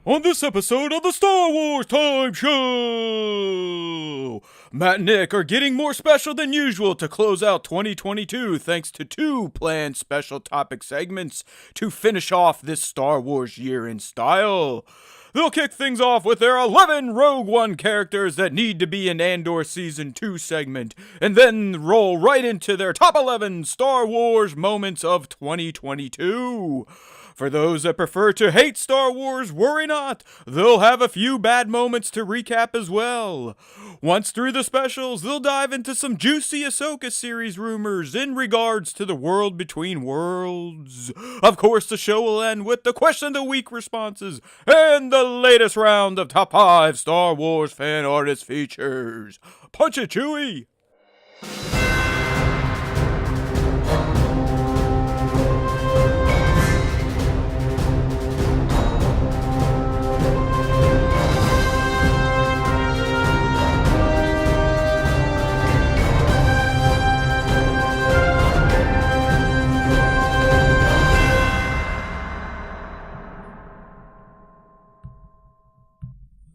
On this episode of the Star Wars Time Show, Matt and Nick are getting more special than usual to close out 2022 thanks to two planned special topic segments to finish off this Star Wars year in style. They'll kick things off with their 11 Rogue One characters that need to be in Andor Season 2 segment, and then roll right into their top 11 Star Wars moments of 2022. For those that prefer to hate Star Wars, worry not. They'll have a few bad moments to recap as well. Once through the specials, they'll dive into some juicy Ahsoka series rumors in regards to the world between worlds. Of course, the show will end with the question of the week responses and the latest round of top 5 Star Wars fan artist features. Punch it, Chewie!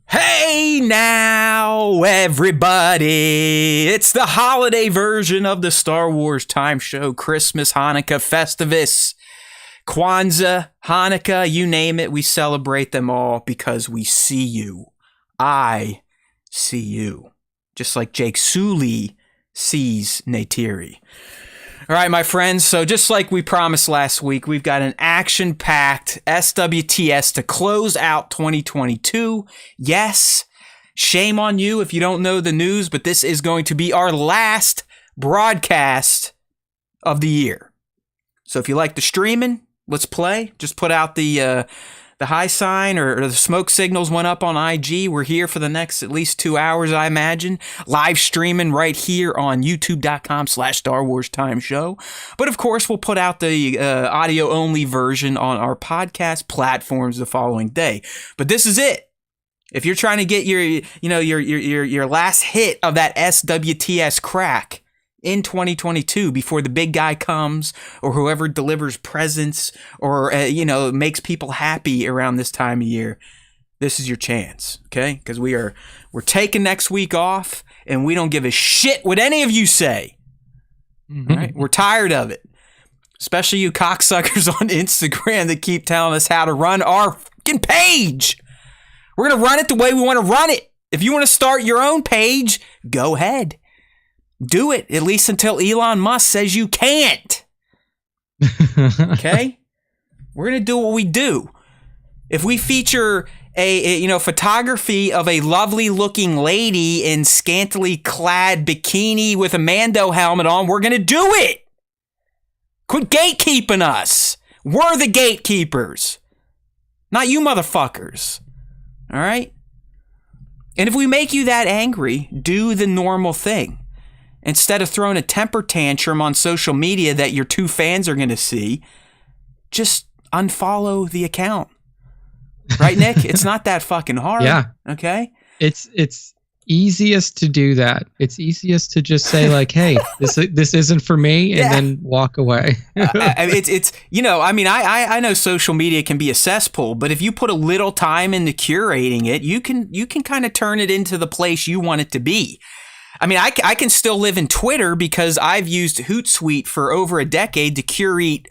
Hey now, everybody! It's the holiday version of the Star Wars Time Show. Christmas, Hanukkah, Festivus, Kwanzaa, Hanukkah, you name it. We celebrate them all because we see you. I see you. Just like Jake Sully sees Neytiri. All right, my friends, so just like we promised last week, we've got an action-packed SWTS to close out 2022. Yes, shame on you if you don't know the news, but this is going to be our last broadcast of the year. So if you like the streaming, let's play. Just put out the high sign or the smoke signals went up on IG. We're here for the next at least 2 hours, I imagine. Live streaming right here on youtube.com/Star Wars Time Show. But of course, we'll put out the audio only version on our podcast platforms the following day. But this is it. If you're trying to get your last hit of that SWTS crack in 2022 before the big guy comes or whoever delivers presents or, makes people happy around this time of year, this is your chance, okay? Because we're taking next week off and we don't give a shit what any of you say. Mm-hmm. All right? We're tired of it. Especially you cocksuckers on Instagram that keep telling us how to run our fucking page. We're going to run it the way we want to run it. If you want to start your own page, go ahead. Do it, at least until Elon Musk says you can't. Okay? We're going to do what we do. If we feature a photography of a lovely looking lady in scantily clad bikini with a Mando helmet on, we're going to do it. Quit gatekeeping us. We're the gatekeepers. Not you motherfuckers. All right? And if we make you that angry, do the normal thing. Instead of throwing a temper tantrum on social media that your two fans are going to see, just unfollow the account. Right, Nick? It's not that fucking hard. Yeah. Okay? It's easiest to do that. It's easiest to just say like, hey, this isn't for me, and then walk away. I know social media can be a cesspool, but if you put a little time into curating it, you can kind of turn it into the place you want it to be. I mean, I can still live in Twitter because I've used Hootsuite for over a decade to curate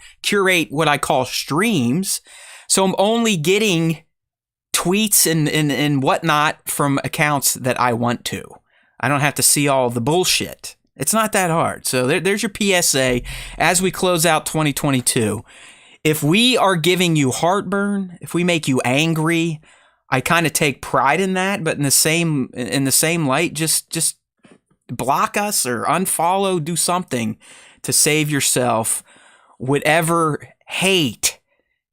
what I call streams. So I'm only getting tweets and whatnot from accounts that I want to. I don't have to see all the bullshit. It's not that hard. So there's your PSA as we close out 2022. If we are giving you heartburn, if we make you angry, I kind of take pride in that. But in the same light, just block us or unfollow, do something to save yourself whatever hate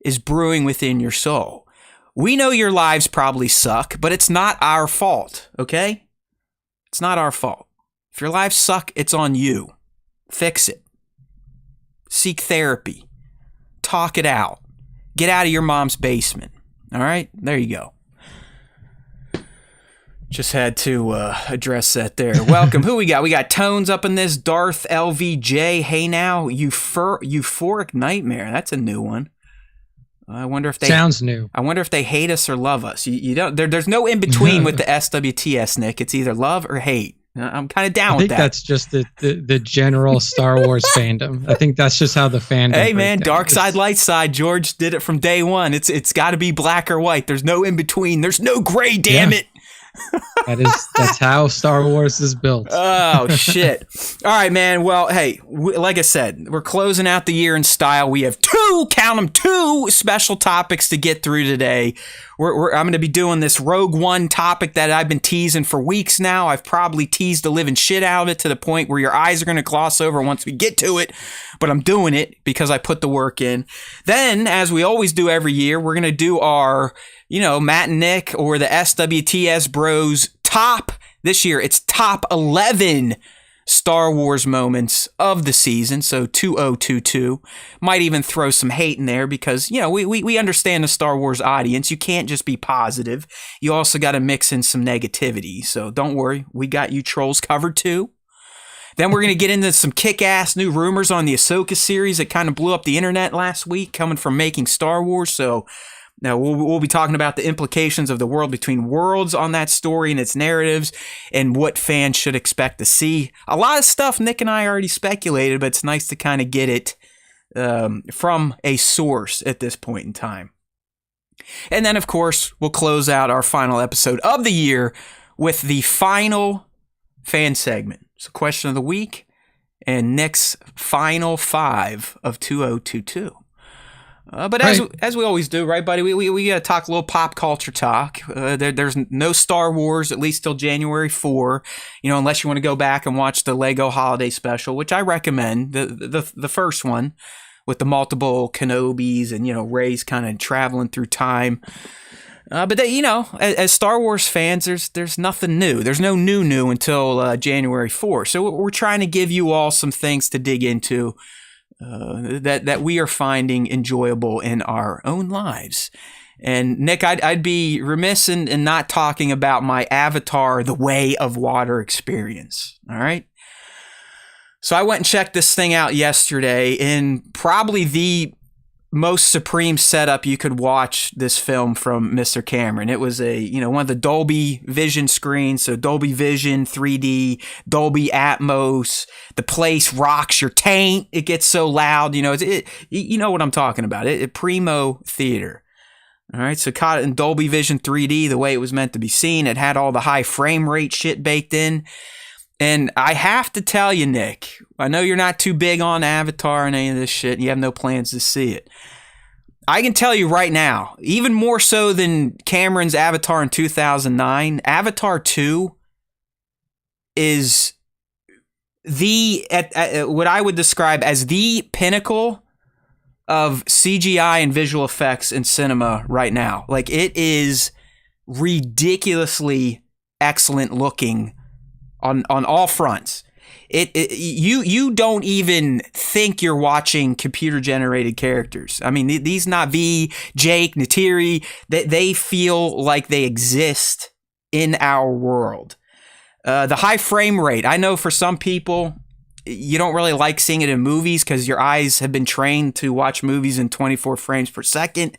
is brewing within your soul. We know your lives probably suck, but it's not our fault, okay? It's not our fault. If your lives suck, it's on you. Fix it. Seek therapy. Talk it out. Get out of your mom's basement. All right? There you go. Just had to address that there. Welcome. Who we got? We got Tones up in this. Darth LVJ. Hey now. Euphoric Nightmare. That's a new one. I wonder if they sounds new. I wonder if they hate us or love us. You don't. There's no in between with the SWTS, Nick. It's either love or hate. I'm kind of down with that. I think that's just the general Star Wars fandom. I think that's just how the fandom. Hey man, dark side, light side. George did it from day one. It's got to be black or white. There's no in between. There's no gray. Damn it. That's how Star Wars is built. Oh shit. All right, man. Well, hey, like I said, we're closing out the year in style. We have two special topics to get through today. I'm going to be doing this Rogue One topic that I've been teasing for weeks now. I've probably teased the living shit out of it to the point where your eyes are going to gloss over once we get to it, but I'm doing it because I put the work in. Then, as we always do every year, we're going to do our, Matt and Nick or the SWTS Bros top. This year, it's top 11 Star Wars moments of the season, so 2022. Might even throw some hate in there because, we understand the Star Wars audience. You can't just be positive. You also got to mix in some negativity. So don't worry, we got you trolls covered too. Then we're going to get into some kick-ass new rumors on the Ahsoka series that kind of blew up the internet last week coming from Making Star Wars. So now we'll be talking about the implications of the world between worlds on that story and its narratives and what fans should expect to see. A lot of stuff Nick and I already speculated, but it's nice to kind of get it from a source at this point in time. And then, of course, we'll close out our final episode of the year with the final fan segment. So question of the week and Nick's final 5 of 2022. But as we always do, right, buddy? We got to talk a little pop culture talk. There's no Star Wars, at least till January 4. Unless you want to go back and watch the Lego Holiday Special, which I recommend. The first one with the multiple Kenobis and Rey's kind of traveling through time. But as Star Wars fans, there's nothing new. There's no new until January 4. So we're trying to give you all some things to dig into. That we are finding enjoyable in our own lives. And Nick, I'd be remiss in not talking about my Avatar: The Way of Water experience. All right. So I went and checked this thing out yesterday in probably the most supreme setup you could watch this film from Mr. Cameron. It was one of the Dolby Vision screens, so Dolby Vision, 3D, Dolby Atmos. The place rocks your taint. It gets so loud. You know what I'm talking about. It primo theater. All right, so caught it in Dolby Vision 3D the way it was meant to be seen. It had all the high frame rate shit baked in. And I have to tell you, Nick, I know you're not too big on Avatar and any of this shit. And you have no plans to see it. I can tell you right now, even more so than Cameron's Avatar in 2009, Avatar 2 is what I would describe as the pinnacle of CGI and visual effects in cinema right now. Like, it is ridiculously excellent looking on all fronts. You don't even think you're watching computer generated characters. I mean, these Na'vi, Jake, Neytiri, they feel like they exist in our world. The high frame rate. I know for some people, you don't really like seeing it in movies because your eyes have been trained to watch movies in 24 frames per second.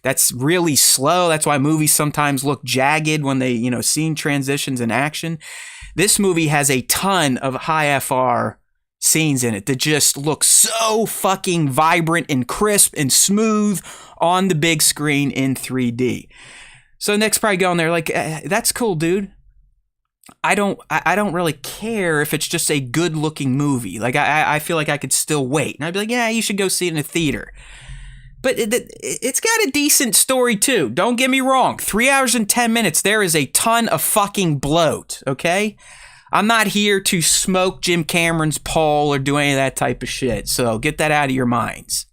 That's really slow. That's why movies sometimes look jagged when they, scene transitions in action. This movie has a ton of high FR scenes in it that just look so fucking vibrant and crisp and smooth on the big screen in 3D. So Nick's probably going there like, that's cool, dude. I don't really care if it's just a good looking movie. Like I feel like I could still wait. And I'd be like, yeah, you should go see it in a theater. But it's got a decent story too. Don't get me wrong. 3 hours and 10 minutes. There is a ton of fucking bloat. Okay. I'm not here to smoke Jim Cameron's pole or do any of that type of shit. So get that out of your minds.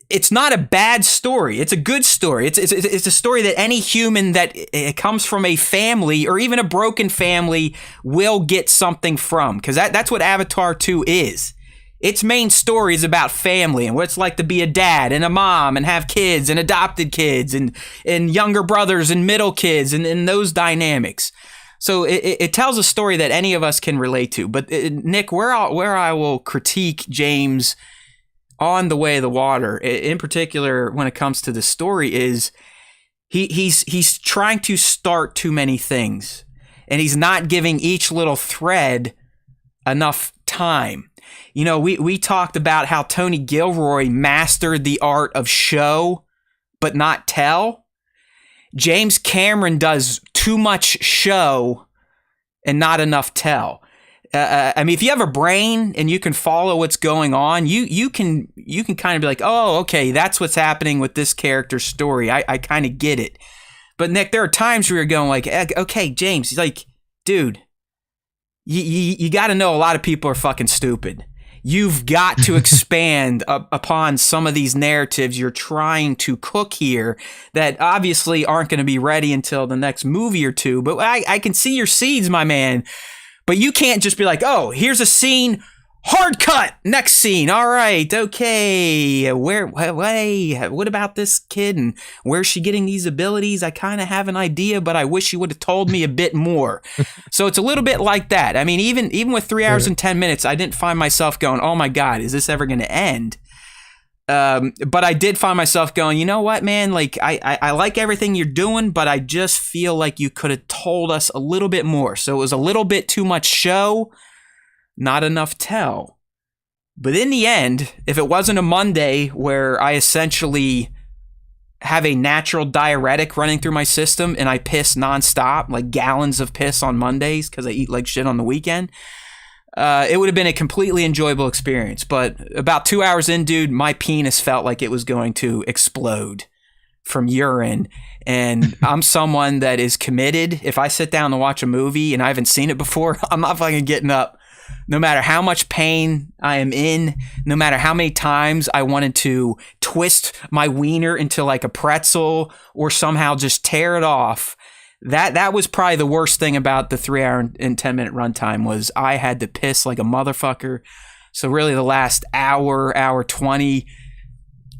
It's not a bad story. It's a good story. It's a story that any human that it comes from a family or even a broken family will get something from. Because that's what Avatar 2 is. Its main story is about family and what it's like to be a dad and a mom and have kids and adopted kids and younger brothers and middle kids and those dynamics. So it tells a story that any of us can relate to. But Nick, where I will critique James on the way of the water, in particular when it comes to the story, is he's trying to start too many things, and he's not giving each little thread enough time. You know, we talked about how Tony Gilroy mastered the art of show but not tell. James Cameron does too much show and not enough tell. I mean, if you have a brain and you can follow what's going on, you can kind of be like, oh, okay, that's what's happening with this character's story. I kind of get it. But Nick, there are times where you're going like, okay, James, he's like, dude, you got to know a lot of people are fucking stupid. You've got to expand upon some of these narratives you're trying to cook here that obviously aren't going to be ready until the next movie or two. But I can see your seeds, my man. But you can't just be like, oh, here's a scene, hard cut, next scene. All right, okay. What about this kid and where's she getting these abilities? I kind of have an idea, but I wish you would have told me a bit more. So it's a little bit like that. I mean, even with 3 hours and 10 minutes, I didn't find myself going, oh my God, is this ever going to end? But I did find myself going, you know what, man? Like, I like everything you're doing, but I just feel like you could have told us a little bit more. So it was a little bit too much show, not enough tell. But in the end, if it wasn't a Monday where I essentially have a natural diuretic running through my system and I piss nonstop, like gallons of piss on Mondays because I eat like shit on the weekend, it would have been a completely enjoyable experience. But about 2 hours in, dude, my penis felt like it was going to explode from urine. And I'm someone that is committed. If I sit down to watch a movie and I haven't seen it before, I'm not fucking getting up. No matter how much pain I am in, no matter how many times I wanted to twist my wiener into like a pretzel or somehow just tear it off. That was probably the worst thing about the 3 hour and 10 minute runtime was I had to piss like a motherfucker. So really the last hour 20,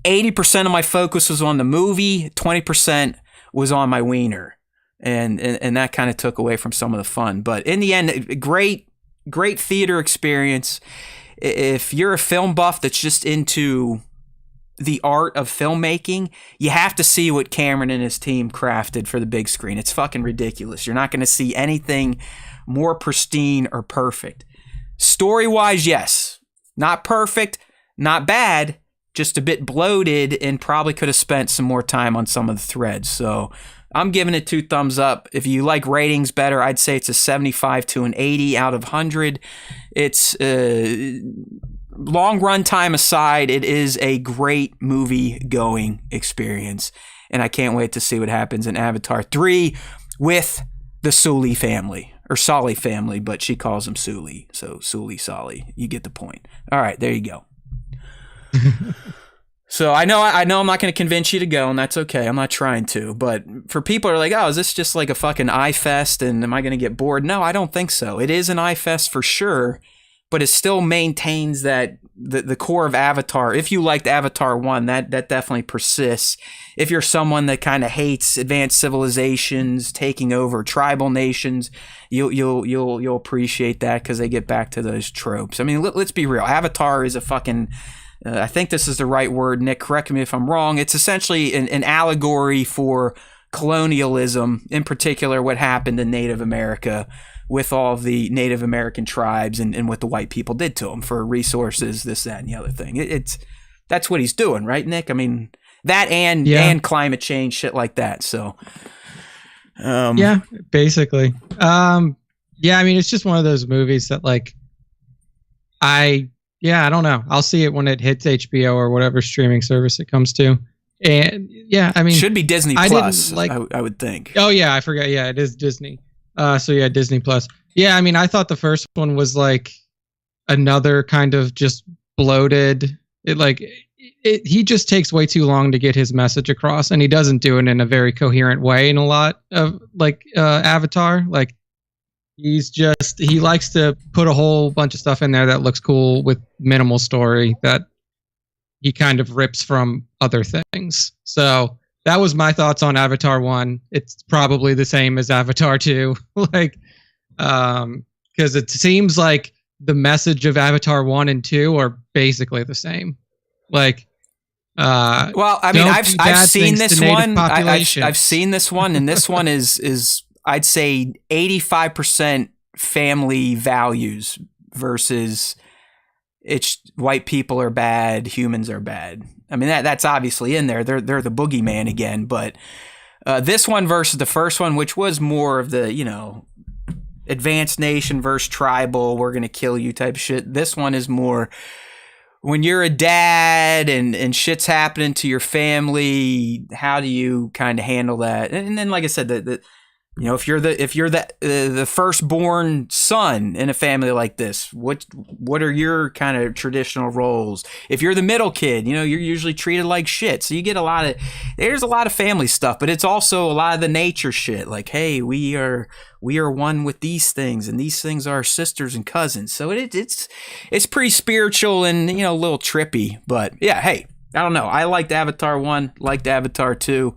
80% of my focus was on the movie, 20% was on my wiener. And that kind of took away from some of the fun. But in the end, great theater experience. If you're a film buff that's just into the art of filmmaking, you have to see what Cameron and his team crafted for the big screen. It's fucking ridiculous. You're not going to see anything more pristine or perfect. Story-wise, yes. Not perfect, not bad, just a bit bloated and probably could have spent some more time on some of the threads. So I'm giving it 2 thumbs up. If you like ratings better, I'd say it's a 75 to an 80 out of 100. It's long run time aside, it is a great movie going experience. And I can't wait to see what happens in Avatar 3 with the Sully family. Or Sully family, but she calls him Sully. So Sully, Sully. You get the point. All right, there you go. So I know I'm not going to convince you to go, and that's okay. I'm not trying to. But for people who are like, oh, is this just like a fucking iFest, and am I going to get bored? No, I don't think so. It is an iFest for sure, but it still maintains that the core of Avatar. If you liked Avatar 1, that definitely persists. If you're someone that kind of hates advanced civilizations taking over tribal nations, you'll appreciate that because they get back to those tropes. I mean, let's be real. Avatar is a fucking... I think this is the right word. Nick, correct me if I'm wrong. It's essentially an allegory for colonialism, in particular what happened in Native America with all of the Native American tribes and what the white people did to them for resources, this, that, and the other thing. That's what he's doing, right, Nick? I mean, that and climate change, shit like that. So, yeah, basically. I mean, it's just one of those movies that like I don't know. I'll see it when it hits HBO or whatever streaming service it comes to. And yeah, I mean, should be Disney Plus. I would think. Oh yeah, I forgot. Yeah, it is Disney. So yeah, Disney Plus. Yeah, I mean, I thought the first one was like another kind of just bloated. He just takes way too long to get his message across, and he doesn't do it in a very coherent way in a lot of Avatar. Like he likes to put a whole bunch of stuff in there that looks cool with minimal story that he kind of rips from other things. So that was my thoughts on Avatar 1. It's probably the same as Avatar 2. Because it seems like the message of Avatar 1 and 2 are basically the same. Like, Well, I mean, don't I've do bad seen things this to native one. populations. I've seen this one, and this one is I'd say 85% family values versus it's white people are bad, humans are bad. I mean, that's obviously in there. They're the boogeyman again, but this one versus the first one, which was more of the, you know, advanced nation versus tribal, we're gonna kill you type shit. This one is more when you're a dad and shit's happening to your family, how do you kind of handle that? And then, like I said, the you know, if you're the firstborn son in a family like this, what are your kind of traditional roles? If you're the middle kid, you know, you're usually treated like shit. So you get there's a lot of family stuff, but it's also a lot of the nature shit. Like, hey, we are one with these things, and these things are sisters and cousins. So it's pretty spiritual and, you know, a little trippy. But yeah, hey, I don't know. I liked Avatar 1, liked Avatar 2.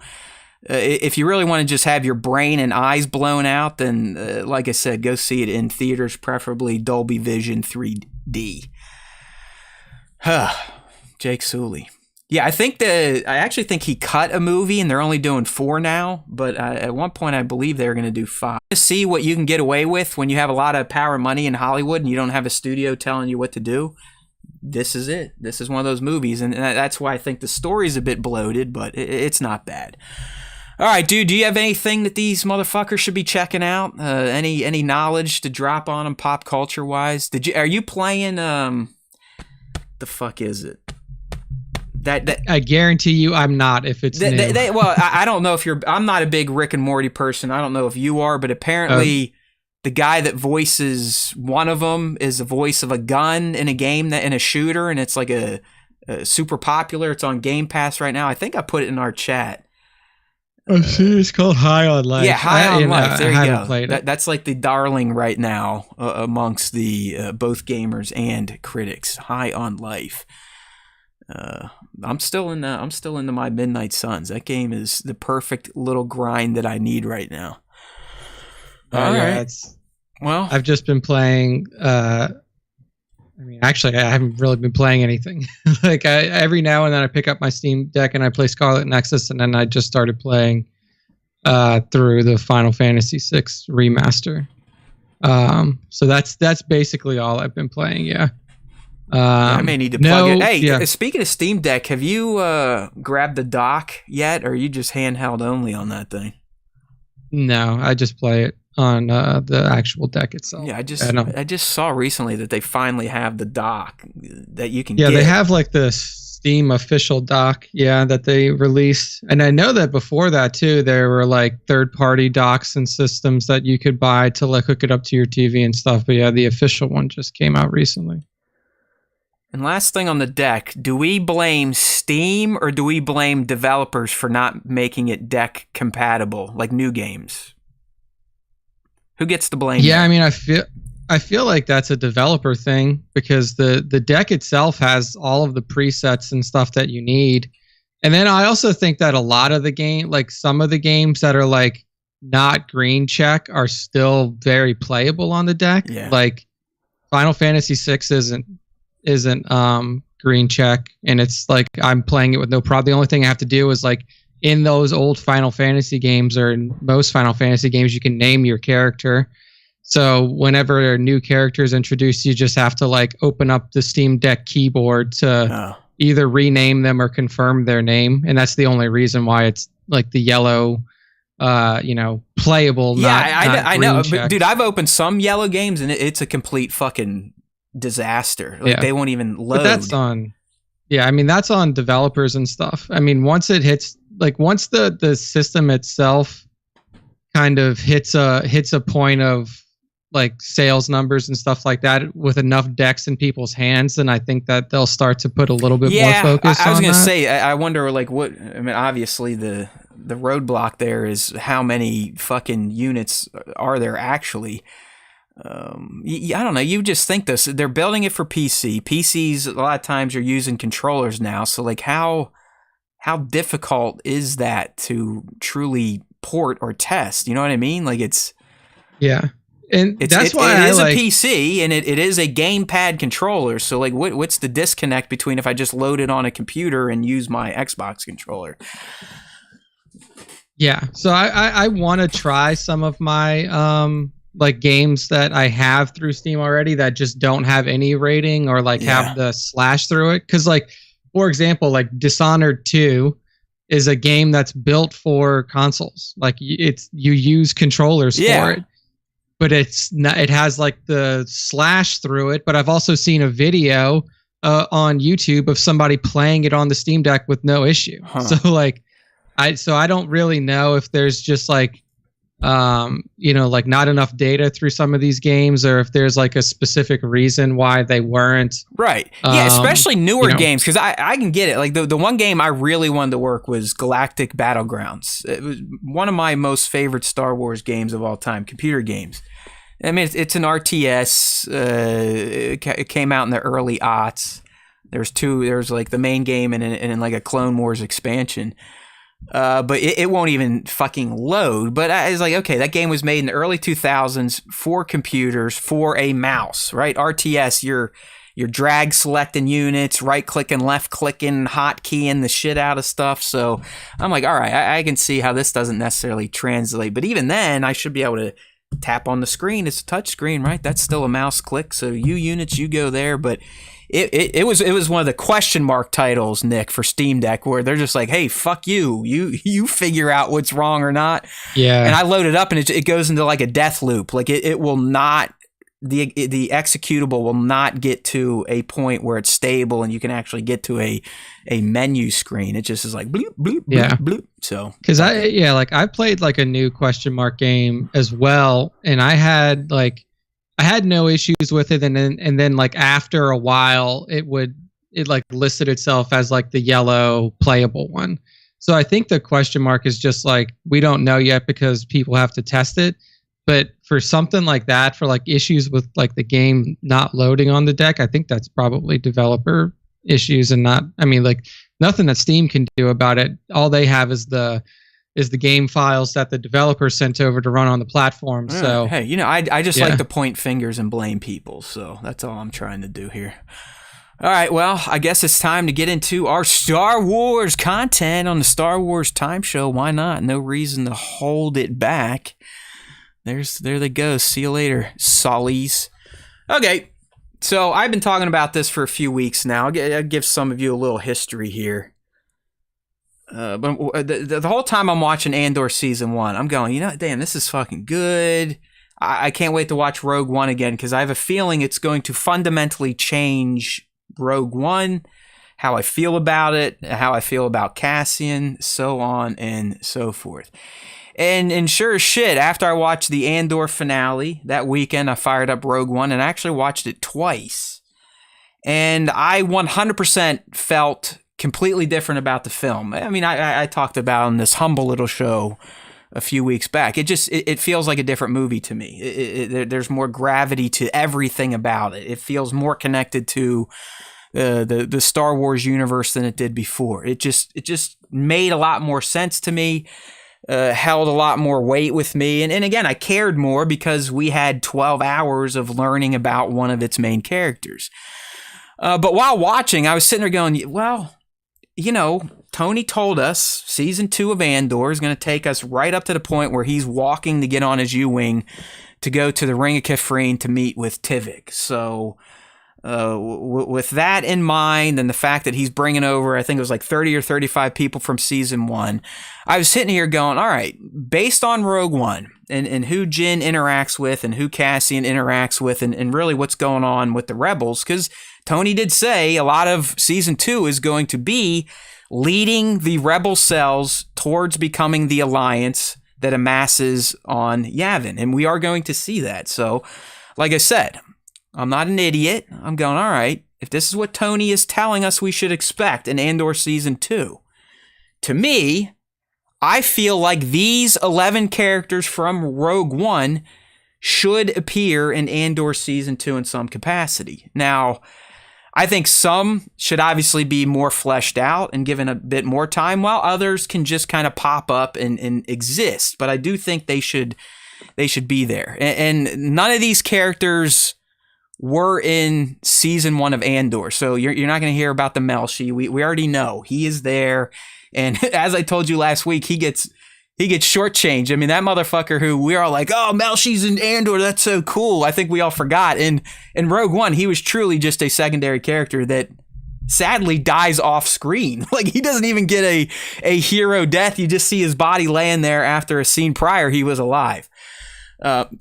If you really want to just have your brain and eyes blown out, then, like I said, go see it in theaters, preferably Dolby Vision 3D. Jake Sully. Yeah, I actually think he cut a movie, and they're only doing 4 now. But at one point, I believe they were going to do 5. To see what you can get away with when you have a lot of power and money in Hollywood, and you don't have a studio telling you what to do. This is it. This is one of those movies, and that's why I think the story's a bit bloated, but it's not bad. All right, dude, do you have anything that these motherfuckers should be checking out? Any knowledge to drop on them pop culture wise? Are you playing the fuck is it? That I guarantee you I'm not if it's new. Well, I don't know if I'm not a big Rick and Morty person. I don't know if you are, but apparently the guy that voices one of them is the voice of a gun in a game in a shooter, and it's like a super popular. It's on Game Pass right now. I think I put it in our chat. Oh, shit, it's called High on Life. Yeah, High on Life. There you go. Played it. That's like the darling right now amongst the both gamers and critics. High on Life. I'm still into my Midnight Suns. That game is the perfect little grind that I need right now. All right. Well, I've just been playing. I mean, actually, I haven't really been playing anything. Like every now and then, I pick up my Steam Deck and I play Scarlet Nexus, and then I just started playing through the Final Fantasy VI remaster. So that's basically all I've been playing. Yeah. I may need to plug it. Hey, speaking of Steam Deck, have you grabbed the dock yet, or are you just handheld only on that thing? No, I just play it on the actual deck itself. Yeah, I just saw recently that they finally have the dock that you can get. Yeah, they have like the Steam official dock, that they released. And I know that before that too, there were like third-party docks and systems that you could buy to like hook it up to your TV and stuff. But yeah, the official one just came out recently. And last thing on the deck, do we blame Steam or do we blame developers for not making it deck compatible, like new games? Who gets the blame? Yeah, I mean, I feel like that's a developer thing because the deck itself has all of the presets and stuff that you need. And then I also think that a lot of the game, like some of the games that are like not green check are still very playable on the deck. Yeah. Like Final Fantasy VI isn't green check, and it's like I'm playing it with no problem. The only thing I have to do is like in those old Final Fantasy games or in most Final Fantasy games, you can name your character. So whenever a new character is introduced, you just have to like open up the Steam Deck keyboard to either rename them or confirm their name, and that's the only reason why it's like the yellow playable. Yeah, I know, checked. but dude, I've opened some yellow games and it's a complete fucking disaster. Like they won't even load. But that's on. Yeah, I mean that's on developers and stuff. I mean once it hits, like once the system itself kind of hits a point of like sales numbers and stuff like that with enough decks in people's hands, then I think that they'll start to put a little bit more focus on I was gonna that. say, I wonder like what, I mean obviously the roadblock there is how many fucking units are there actually. I don't know. You just think this. They're building it for PC. PCs a lot of times are using controllers now. So like how difficult is that to truly port or test? You know what I mean? Like it's And that's why it I is like a PC and it is a gamepad controller. So like, what's the disconnect between if I just load it on a computer and use my Xbox controller? Yeah, so I want to try some of my like games that I have through Steam already that just don't have any rating or like have the slash through it. Because like, for example, like Dishonored 2 is a game that's built for consoles. Like you use controllers for it, but it's not. It has like the slash through it. But I've also seen a video on YouTube of somebody playing it on the Steam Deck with no issue. So like. I don't really know if there's just like, like not enough data through some of these games, or if there's like a specific reason why they weren't. Right. Yeah, especially newer games, because I can get it. Like the one game I really wanted to work was Galactic Battlegrounds. It was one of my most favorite Star Wars games of all time, computer games. I mean, it's an RTS. It came out in the early aughts. There's like the main game and like a Clone Wars expansion. But it won't even fucking load. But I was like, okay, that game was made in the early 2000s for computers, for a mouse, right? RTS, you're drag selecting units, right clicking, left clicking, hotkeying the shit out of stuff. So I'm like, all right, I can see how this doesn't necessarily translate. But even then, I should be able to tap on the screen. It's a touch screen, right? That's still a mouse click. So units, you go there. But it was one of the question mark titles, Nick, for Steam Deck, where they're just like, hey, fuck you. You figure out what's wrong or not. Yeah. And I load it up and it goes into like a death loop. Like it will not, the executable will not get to a point where it's stable and you can actually get to a menu screen. It just is like bloop, bloop, bloop, bloop. So, because I played like a new question mark game as well, and I had no issues with it, and then like after a while it like listed itself as like the yellow playable one. So I think the question mark is just like, we don't know yet because people have to test it. But for something like that, for like issues with like the game not loading on the deck, I think that's probably developer issues and not, I mean, like nothing that Steam can do about it. All they have is the game files that the developer sent over to run on the platform. So hey, I just like to point fingers and blame people. So that's all I'm trying to do here. All right, well, I guess it's time to get into our Star Wars content on the Star Wars Time Show. Why not? No reason to hold it back. There they go. See you later, Sollies. Okay, so I've been talking about this for a few weeks now. I'll give some of you a little history here. But the whole time I'm watching Andor Season 1, I'm going, damn, this is fucking good. I can't wait to watch Rogue One again because I have a feeling it's going to fundamentally change Rogue One, how I feel about it, how I feel about Cassian, so on and so forth. And sure as shit, after I watched the Andor finale that weekend, I fired up Rogue One and actually watched it twice. And I 100% felt completely different about the film. I mean, I talked about on this humble little show a few weeks back. It feels like a different movie to me. There's more gravity to everything about it. It feels more connected to the Star Wars universe than it did before. It just made a lot more sense to me. Held a lot more weight with me. And again, I cared more because we had 12 hours of learning about one of its main characters. But while watching, I was sitting there going, well, Tony told us season 2 of Andor is going to take us right up to the point where he's walking to get on his U-Wing to go to the Ring of Kefrene to meet with Tivik. So with that in mind and the fact that he's bringing over, I think it was like 30 or 35 people from season 1, I was sitting here going, all right, based on Rogue One and who Jyn interacts with and who Cassian interacts with and really what's going on with the Rebels, because Tony did say a lot of season 2 is going to be leading the Rebel cells towards becoming the alliance that amasses on Yavin. And we are going to see that. So, like I said, I'm not an idiot. I'm going, all right, if this is what Tony is telling us we should expect in Andor Season 2, to me, I feel like these 11 characters from Rogue One should appear in Andor Season 2 in some capacity. Now, I think some should obviously be more fleshed out and given a bit more time, while others can just kind of pop up and exist. But I do think they should they should be there. And none of these characters were in season 1 of Andor, so you're not going to hear about the Melshi. We already know he is there, and as I told you last week, he gets shortchanged. I mean, that motherfucker who we're all like, oh, Melshi's in Andor, that's so cool. I think we all forgot. In Rogue One, he was truly just a secondary character that sadly dies off screen. Like, he doesn't even get a hero death. You just see his body laying there after a scene prior he was alive.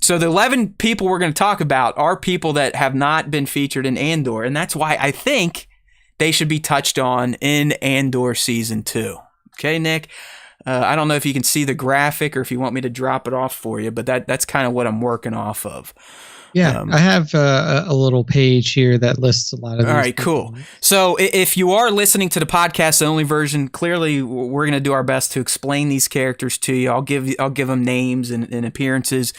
So the 11 people we're going to talk about are people that have not been featured in Andor, and that's why I think they should be touched on in Andor Season 2. Okay, Nick? I don't know if you can see the graphic or if you want me to drop it off for you, but that's kind of what I'm working off of. Yeah, I have a little page here that lists a lot of these. All right, cool. So if you are listening to the podcast-only version, clearly we're going to do our best to explain these characters to you. I'll give them names and appearances.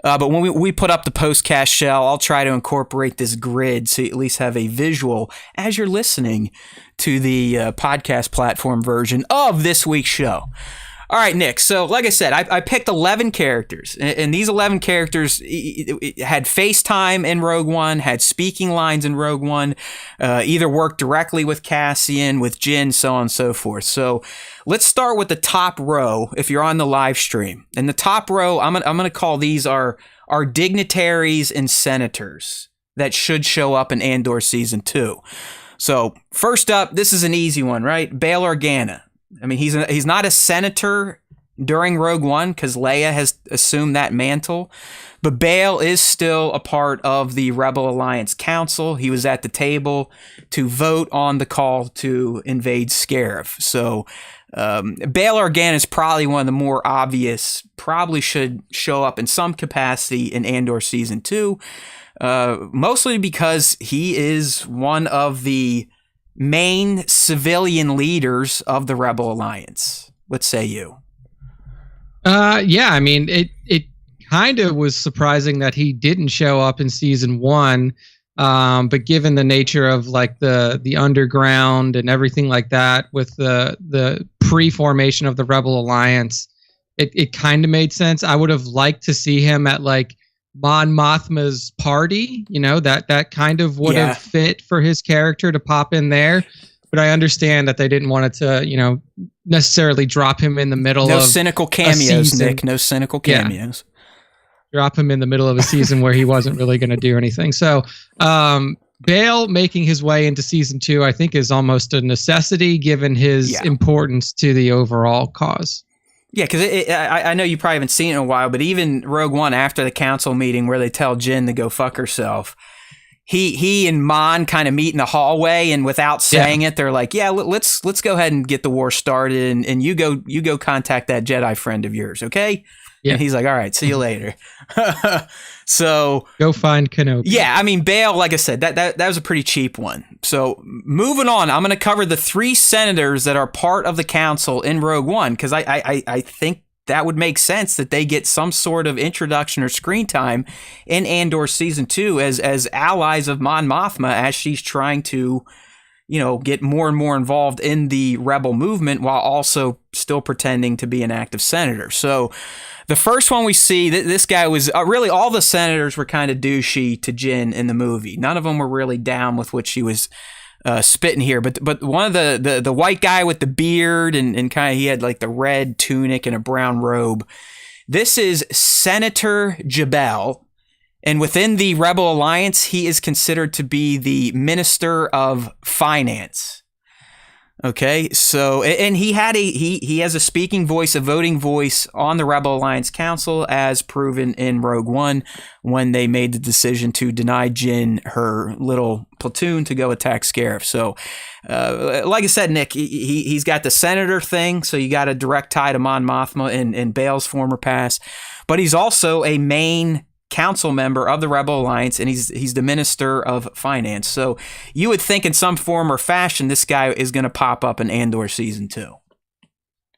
But when we put up the postcast shell, I'll try to incorporate this grid so you at least have a visual as you're listening to the podcast platform version of this week's show. All right, Nick. So, like I said, I picked 11 characters, and these 11 characters had FaceTime in Rogue One, had speaking lines in Rogue One, either worked directly with Cassian, with Jyn, so on and so forth. So, let's start with the top row. If you're on the live stream, and the top row, I'm gonna call these our dignitaries and senators that should show up in Andor Season 2. So, first up, this is an easy one, right? Bail Organa. I mean, he's not a senator during Rogue One because Leia has assumed that mantle, but Bail is still a part of the Rebel Alliance Council. He was at the table to vote on the call to invade Scarif. So Bail Organa is probably one of the more obvious, probably should show up in some capacity in Andor Season 2, mostly because he is one of the main civilian leaders of the Rebel Alliance. What say you? Yeah, I mean, it kind of was surprising that he didn't show up in Season 1, but given the nature of like the underground and everything like that with the pre-formation of the Rebel Alliance, it kind of made sense. I would have liked to see him at like Mon Mothma's party, that kind of would have fit for his character to pop in there. But I understand that they didn't want it to, necessarily drop him in the middle of no cynical cameos, Nick. No cynical cameos. Drop him in the middle of a season where he wasn't really going to do anything. So, Bail making his way into Season 2, I think, is almost a necessity given his importance to the overall cause. Yeah, because I know you probably haven't seen it in a while, but even Rogue One, after the council meeting where they tell Jyn to go fuck herself, he and Mon kind of meet in the hallway, and without saying it, they're like, "Yeah, let's go ahead and get the war started, and you go contact that Jedi friend of yours, okay?" Yeah. And he's like, "All right, see you later." So go find Kenobi. Yeah, I mean, Bail, like I said, that was a pretty cheap one. So moving on, I'm going to cover the 3 senators that are part of the council in Rogue One, because I think that would make sense that they get some sort of introduction or screen time in Andor Season 2 as allies of Mon Mothma as she's trying to, get more and more involved in the rebel movement while also still pretending to be an active senator. So the first one we see, this guy was really, all the senators were kind of douchey to Jyn in the movie. None of them were really down with what she was spitting here. But one of the white guy with the beard and kind of, he had like the red tunic and a brown robe. This is Senator Jabel. And within the Rebel Alliance, he is considered to be the Minister of Finance. Okay, so, and he has a speaking voice, a voting voice on the Rebel Alliance Council, as proven in Rogue One when they made the decision to deny Jyn her little platoon to go attack Scarif. So, like I said, Nick, he's got the senator thing, so you got a direct tie to Mon Mothma in Bail's former past, but he's also a main council member of the Rebel Alliance, and he's the Minister of Finance. So you would think in some form or fashion this guy is going to pop up in Andor Season 2.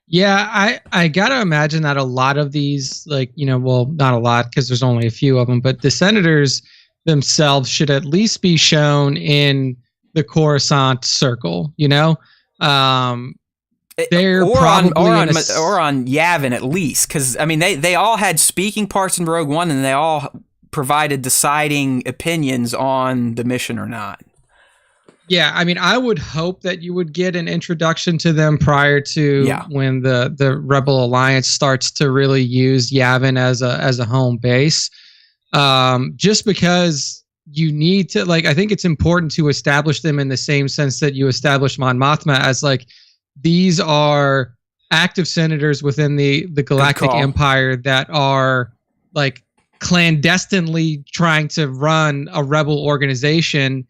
Yeah, I gotta imagine that a lot of these, well, not a lot because there's only a few of them, but the senators themselves should at least be shown in the Coruscant circle, they're or probably on Yavin at least, because I mean they all had speaking parts in Rogue One, and they all provided deciding opinions on the mission or not. Yeah, I mean, I would hope that you would get an introduction to them prior to when the Rebel Alliance starts to really use Yavin as a home base. Just because you need to, like, I think it's important to establish them in the same sense that you establish Mon Mothma as, like, these are active senators within the Galactic Empire that are, like, clandestinely trying to run a rebel organization.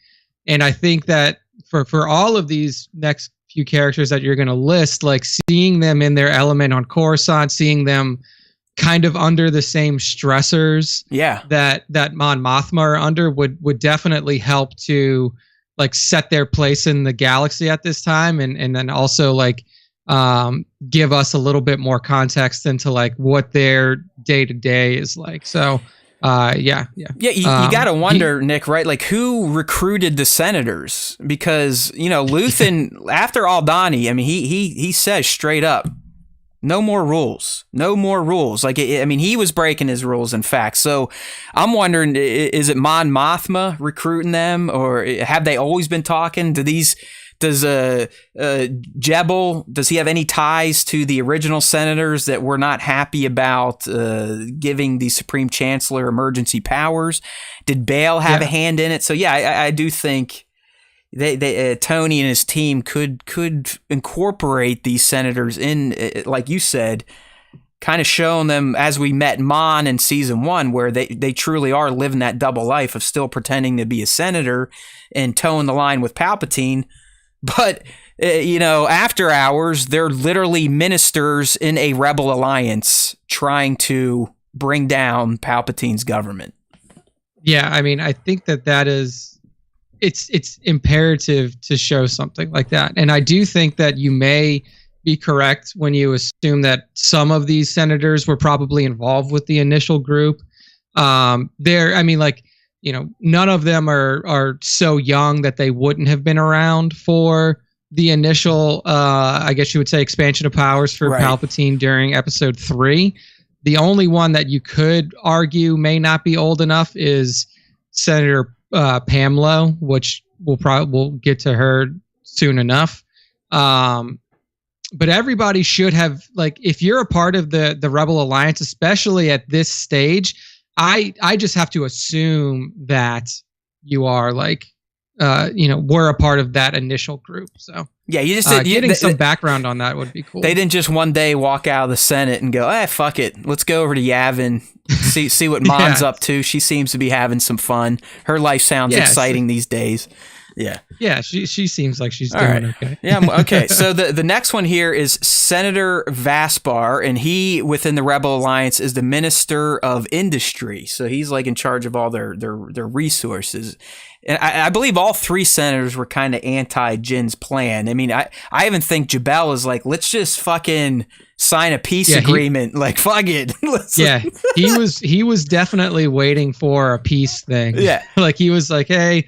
And I think that for all of these next few characters that you're going to list, like seeing them in their element on Coruscant, seeing them kind of under the same stressors that Mon Mothma are under would definitely help to like set their place in the galaxy at this time, and then also like give us a little bit more context into like what their day to day is like. So. You gotta wonder, Nick, right? Like, who recruited the senators? Because Luthen, after Aldhani, I mean, he says straight up, no more rules. Like, he was breaking his rules, in fact. So, I'm wondering, is it Mon Mothma recruiting them, or have they always been talking? Does Jebel, does he have any ties to the original senators that were not happy about giving the Supreme Chancellor emergency powers? Did Bail have a hand in it? So I do think they Tony and his team could incorporate these senators in, like you said, kind of showing them, as we met Mon in season 1, where they truly are living that double life of still pretending to be a senator and towing the line with Palpatine. But, after hours, they're literally ministers in a rebel alliance trying to bring down Palpatine's government. Yeah, I mean, I think that is, it's imperative to show something like that. And I do think that you may be correct when you assume that some of these senators were probably involved with the initial group. None of them are so young that they wouldn't have been around for the initial, I guess you would say, expansion of powers for Palpatine during Episode 3. The only one that you could argue may not be old enough is Senator Pamlo, which we'll get to her soon enough. But everybody should have, like, if you're a part of the Rebel Alliance, especially at this stage, I just have to assume that you are like, we're a part of that initial group. So you just said getting some background on that would be cool. They didn't just one day walk out of the Senate and go, fuck it, let's go over to Yavin, see what Mon's up to. She seems to be having some fun. Her life sounds exciting these days. Yeah, she seems like she's doing okay. Okay. So the next one here is Senator Vaspar, and he, within the Rebel Alliance, is the Minister of Industry. So he's like in charge of all their resources. And I believe all 3 senators were kind of anti-Jin's plan. I mean, I even think Jabel is like, let's just fucking sign a peace agreement. Like, fuck it. He was definitely waiting for a peace thing. Yeah. Like, he was like, hey,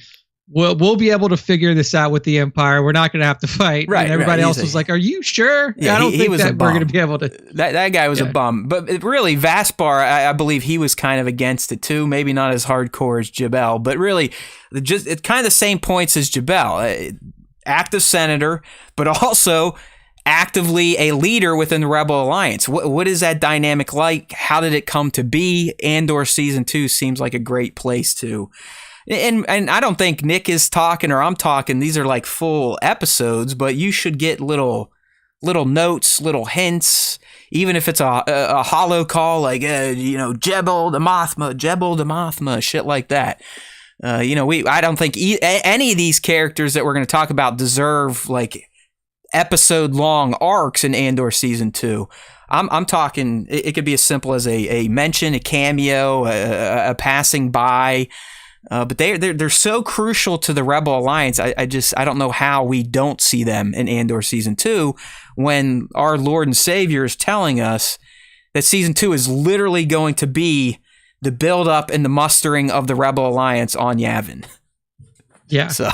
we'll be able to figure this out with the Empire. We're not going to have to fight. Right. And everybody else was like, are you sure? Yeah, I don't think that we're going to be able to. That guy was a bum. But really, Vaspar, I believe he was kind of against it too. Maybe not as hardcore as Jabel, but really, it's kind of the same points as Jabel. Active senator, but also actively a leader within the Rebel Alliance. What is that dynamic like? How did it come to be? Andor Season 2 seems like a great place to. And I don't think Nick is talking or I'm talking. These are like full episodes, but you should get little notes, little hints, even if it's a hollow call, like Jebel the Mothma, shit like that. I don't think any of these characters that we're going to talk about deserve like episode long arcs in Andor Season 2. I'm talking. It could be as simple as a mention, a cameo, a passing by. But they're so crucial to the Rebel Alliance. I don't know how we don't see them in Andor Season 2 when our Lord and Savior is telling us that Season 2 is literally going to be the build-up and the mustering of the Rebel Alliance on Yavin. Yeah. So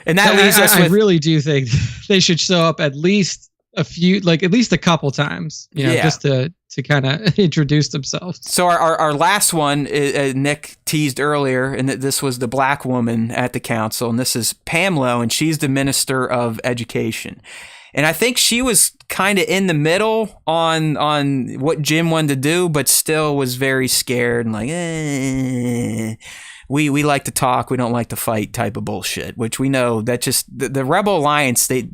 and that leaves us with... I really do think they should show up at least a few, like at least a couple times, just to kind of introduce themselves. So our last one, Nick teased earlier, and this was the black woman at the council, and this is Pamela, and she's the Minister of Education. And I think she was kind of in the middle on what Jim wanted to do, but still was very scared and like, we like to talk, we don't like to fight type of bullshit. Which we know that just the Rebel Alliance, they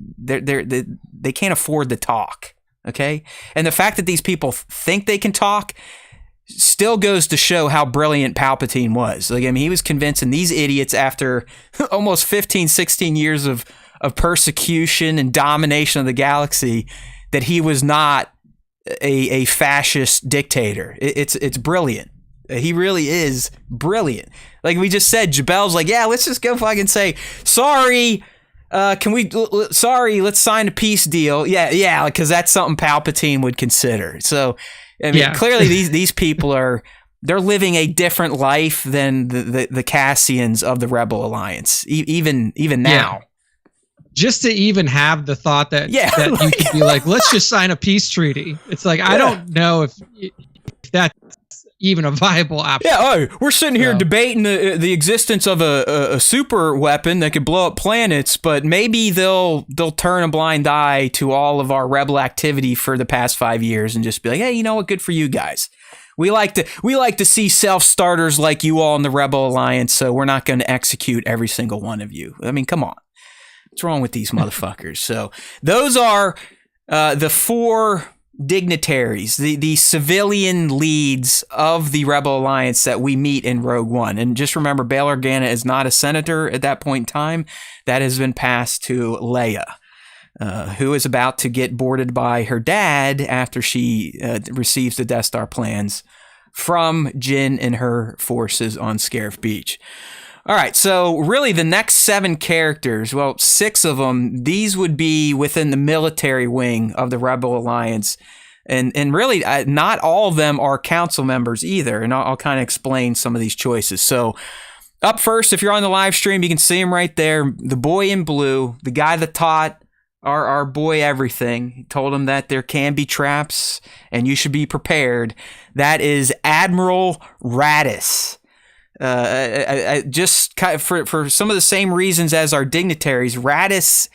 can't afford to talk. Okay, and the fact that these people think they can talk still goes to show how brilliant Palpatine was. Like, I mean, he was convincing these idiots after almost 15, 16 years of persecution and domination of the galaxy that he was not a fascist dictator. It's brilliant. He really is brilliant. Like we just said, Jabel's like, yeah, let's just go fucking say, sorry, let's sign a peace deal. Yeah, because that's something Palpatine would consider. So, I mean, clearly these people they're living a different life than the Cassians of the Rebel Alliance, even now. Yeah. Just to even have the thought that you could be like, let's just sign a peace treaty. It's like, I don't know if that's even a viable option. Yeah, we're sitting here debating the existence of a super weapon that could blow up planets, but maybe they'll turn a blind eye to all of our rebel activity for the past 5 years and just be like, hey, you know what? Good for you guys. We like to see self-starters like you all in the Rebel Alliance, so we're not going to execute every single one of you. I mean, come on. What's wrong with these motherfuckers? So those are the 4 dignitaries, the civilian leads of the Rebel Alliance that we meet in Rogue One. And just remember, Bail Organa is not a senator at that point in time. That has been passed to Leia, who is about to get boarded by her dad after she receives the Death Star plans from Jyn and her forces on Scarif Beach. All right, so really the next 7 characters, well, 6 of them, these would be within the military wing of the Rebel Alliance. And really, not all of them are council members either, and I'll kind of explain some of these choices. So up first, if you're on the live stream, you can see him right there, the boy in blue, the guy that taught our boy everything. He told him that there can be traps, and you should be prepared. That is Admiral Raddus. Just for some of the same reasons as our dignitaries, Raddus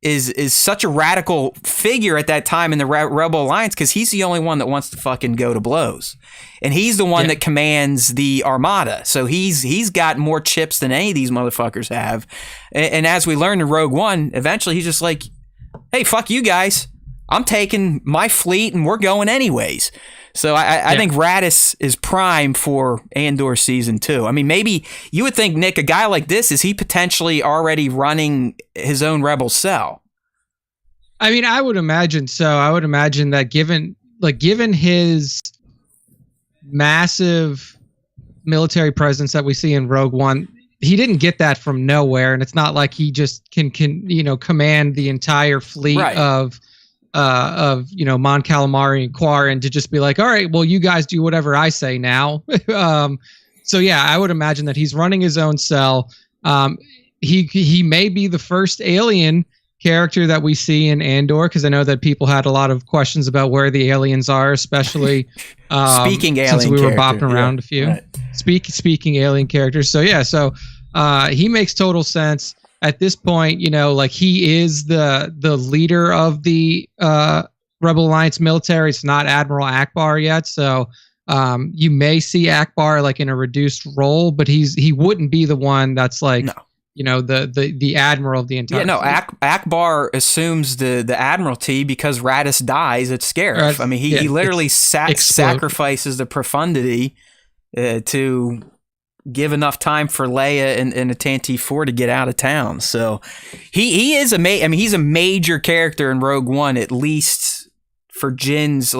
is such a radical figure at that time in the Rebel Alliance because he's the only one that wants to fucking go to blows, and he's the one that commands the Armada. So he's got more chips than any of these motherfuckers have. And as we learned in Rogue One, eventually he's just like, "Hey, fuck you guys! I'm taking my fleet and we're going anyways." So I think Raddus is prime for Andor Season 2. I mean, maybe you would think, Nick, a guy like this, is he potentially already running his own rebel cell? I mean, I would imagine so. I would imagine that given his massive military presence that we see in Rogue One, he didn't get that from nowhere, and it's not like he just can command the entire fleet of Mon Calamari and Quarren to just be like, all right, well, you guys do whatever I say now. So yeah, I would imagine that he's running his own cell. He may be the first alien character that we see in Andor, because I know that people had a lot of questions about where the aliens are, especially speaking alien since we were bopping character, around a few speaking alien characters. So yeah, he makes total sense. At this point, he is the leader of the Rebel Alliance military. It's not Admiral Akbar yet, so you may see Akbar like in a reduced role, but he wouldn't be the one that's like the admiral of the entire. Yeah, no, Akbar assumes the admiralty because Raddus dies at Scarif. I mean, he literally sacrifices the profundity to give enough time for Leia and a Tantive 4 to get out of town. So he is he's a major character in Rogue One, at least for Jyn's,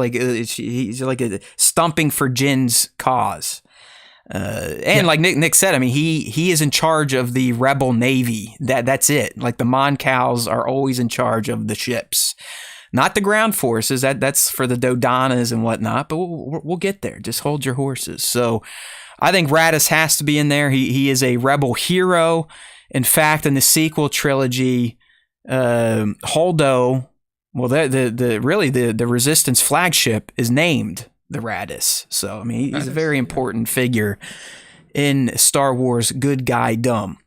he's like a stumping for Jyn's cause. Like Nick said, I mean, he is in charge of the Rebel Navy. That's it. Like the Mon Cals are always in charge of the ships, not the ground forces. That's for the Dodanas and whatnot, but we'll get there. Just hold your horses. So I think Raddus has to be in there. He is a rebel hero. In fact, in the sequel trilogy, Holdo, Well, the Resistance flagship is named the Raddus. So, I mean, he's a very important figure in Star Wars good guy dumb.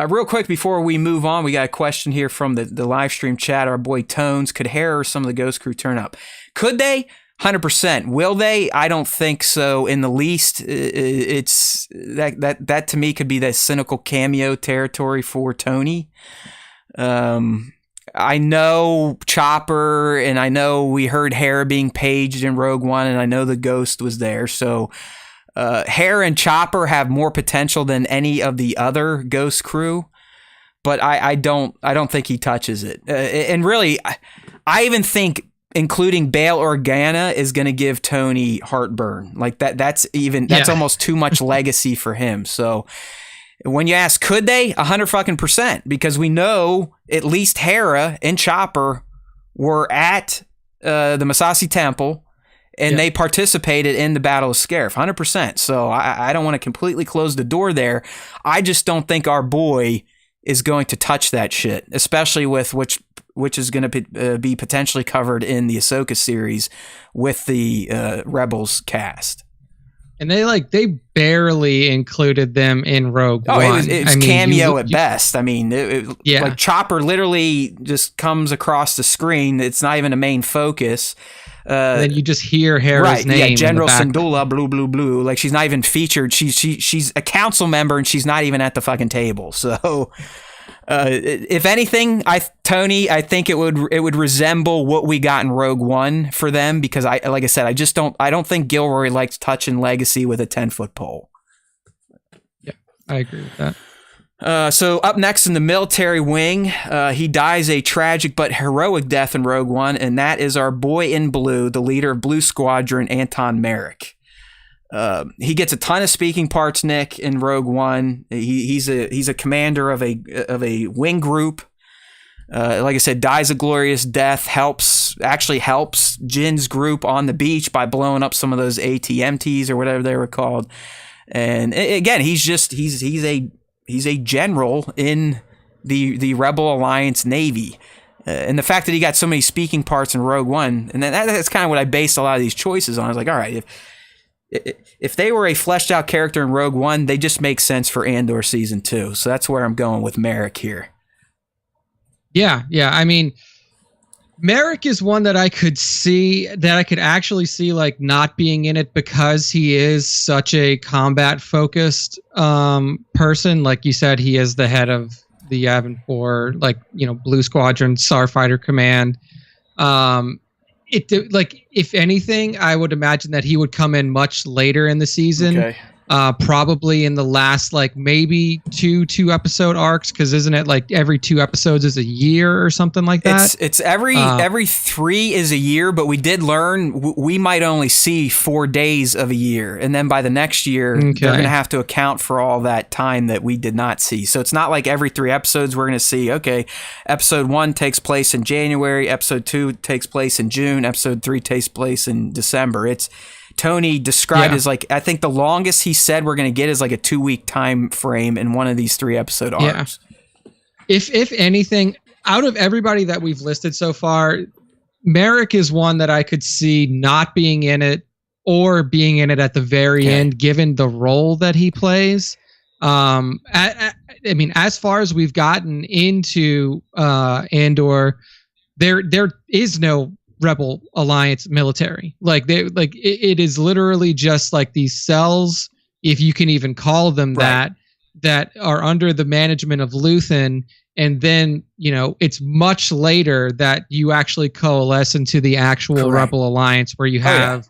Real quick before we move on, we got a question here from the live stream chat. Our boy Tones, could Hera or some of the Ghost Crew turn up? Could they? 100%. Will they? I don't think so in the least. It's that to me could be that cynical cameo territory for Tony. I know Chopper, and I know we heard Hera being paged in Rogue One, and I know the Ghost was there. So Hera and Chopper have more potential than any of the other Ghost Crew, but I don't think he touches it. And really, I even think including Bail Organa is going to give Tony heartburn. Like that's almost too much legacy for him. So when you ask, could they? 100% because we know at least Hera and Chopper were at the Masasi Temple and they participated in the Battle of Scarif. 100%. So I don't want to completely close the door there. I just don't think our boy is going to touch that shit, especially with which is going to be potentially covered in the Ahsoka series with the Rebels cast. And they barely included them in Rogue One. It was cameo at best. I mean, like Chopper literally just comes across the screen. It's not even a main focus. Then you just hear Hera's name. Yeah, General Syndulla, blue, blue, blue. Like she's not even featured. She's a council member and she's not even at the fucking table. So, if anything, Tony, I think it would resemble what we got in Rogue One for them because I don't think Gilroy likes touching Legacy with a 10-foot pole. Yeah, I agree with that. So up next in the military wing, he dies a tragic but heroic death in Rogue One, and that is our boy in blue, the leader of Blue Squadron, Anton Merrick. He gets a ton of speaking parts, Nick, in Rogue One. He's a commander of a wing group. Like I said, dies a glorious death. Helps Jin's group on the beach by blowing up some of those ATMTs or whatever they were called. And again, he's a general in the Rebel Alliance Navy. And the fact that he got so many speaking parts in Rogue One, and that's kind of what I based a lot of these choices on. I was like, all right, if they were a fleshed out character in Rogue One, they just make sense for Andor season 2. So that's where I'm going with Merrick here. Yeah. I mean, Merrick is one that I could actually see like not being in it because he is such a combat focused person. Like you said, he is the head of the Yavin 4, Blue Squadron, Starfighter Command. If anything, I would imagine that he would come in much later in the season. Okay. Probably in the last maybe two episode arcs, because isn't it like every 2 episodes is a year or something like that? It's every 3 is a year, but we did learn we might only see 4 days of a year, and then by the next year they're going to have to account for all that time that we did not see. So it's not like every 3 episodes we're going to see. Okay, episode 1 takes place in January, episode 2 takes place in June, episode 3 takes place in December. It's Tony described as I think the longest he said we're going to get is like a 2-week time frame in one of these 3 episode arcs. Yeah. If anything, out of everybody that we've listed so far, Merrick is one that I could see not being in it or being in it at the very end, given the role that he plays. I mean, as far as we've gotten into Andor, there is no Rebel Alliance military. It is literally just like these cells, if you can even call them that are under the management of Luthen, and then it's much later that you actually coalesce into the actual Rebel Alliance, where you have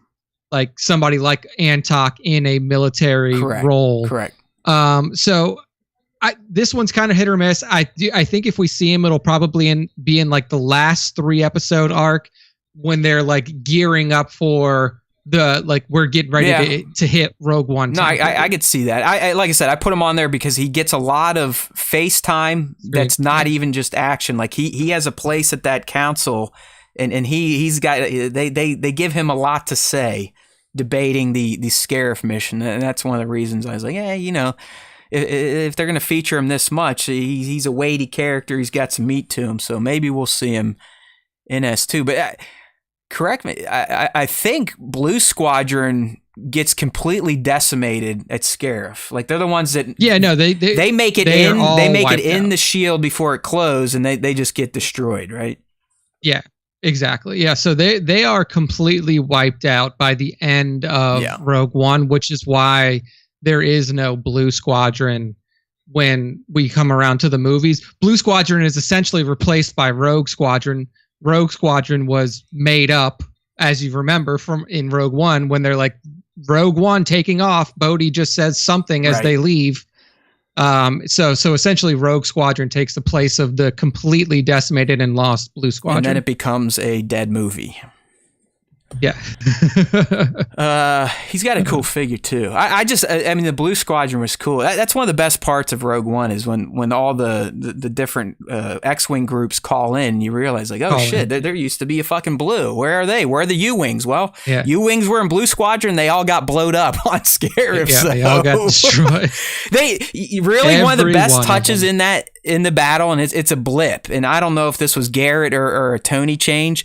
like somebody like Antok in a military role. So this one's kind of hit or miss. I think if we see him, it'll probably be in like the last 3 episode arc, when they're like gearing up for we're getting ready to hit Rogue One. No, I could see that. I like I said, I put him on there because he gets a lot of face time that's not even just action. Like he has a place at that council, and he's got they give him a lot to say debating the Scarif mission, and that's one of the reasons I was like, if they're gonna feature him this much, he's a weighty character. He's got some meat to him, so maybe we'll see him in S2. But correct me, I think Blue Squadron gets completely decimated at Scarif. Like they're the ones that they make it in. They make it in the shield before it closes, and they just get destroyed, right? Yeah, exactly. Yeah, so they are completely wiped out by the end of Rogue One, which is why there is no Blue Squadron when we come around to the movies. Blue Squadron is essentially replaced by Rogue Squadron. Rogue Squadron was made up, as you remember, from in Rogue One when they're like, Rogue One taking off, Bodhi just says something as they leave. So essentially Rogue Squadron takes the place of the completely decimated and lost Blue Squadron. And then it becomes a dead movie. Yeah. He's got a cool figure too. I mean, the Blue Squadron was cool. That's one of the best parts of Rogue One is when all the different X-Wing groups call in, you realize like, oh shit, there used to be a fucking Blue. Where are they? Where are the U-Wings? Well, U-Wings were in Blue Squadron. They all got blowed up on Scarif. Yeah, they all got destroyed. One of the best touches in the battle, and it's a blip. And I don't know if this was Garrett or a Tony change.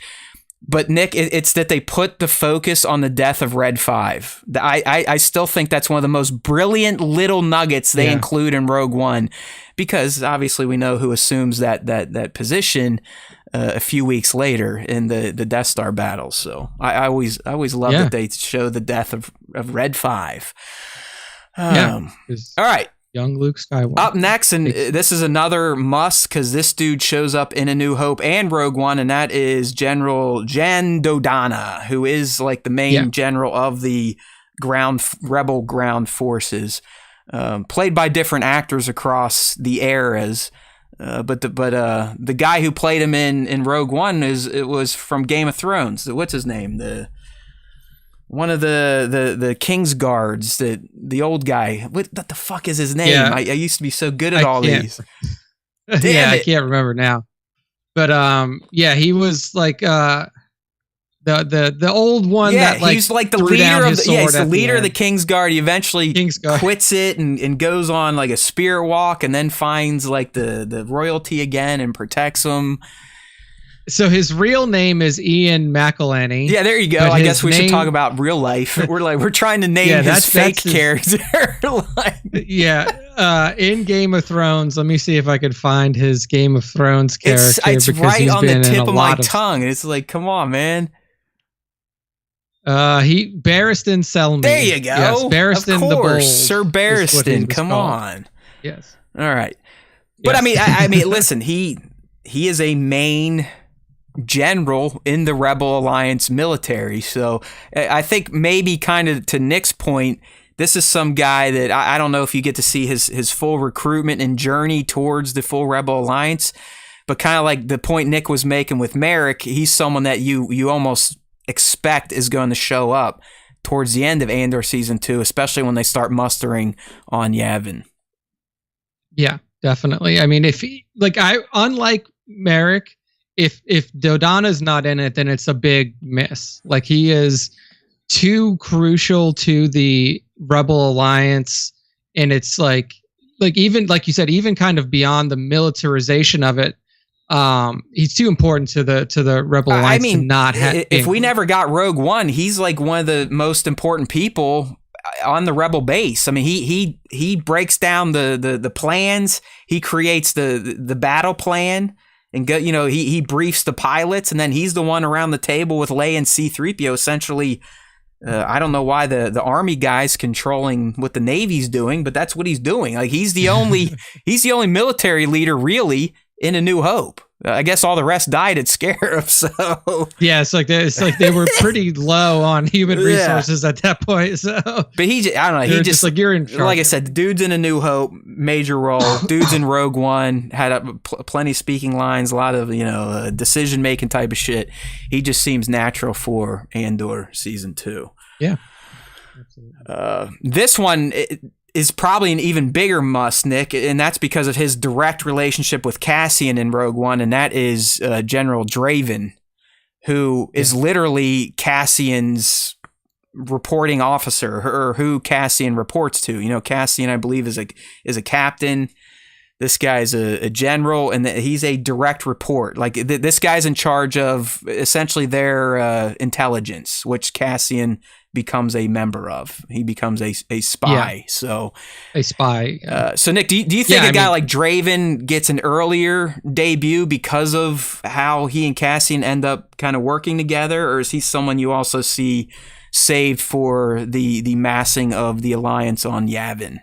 But Nick, it's that they put the focus on the death of Red 5. I still think that's one of the most brilliant little nuggets they include in Rogue One, because obviously we know who assumes that position a few weeks later in the Death Star battle. So I always love that they show the death of Red 5. All right. Young Luke Skywalker. Up next, and this is another must because this dude shows up in A New Hope and Rogue One, and that is General Jan Dodonna, who is like the main general of the rebel ground forces, played by different actors across the eras. But the guy who played him in Rogue One was from Game of Thrones. What's his name? One of the King's Guards, the old guy. What the fuck is his name? Yeah. I used to be so good at all these. I can't remember now. But he was like the old one that like he's like the leader of he's the leader of the King's Guard. He eventually quits it and goes on like a spirit walk and then finds like the royalty again and protects them. So his real name is Ian McElhenney. Yeah, there you go. I guess we should talk about real life. We're trying to name his fake character. In Game of Thrones, let me see if I could find his Game of Thrones character. It's right on the tip of my tongue. It's like, come on, man. Barristan Selmy. There you go. Yes, Barristan of course. the Bold. Sir Barristan, come on. Yes. All right. But I mean, listen, he is a main general in the Rebel Alliance military. So I think maybe kind of to Nick's point, this is some guy that I don't know if you get to see his full recruitment and journey towards the full Rebel Alliance, but kind of like the point Nick was making with Merrick, he's someone that you almost expect is going to show up towards the end of Andor Season 2, especially when they start mustering on Yavin. Yeah, definitely. I mean, unlike Merrick, if Dodonna's not in it, then it's a big miss. Like he is too crucial to the Rebel Alliance, and it's like even like you said, even kind of beyond the militarization of it. He's too important to the Rebel Alliance to not have. If we never got Rogue One, he's like one of the most important people on the Rebel base. I mean, he breaks down the plans. He creates the battle plan. And he briefs the pilots, and then he's the one around the table with Leia and C-3PO. Essentially, I don't know why the Army guy's controlling what the Navy's doing, but that's what he's doing. Like he's the only military leader really in A New Hope. I guess all the rest died at Scarif. So yeah, it's like they were pretty low on human resources at that point. So, but I don't know. He just like you're in charge. Like I said, the dude's in A New Hope, major role. Dude's in Rogue One, had plenty of speaking lines, a lot of decision making type of shit. He just seems natural for Andor Season 2. Yeah, this one is probably an even bigger must, Nick, and that's because of his direct relationship with Cassian in Rogue One, and that is General Draven, who is literally Cassian's reporting officer, or who Cassian reports to. Cassian, I believe, is a captain. This guy's a general, and he's a direct report. Like this guy's in charge of essentially their intelligence, which Cassian becomes a member of. He becomes a spy. Yeah. So A spy. so Nick, do you think a guy like Draven gets an earlier debut because of how he and Cassian end up kind of working together, or is he someone you also see saved for the massing of the Alliance on Yavin?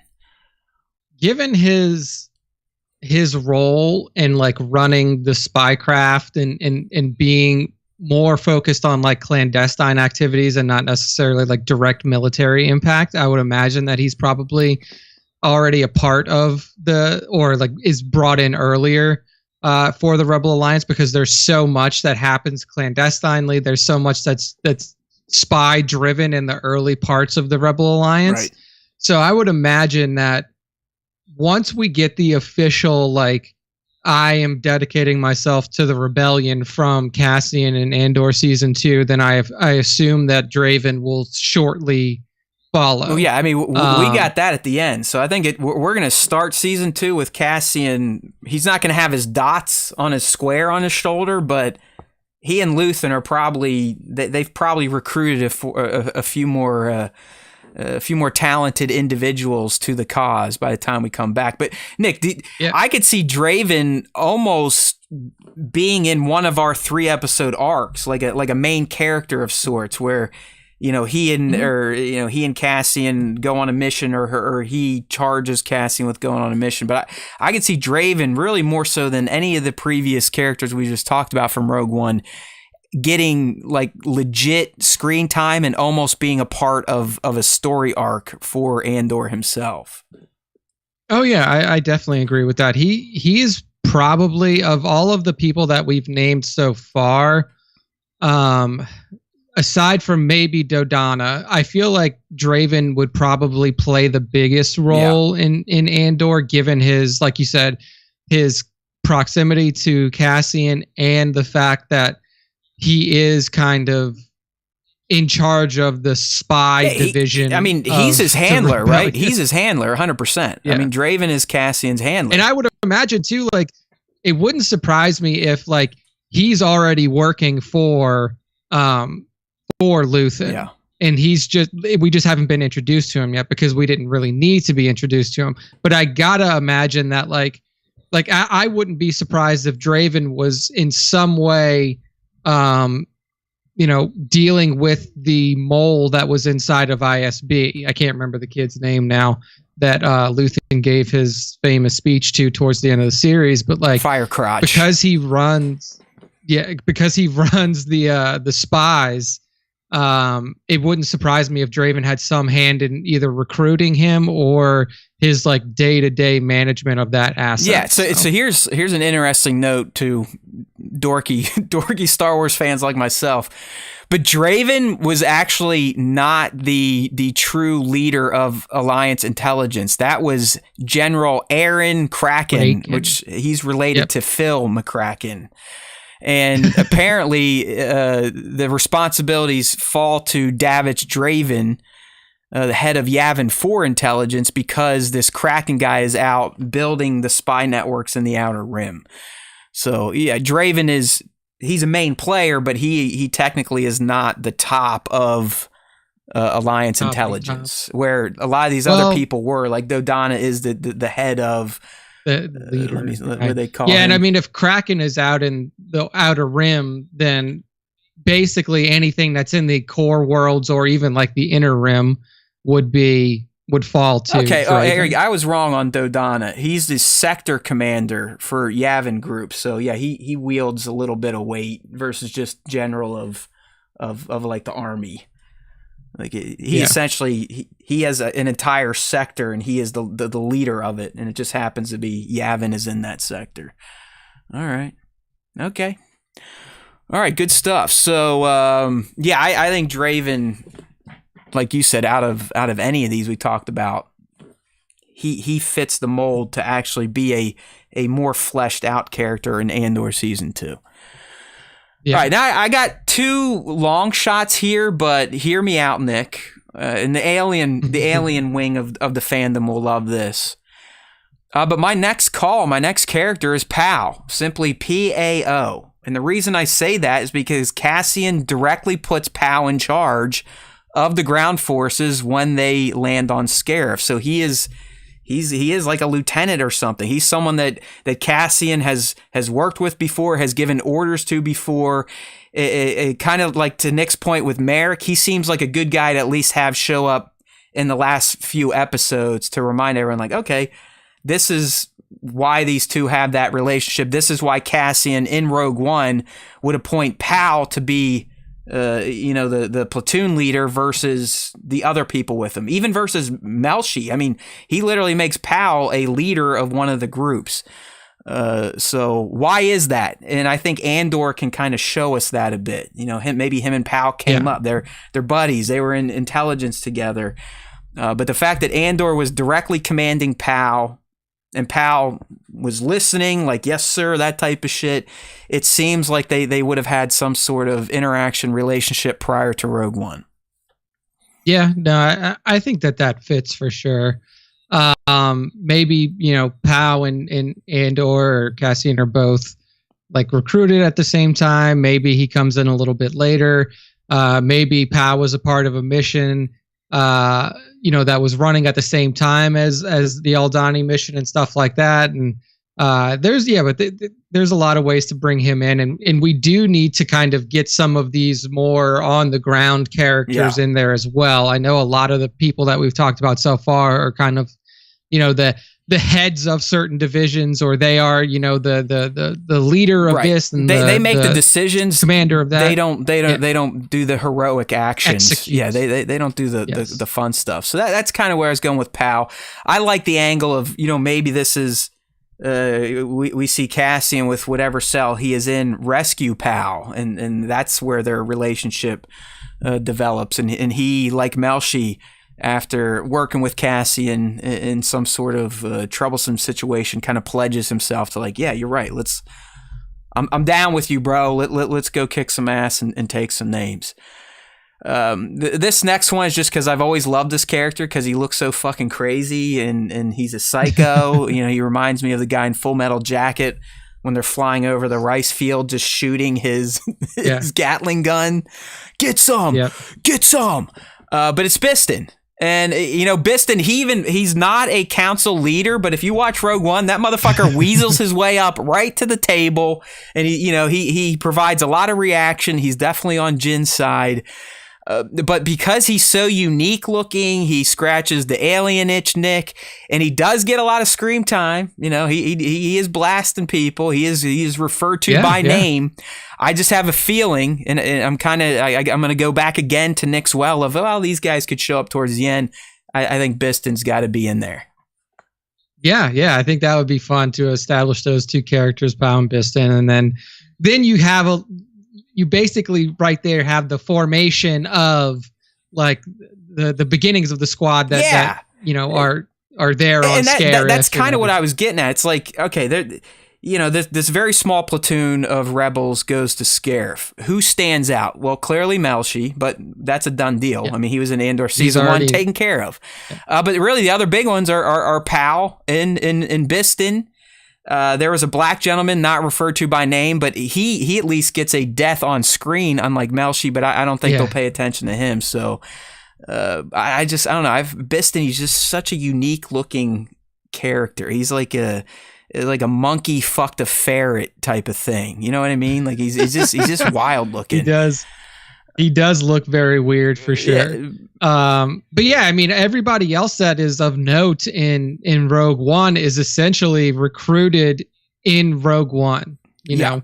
Given his role in like running the spycraft and being more focused on like clandestine activities and not necessarily like direct military impact, I would imagine that he's probably already a part of or like is brought in earlier for the Rebel Alliance, because there's so much that happens clandestinely. There's so much that's spy driven in the early parts of the Rebel Alliance. Right. So I would imagine that once we get the official, like, I am dedicating myself to the rebellion from Cassian in Andor season 2, then I assume that Draven will shortly follow. Well, yeah, I mean, we got that at the end. So I think we're going to start season 2 with Cassian. He's not going to have his dots on his square on his shoulder, but he and Luthen are probably, they've probably recruited a few more talented individuals to the cause by the time we come back. But Nick, I could see Draven almost being in one of our 3-episode arcs, like a main character of sorts, where he and Cassian go on a mission, or he charges Cassian with going on a mission. But I could see Draven really more so than any of the previous characters we just talked about from Rogue One getting like legit screen time and almost being a part of a story arc for Andor himself. Oh yeah, I definitely agree with that. He is probably, of all of the people that we've named so far, aside from maybe Dodonna, I feel like Draven would probably play the biggest role in Andor, given his, like you said, his proximity to Cassian and the fact that he is kind of in charge of the spy division. He's his handler, right? He's his handler, 100%. Yeah. I mean, Draven is Cassian's handler. And I would imagine, too, like, it wouldn't surprise me if, like, he's already working for Luthen. Yeah. And we just haven't been introduced to him yet because we didn't really need to be introduced to him. But I gotta imagine that, like I wouldn't be surprised if Draven was in some way dealing with the mole that was inside of ISB. I can't remember the kid's name now that Luthen gave his famous speech to towards the end of the series, but like Firecrotch, because he runs the spies. It wouldn't surprise me if Draven had some hand in either recruiting him or his like day-to-day management of that asset. Yeah, so here's an interesting note to dorky Star Wars fans like myself. But Draven was actually not the true leader of Alliance intelligence. That was General Aaron Kraken, which he's related to Phil McCracken. And apparently, the responsibilities fall to Davich Draven, the head of Yavin 4 intelligence, because this Kraken guy is out building the spy networks in the Outer Rim. So yeah, Draven he's a main player, but he technically is not the top of Alliance intelligence, where a lot of these other people were. Like Dodonna is the head of. The leader. What they call him. And I mean, if Kraken is out in the Outer Rim, then basically anything that's in the core worlds or even like the Inner Rim would fall to. Okay, I was wrong on Dodonna. He's the sector commander for Yavin Group, so yeah, he wields a little bit of weight versus just general of like the army. Like he essentially he has an entire sector, and he is the leader of it, and it just happens to be Yavin is in that sector. All right, okay, all right, good stuff. So I think Draven, like you said, out of any of these we talked about, he fits the mold to actually be a more fleshed out character in Andor season 2. Yeah. All right, now I got 2 long shots here, but hear me out, Nick. And the alien wing of the fandom will love this. But my next character is Pao, simply Pao. And the reason I say that is because Cassian directly puts Pao in charge of the ground forces when they land on Scarif. So he is like a lieutenant or something. He's someone that Cassian has worked with before, has given orders to before. It kind of like to Nick's point with Merrick, he seems like a good guy to at least have show up in the last few episodes to remind everyone, like, okay, this is why these two have that relationship. This is why Cassian in Rogue One would appoint Pao to be, the platoon leader versus the other people with him, even versus Melshi. I mean, he literally makes Pao a leader of one of the groups. So why is that? And I think Andor can kind of show us that a bit. Maybe him and Pao came up. They're buddies. They were in intelligence together. But the fact that Andor was directly commanding Pao, and Pao was listening, like, yes, sir, that type of shit. It seems like they would have had some sort of interaction relationship prior to Rogue One. Yeah, no, I think that fits for sure. Maybe, Pao and Andor or Cassian are both like recruited at the same time. Maybe he comes in a little bit later. Maybe Pao was a part of a mission that was running at the same time as the Aldhani mission and stuff like that. And there's a lot of ways to bring him in, and we do need to kind of get some of these more on the ground characters in there as well. I know a lot of the people that we've talked about so far are kind of, the heads of certain divisions, or they are, the leader of this, and they make the decisions. Commander of that. They don't do the heroic actions. Execute. Yeah, they don't do the fun stuff. So that's kind of where I was going with Pao. I like the angle of, maybe this is we see Cassian with whatever cell he is in rescue Pao, and that's where their relationship develops, and he, like Melshi, after working with Cassian in some sort of troublesome situation, kind of pledges himself to, like, yeah, you're right. I'm down with you, bro. Let's go kick some ass and take some names. This next one is just because I've always loved this character because he looks so fucking crazy and he's a psycho. He reminds me of the guy in Full Metal Jacket when they're flying over the rice field, just shooting his Gatling gun. Get some, get some. But it's Biston. And, Biston, he's not a council leader, but if you watch Rogue One, that motherfucker weasels his way up right to the table, and he provides a lot of reaction. He's definitely on Jin's side. But because he's so unique looking, he scratches the alien itch, Nick, and he does get a lot of screen time. He is blasting people. He is referred to by name. I just have a feeling, and I'm going to go back again to Nick's well of, well, these guys could show up towards the end. I think Biston's got to be in there. Yeah, I think that would be fun to establish those two characters, Pao and Biston, and then you basically right there have the formation of like the beginnings of the squad that are there on Scarif. That's kind of what I was getting at. It's like, okay, this very small platoon of rebels goes to Scarif. Who stands out? Well, clearly Melshi, but that's a done deal. Yeah. I mean, he was in Andor season 1 taken care of. Yeah. But really the other big ones are Pao and Biston. There was a black gentleman not referred to by name, but he at least gets a death on screen, unlike Melshi, but I don't think they'll pay attention to him. So I don't know. Biston, he's just such a unique looking character. He's like a monkey fucked a ferret type of thing. You know what I mean? Like he's just wild looking. He does look very weird for sure. Yeah. But yeah, I mean, everybody else that is of note in Rogue One is essentially recruited in Rogue One. You know,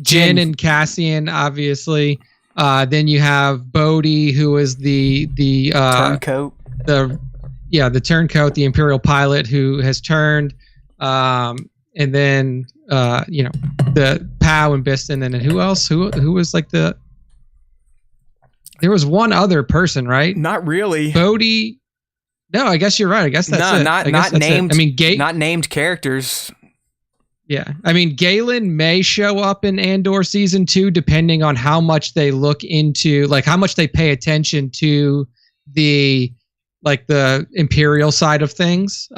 Jin and Cassian, obviously. Then you have Bodhi, who is the turncoat. The turncoat, the Imperial pilot who has turned. And then the Pao and Biston, and then who else? Who was like the? There was one other person, right? Not really. Bodhi. No, I guess you're right. I guess that's it. Not named. I mean, not named characters. Yeah, I mean, Galen may show up in Andor season 2, depending on how much they look into, like how much they pay attention to the like the Imperial side of things.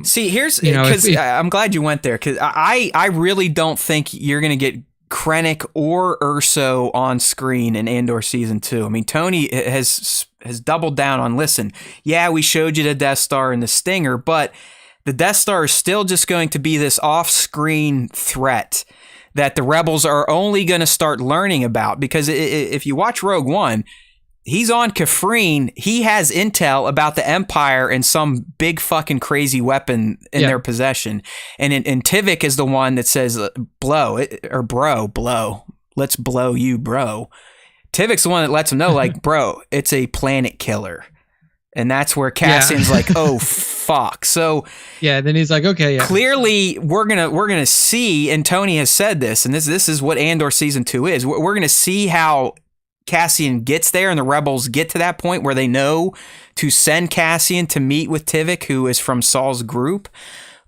See, here's you know, because I'm glad you went there, because I really don't think you're gonna get Krennic or Urso on screen in Andor season 2. I mean, Tony has doubled down on, listen, yeah, we showed you the Death Star and the Stinger, but the Death Star is still just going to be this off-screen threat that the Rebels are only going to start learning about. Because if you watch Rogue One, he's on Kafrene. He has intel about the Empire and some big fucking crazy weapon in their possession. And Tivik is the one that says, blow. Let's blow you, bro. Tivik's the one that lets him know, like, bro, it's a planet killer. And that's where Cassian's like, oh, fuck. So then he's like, okay, clearly we're gonna see, and Tony has said this, and this is what Andor season 2 is. We're gonna see how Cassian gets there and the Rebels get to that point where they know to send Cassian to meet with Tivik, who is from Saul's group.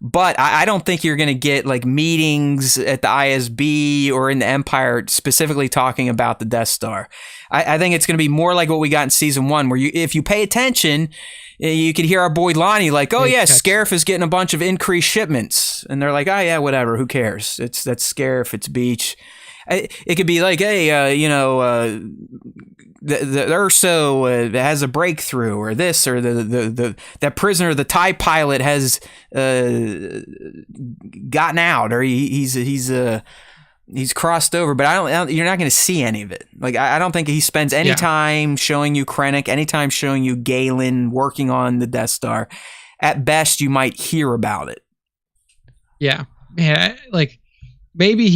But I don't think you're going to get like meetings at the ISB or in the Empire specifically talking about the Death Star. I think it's going to be more like what we got in season 1, where if you pay attention, you could hear our boy Lonnie like, oh yeah, Scarif is getting a bunch of increased shipments. And they're like, oh yeah, whatever, who cares? That's Scarif, it's Beach. It could be like, hey, the Urso has a breakthrough, or this, or that prisoner, the TIE pilot, has gotten out, or he's crossed over. But you're not going to see any of it. Like I don't think he spends any time showing you Krennic, any time showing you Galen working on the Death Star. At best, you might hear about it. Yeah, like. Maybe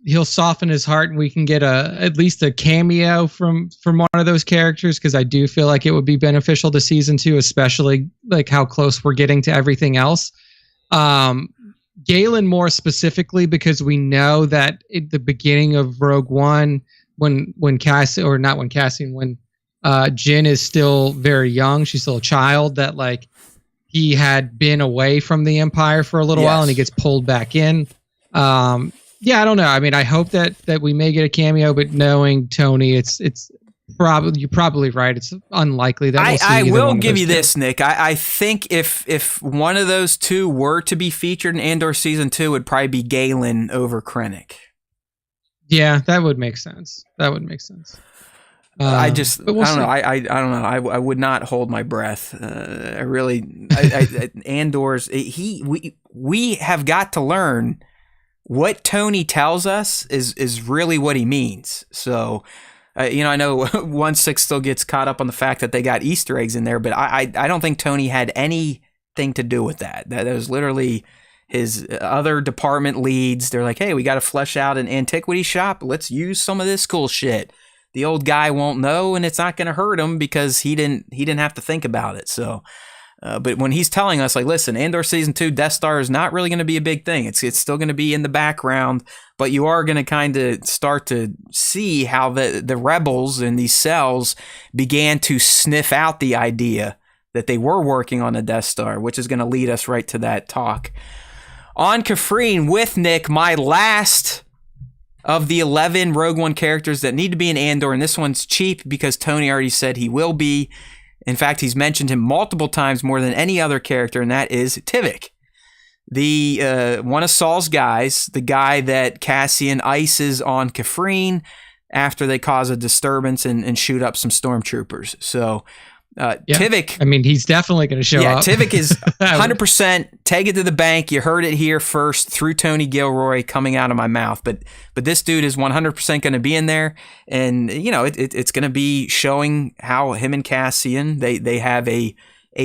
he'll soften his heart and we can get at least a cameo from one of those characters, because I do feel like it would be beneficial to season 2, especially like how close we're getting to everything else. Galen more specifically, because we know that at the beginning of Rogue One, when Jyn is still very young, she's still a child, that like he had been away from the Empire for a little while and he gets pulled back in. I don't know. I mean, I hope that we may get a cameo, but knowing Tony, it's probably, you're probably right. It's unlikely that we'll see I will give you two. this, Nick. I think if one of those two were to be featured in Andor season 2, it would probably be Galen over Krennic. Yeah, that would make sense. I don't know. I don't know. I would not hold my breath. Andor's we have got to learn what Tony tells us is really what he means. So, I know 1/6 still gets caught up on the fact that they got Easter eggs in there, but I don't think Tony had anything to do with that. That was literally his other department leads. They're like, hey, we got to flesh out an antiquity shop. Let's use some of this cool shit. The old guy won't know, and it's not going to hurt him because he didn't have to think about it. So, but when he's telling us, like, listen, Andor season 2, Death Star is not really going to be a big thing. It's still going to be in the background, but you are going to kind of start to see how the rebels in these cells began to sniff out the idea that they were working on the Death Star, which is going to lead us right to that talk on Kafrene with Nick, my last of the 11 Rogue One characters that need to be in Andor, and this one's cheap because Tony already said he will be. In fact, he's mentioned him multiple times more than any other character, and that is Tivik. The one of Saul's guys, the guy that Cassian ices on Kafrene after they cause a disturbance and shoot up some stormtroopers. So Tivik, I mean, he's definitely going to show up. Yeah, Tivik is 100%. Take it to the bank. You heard it here first through Tony Gilroy coming out of my mouth. But this dude is 100% going to be in there, and it's going to be showing how him and Cassian they have a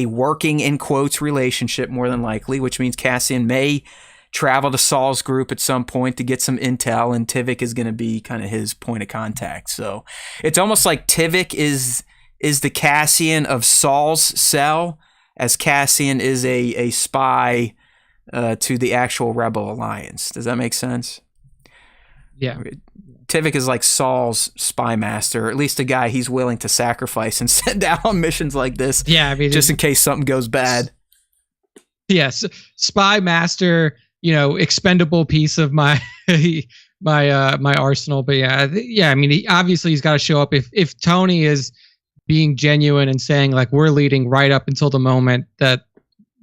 working in quotes relationship more than likely, which means Cassian may travel to Saul's group at some point to get some intel, and Tivik is going to be kind of his point of contact. So it's almost like Tivik is the Cassian of Saul's cell, as Cassian is a spy to the actual Rebel Alliance. Does that make sense? Yeah. Tivik is like Saul's spy master, or at least a guy he's willing to sacrifice and send out on missions like this. Yeah, I mean, just in case something goes bad. Yes, spy master, expendable piece of my my arsenal. But yeah. I mean, obviously he's got to show up if Tony is being genuine and saying like we're leading right up until the moment that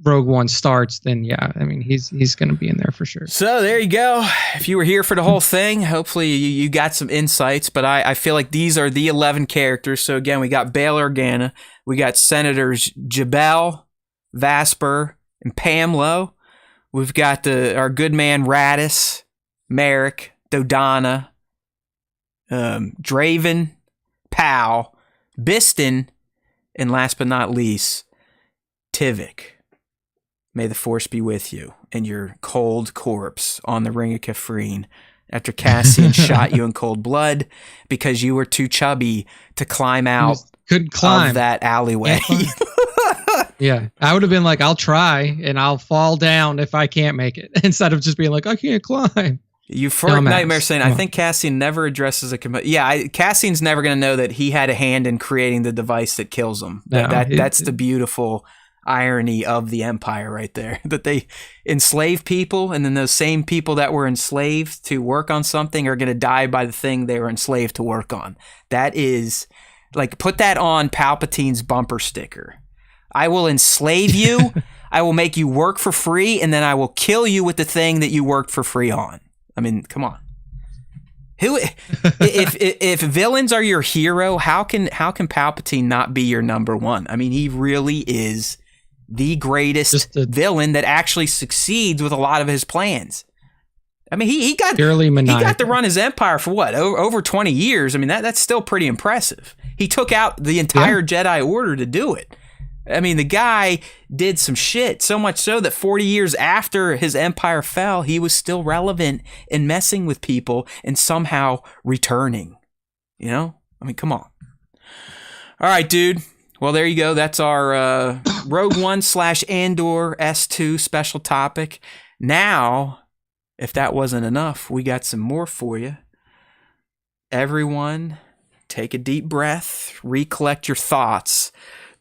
Rogue One starts, then yeah, I mean he's going to be in there for sure. So there you go. If you were here for the whole thing, hopefully you got some insights. But I feel like these are the 11 characters. So again, we got Bail Organa, we got Senators Jabel, Vasper, and Pamlo. We've got our good man Radis, Merrick, Dodonna, Draven, Pow, Biston, and last but not least, Tivik. May the force be with you and your cold corpse on the Ring of Kafrene after Cassian shot you in cold blood because you were too chubby to climb out couldn't climb of that alleyway. Yeah, I would have been like, I'll try and I'll fall down if I can't make it, instead of just being like, I can't climb. You for Nightmare saying, I think Cassian never addresses a Cassian's never going to know that he had a hand in creating the device that kills him. That's the beautiful irony of the Empire right there, that they enslave people, and then those same people that were enslaved to work on something are going to die by the thing they were enslaved to work on. That is, like, put that on Palpatine's bumper sticker. I will enslave you, I will make you work for free, and then I will kill you with the thing that you worked for free on. I mean, come on. If villains are your hero, how can Palpatine not be your number one? I mean, he really is the greatest villain that actually succeeds with a lot of his plans. I mean, he got to run his empire for what, over 20 years. I mean, that's still pretty impressive. He took out the entire Jedi Order to do it. I mean, the guy did some shit, so much so that 40 years after his empire fell, he was still relevant and messing with people and somehow returning. You know? I mean, come on. All right, dude. Well, there you go. That's our Rogue One / Andor S2 special topic. Now, if that wasn't enough, we got some more for you. Everyone, take a deep breath, recollect your thoughts,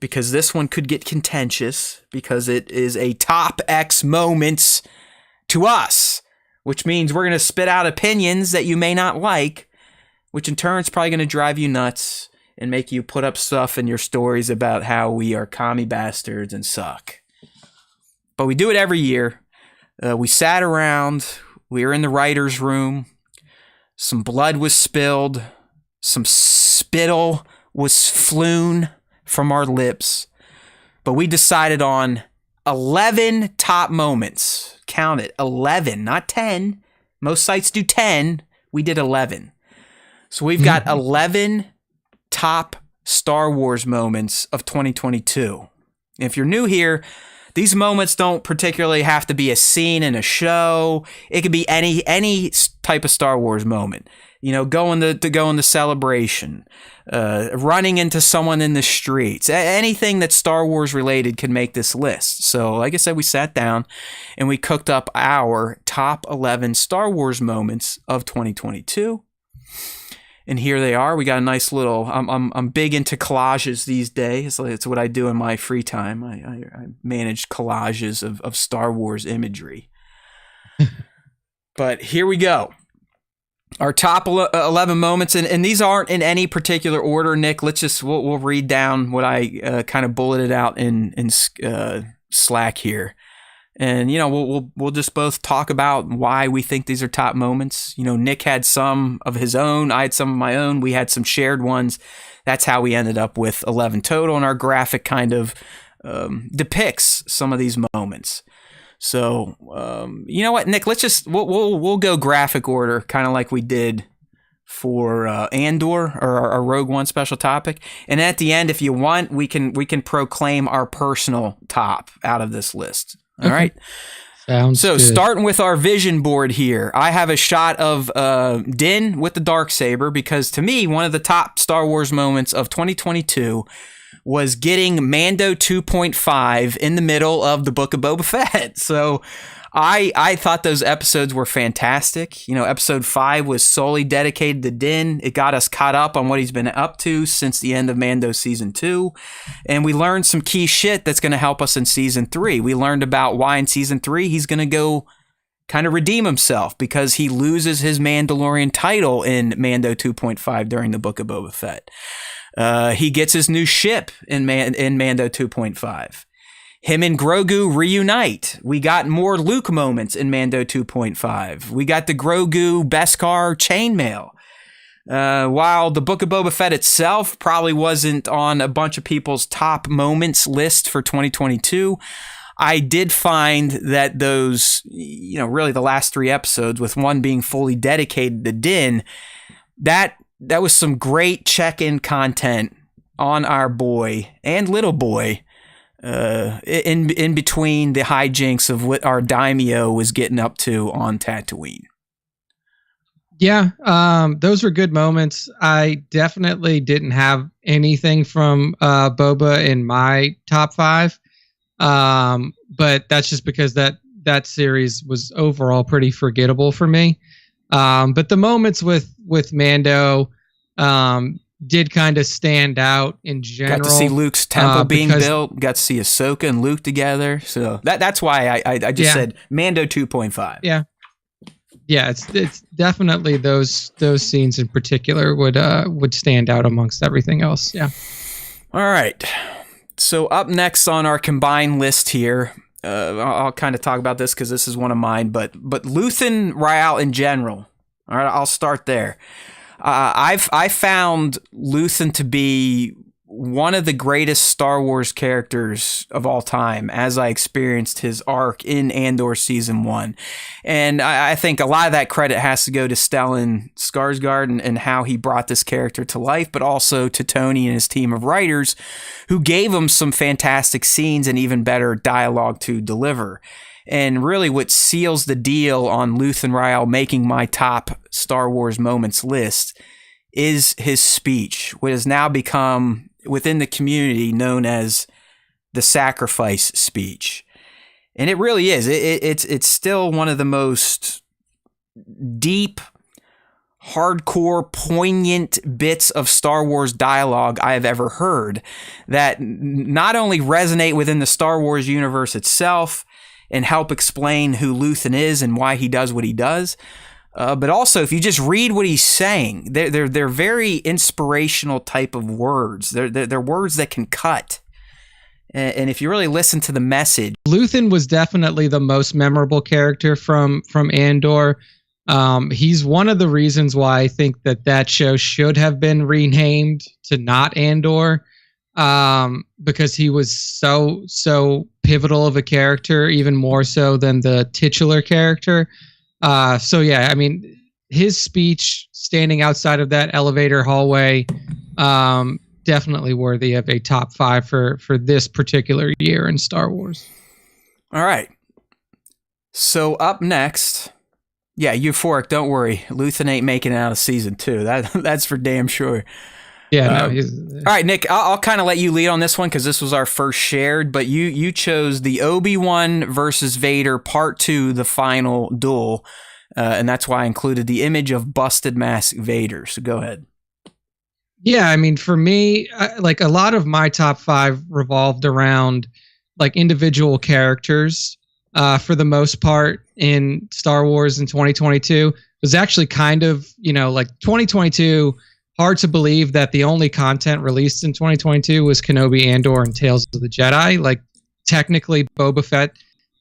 because this one could get contentious, because it is a top X moments to us, which means we're going to spit out opinions that you may not like, which in turn is probably going to drive you nuts and make you put up stuff in your stories about how we are commie bastards and suck. But we do it every year. We sat around. We were in the writer's room. Some blood was spilled. Some spittle was flown from our lips. But we decided on 11 top moments. Count it. 11, not 10. Most sites do 10. We did 11. So we've got 11 top Star Wars moments of 2022. If you're new here, these moments don't particularly have to be a scene in a show. It could be any type of Star Wars moment. You know, going to Celebration, running into someone in the streets. Anything that's Star Wars related can make this list. So, like I said, we sat down and we cooked up our top 11 Star Wars moments of 2022. And here they are. We got a nice little. I'm big into collages these days. It's what I do in my free time. I manage collages of Star Wars imagery. But here we go. Our top 11 moments, and these aren't in any particular order. Nick, we'll read down what I kind of bulleted out in Slack here. And, you know, we'll just both talk about why we think these are top moments. You know, Nick had some of his own. I had some of my own. We had some shared ones. That's how we ended up with 11 total. And our graphic kind of depicts some of these moments. So, you know what, Nick, we'll go graphic order, kind of like we did for Andor, or our Rogue One special topic. And at the end, if you want, we can proclaim our personal top out of this list. All right. Sounds so good. Starting with our vision board here, I have a shot of Din with the Darksaber, because to me, one of the top Star Wars moments of 2022 was getting Mando 2.5 in the middle of the Book of Boba Fett. So I thought those episodes were fantastic. You know, episode 5 was solely dedicated to Din. It got us caught up on what he's been up to since the end of Mando season 2. And we learned some key shit that's going to help us in season 3. We learned about why in season 3 he's going to go kind of redeem himself, because he loses his Mandalorian title in Mando 2.5 during the Book of Boba Fett. He gets his new ship in Mando 2.5. Him and Grogu reunite. We got more Luke moments in Mando 2.5. We got the Grogu Beskar chainmail. While the Book of Boba Fett itself probably wasn't on a bunch of people's top moments list for 2022, I did find that those, really the last 3 episodes, with one being fully dedicated to Din, that was some great check-in content on our boy and little boy, in between the hijinks of what our daimyo was getting up to on Tatooine. Yeah, those were good moments. I definitely didn't have anything from Boba in my top 5, but that's just because that series was overall pretty forgettable for me. But the moments with Mando did kind of stand out in general. Got to see Luke's temple being built. Got to see Ahsoka and Luke together. So that's why I just said Mando 2.5. Yeah. Yeah, it's definitely those scenes in particular would stand out amongst everything else. Yeah. All right. So up next on our combined list here, I'll kind of talk about this because this is one of mine, but Luthen Rael in general. All right, I'll start there. I found Luthen to be one of the greatest Star Wars characters of all time as I experienced his arc in Andor Season 1. And I think a lot of that credit has to go to Stellan Skarsgård and how he brought this character to life, but also to Tony and his team of writers who gave him some fantastic scenes and even better dialogue to deliver. And really what seals the deal on Luthen Rael making my top Star Wars moments list is his speech, what has now become within the community known as the sacrifice speech. And it really is. It's still one of the most deep, hardcore, poignant bits of Star Wars dialogue I have ever heard that not only resonate within the Star Wars universe itself and help explain who Luthen is and why he does what he does, but also, if you just read what he's saying, they're very inspirational type of words. They're words that can cut. And if you really listen to the message, Luthen was definitely the most memorable character from Andor. He's one of the reasons why I think that show should have been renamed to not Andor, because he was so pivotal of a character, even more so than the titular character. So yeah, I mean, his speech standing outside of that elevator hallway, definitely worthy of a top 5 for this particular year in Star Wars. All right. So up next, Euphoric, don't worry. Luthen ain't making it out of season 2. That's for damn sure. Yeah. All right, Nick, I'll kind of let you lead on this one because this was our first shared, but you chose the Obi-Wan versus Vader Part 2, the final duel, and that's why I included the image of busted mask Vader. So go ahead. Yeah, I mean, for me, like a lot of my top 5 revolved around like individual characters. For the most part in Star Wars in 2022, it was actually kind of, like 2022. Hard to believe that the only content released in 2022 was Kenobi, Andor, and Tales of the Jedi. Like, technically, Boba Fett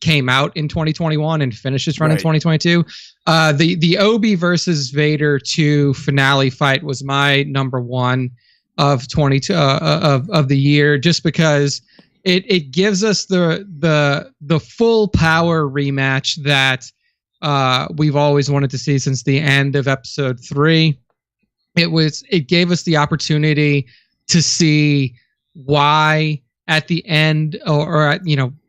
came out in 2021 and finished its run in 2022. The Obi versus Vader 2 finale fight was my number 1 of 22 of the year, just because it gives us the full power rematch that we've always wanted to see since the end of Episode 3. It gave us the opportunity to see why at the end or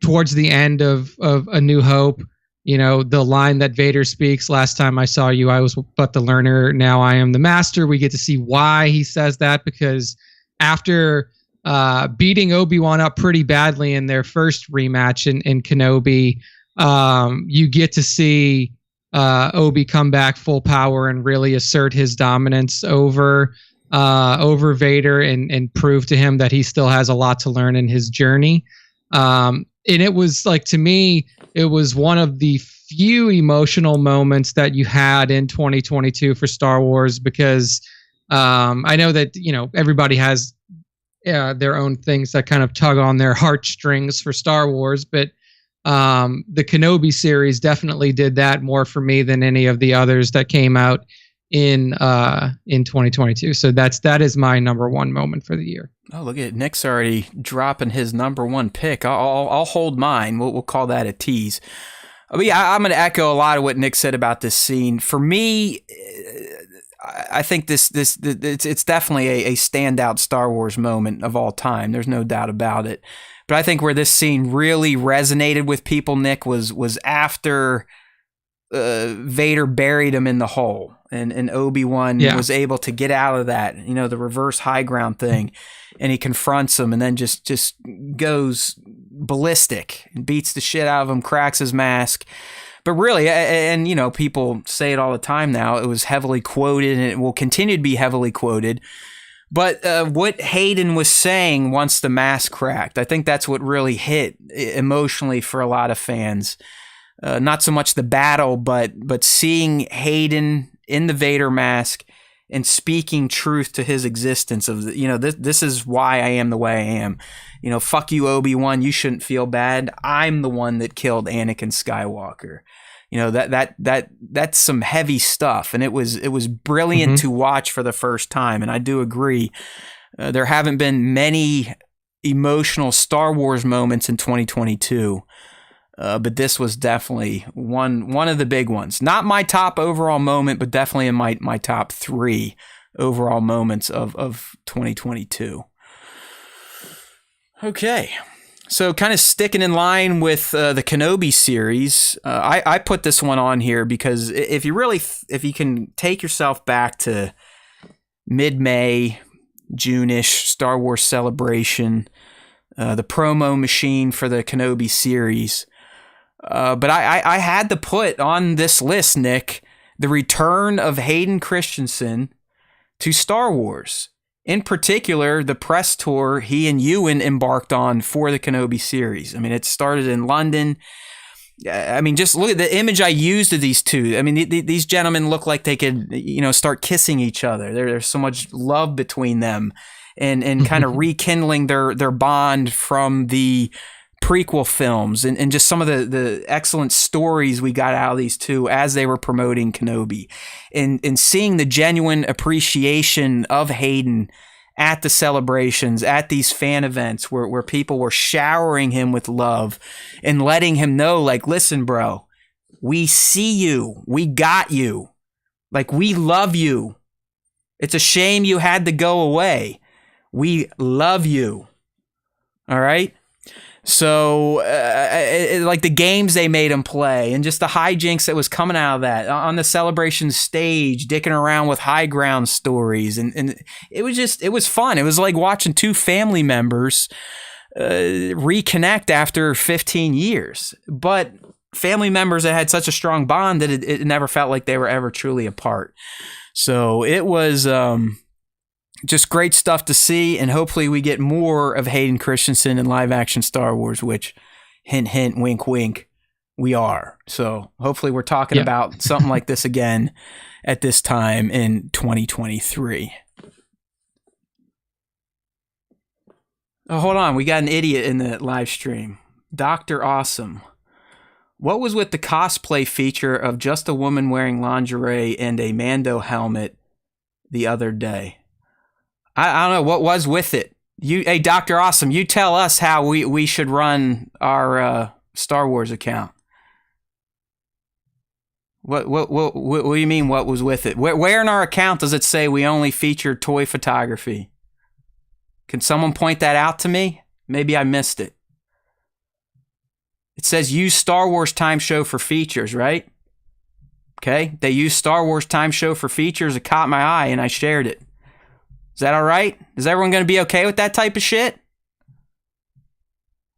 towards the end of A New Hope, the line that Vader speaks, "Last time I saw you, I was but the learner. Now I am the master." We get to see why he says that, because after beating Obi-Wan up pretty badly in their first rematch in Kenobi, you get to see Obi come back full power and really assert his dominance over Vader and prove to him that he still has a lot to learn in his journey. And it was like, to me, it was one of the few emotional moments that you had in 2022 for Star Wars, because I know that everybody has their own things that kind of tug on their heartstrings for Star Wars, but the Kenobi series definitely did that more for me than any of the others that came out in 2022. So that is my number one moment for the year. Oh, look at Nick's already dropping his number one pick. I'll hold mine. We'll call that a tease. But yeah, I'm going to echo a lot of what Nick said about this scene. For me, I think it's definitely a standout Star Wars moment of all time. There's no doubt about it. But I think where this scene really resonated with people, Nick, was after Vader buried him in the hole, and Obi-Wan was able to get out of that, the reverse high ground thing, and he confronts him and then just goes ballistic and beats the shit out of him, cracks his mask. But really, and people say it all the time now, it was heavily quoted and it will continue to be heavily quoted. But what Hayden was saying once the mask cracked, I think that's what really hit emotionally for a lot of fans. Not so much the battle, but seeing Hayden in the Vader mask and speaking truth to his existence of, this is why I am the way I am. Fuck you, Obi-Wan. You shouldn't feel bad. I'm the one that killed Anakin Skywalker. That's some heavy stuff, and it was brilliant to watch for the first time. And I do agree, there haven't been many emotional Star Wars moments in 2022, but this was definitely one of the big ones. Not my top overall moment, but definitely in my top 3 overall moments of 2022. Okay. So kind of sticking in line with the Kenobi series, I put this one on here because if you can take yourself back to mid-May, June-ish Star Wars Celebration, the promo machine for the Kenobi series. But I had to put on this list, Nick, the return of Hayden Christensen to Star Wars. In particular, the press tour he and Ewan embarked on for the Kenobi series. I mean, it started in London. I mean, just look at the image I used of these two. I mean, these gentlemen look like they could, start kissing each other. There's so much love between them, and kind of rekindling their bond from the prequel films, and just some of the excellent stories we got out of these two as they were promoting Kenobi, and seeing the genuine appreciation of Hayden at the celebrations, at these fan events where people were showering him with love and letting him know, like, listen, bro, we see you. We got you. Like, we love you. It's a shame you had to go away. We love you. All right? So, like the games they made him play and just the hijinks that was coming out of that on the celebration stage, dicking around with high ground stories. And it was fun. It was like watching two family members reconnect after 15 years. But family members that had such a strong bond that it never felt like they were ever truly apart. So it was just great stuff to see, and hopefully we get more of Hayden Christensen in live-action Star Wars, which, hint, hint, wink, wink, we are. So hopefully we're talking about something like this again at this time in 2023. Oh, hold on. We got an idiot in the live stream. Dr. Awesome. What was with the cosplay feature of just a woman wearing lingerie and a Mando helmet the other day? I don't know what was with it. Hey, Dr. Awesome, you tell us how we should run our Star Wars account. What do you mean? What was with it? Where in our account does it say we only feature toy photography? Can someone point that out to me? Maybe I missed it. It says use Star Wars Time Show for features, right? Okay, they used Star Wars Time Show for features. It caught my eye and I shared it. Is that all right? Is everyone going to be okay with that type of shit?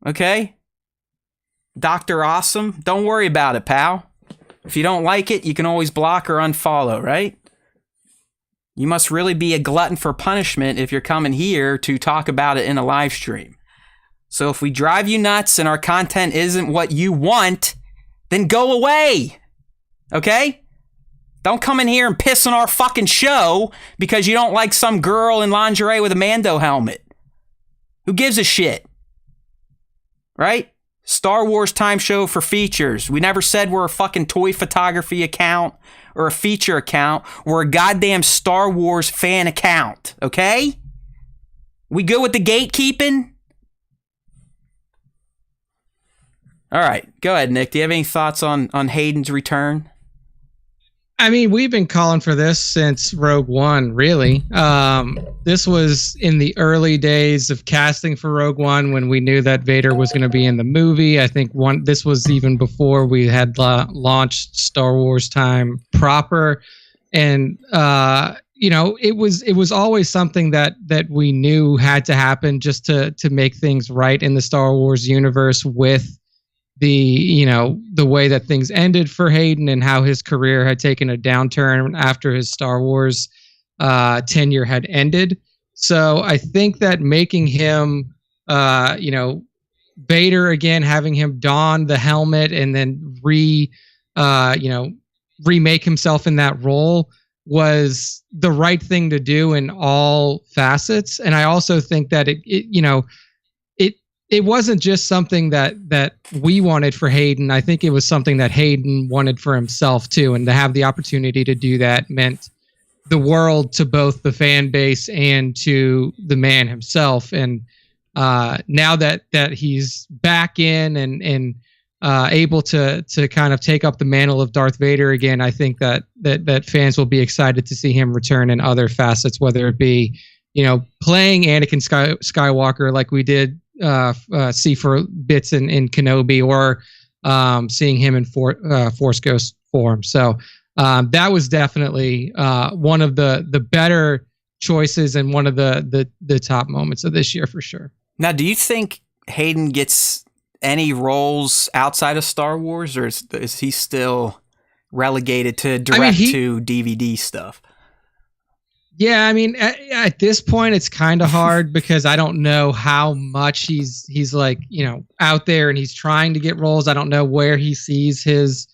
Okay? Dr. Awesome, don't worry about it, pal. If you don't like it, you can always block or unfollow, right? You must really be a glutton for punishment if you're coming here to talk about it in a live stream. So if we drive you nuts and our content isn't what you want, then go away. Okay? Don't come in here and piss on our fucking show because you don't like some girl in lingerie with a Mando helmet. Who gives a shit? Right? Star Wars Time Show for features. We never said we're a fucking toy photography account or a feature account. We're a goddamn Star Wars fan account, okay? We good with the gatekeeping? All right, go ahead, Nick. Do you have any thoughts on Hayden's return? I mean, we've been calling for this since Rogue One, really. This was in the early days of casting for Rogue One when we knew that Vader was going to be in the movie. I think this was even before we had launched Star Wars Time proper. And, it was always something that we knew had to happen just to make things right in the Star Wars universe with the way that things ended for Hayden and how his career had taken a downturn after his Star Wars tenure had ended. So I think that making him, Vader again, having him don the helmet and then remake himself in that role was the right thing to do in all facets. And I also think that it wasn't just something that we wanted for Hayden. I think it was something that Hayden wanted for himself too. And to have the opportunity to do that meant the world to both the fan base and to the man himself. And now that he's back in and able to kind of take up the mantle of Darth Vader again, I think that fans will be excited to see him return in other facets, whether it be, playing Anakin Skywalker like we did see for bits in Kenobi, or seeing him in Force Ghost form. So that was definitely one of the better choices and one of the top moments of this year for sure. Now, do you think Hayden gets any roles outside of Star Wars, or is he still relegated to direct to DVD stuff? Yeah, I mean, at this point, it's kind of hard because I don't know how much he's like, out there and he's trying to get roles. I don't know where he sees his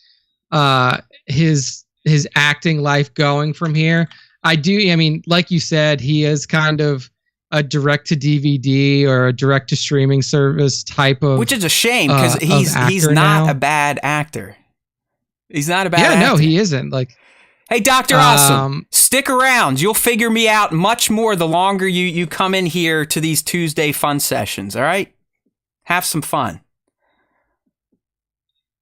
acting life going from here. I mean, like you said, he is kind of a direct to DVD or a direct to streaming service type of, which is a shame because he's not a bad actor. He's not a bad actor. Yeah, no, he isn't. Like, hey, Dr. Awesome, stick around. You'll figure me out much more the longer you come in here to these Tuesday fun sessions, all right? Have some fun.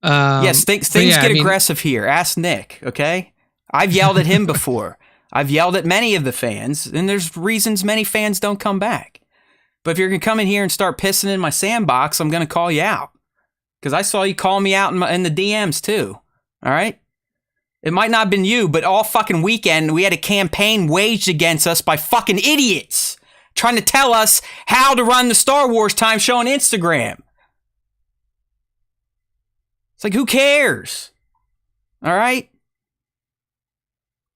Yes, things get aggressive here. Ask Nick, okay? I've yelled at him before. I've yelled at many of the fans, and there's reasons many fans don't come back. But if you're going to come in here and start pissing in my sandbox, I'm going to call you out. Because I saw you call me out in the DMs too, all right? It might not have been you, but all fucking weekend we had a campaign waged against us by fucking idiots trying to tell us how to run the Star Wars Time Show on Instagram. It's like, who cares? All right?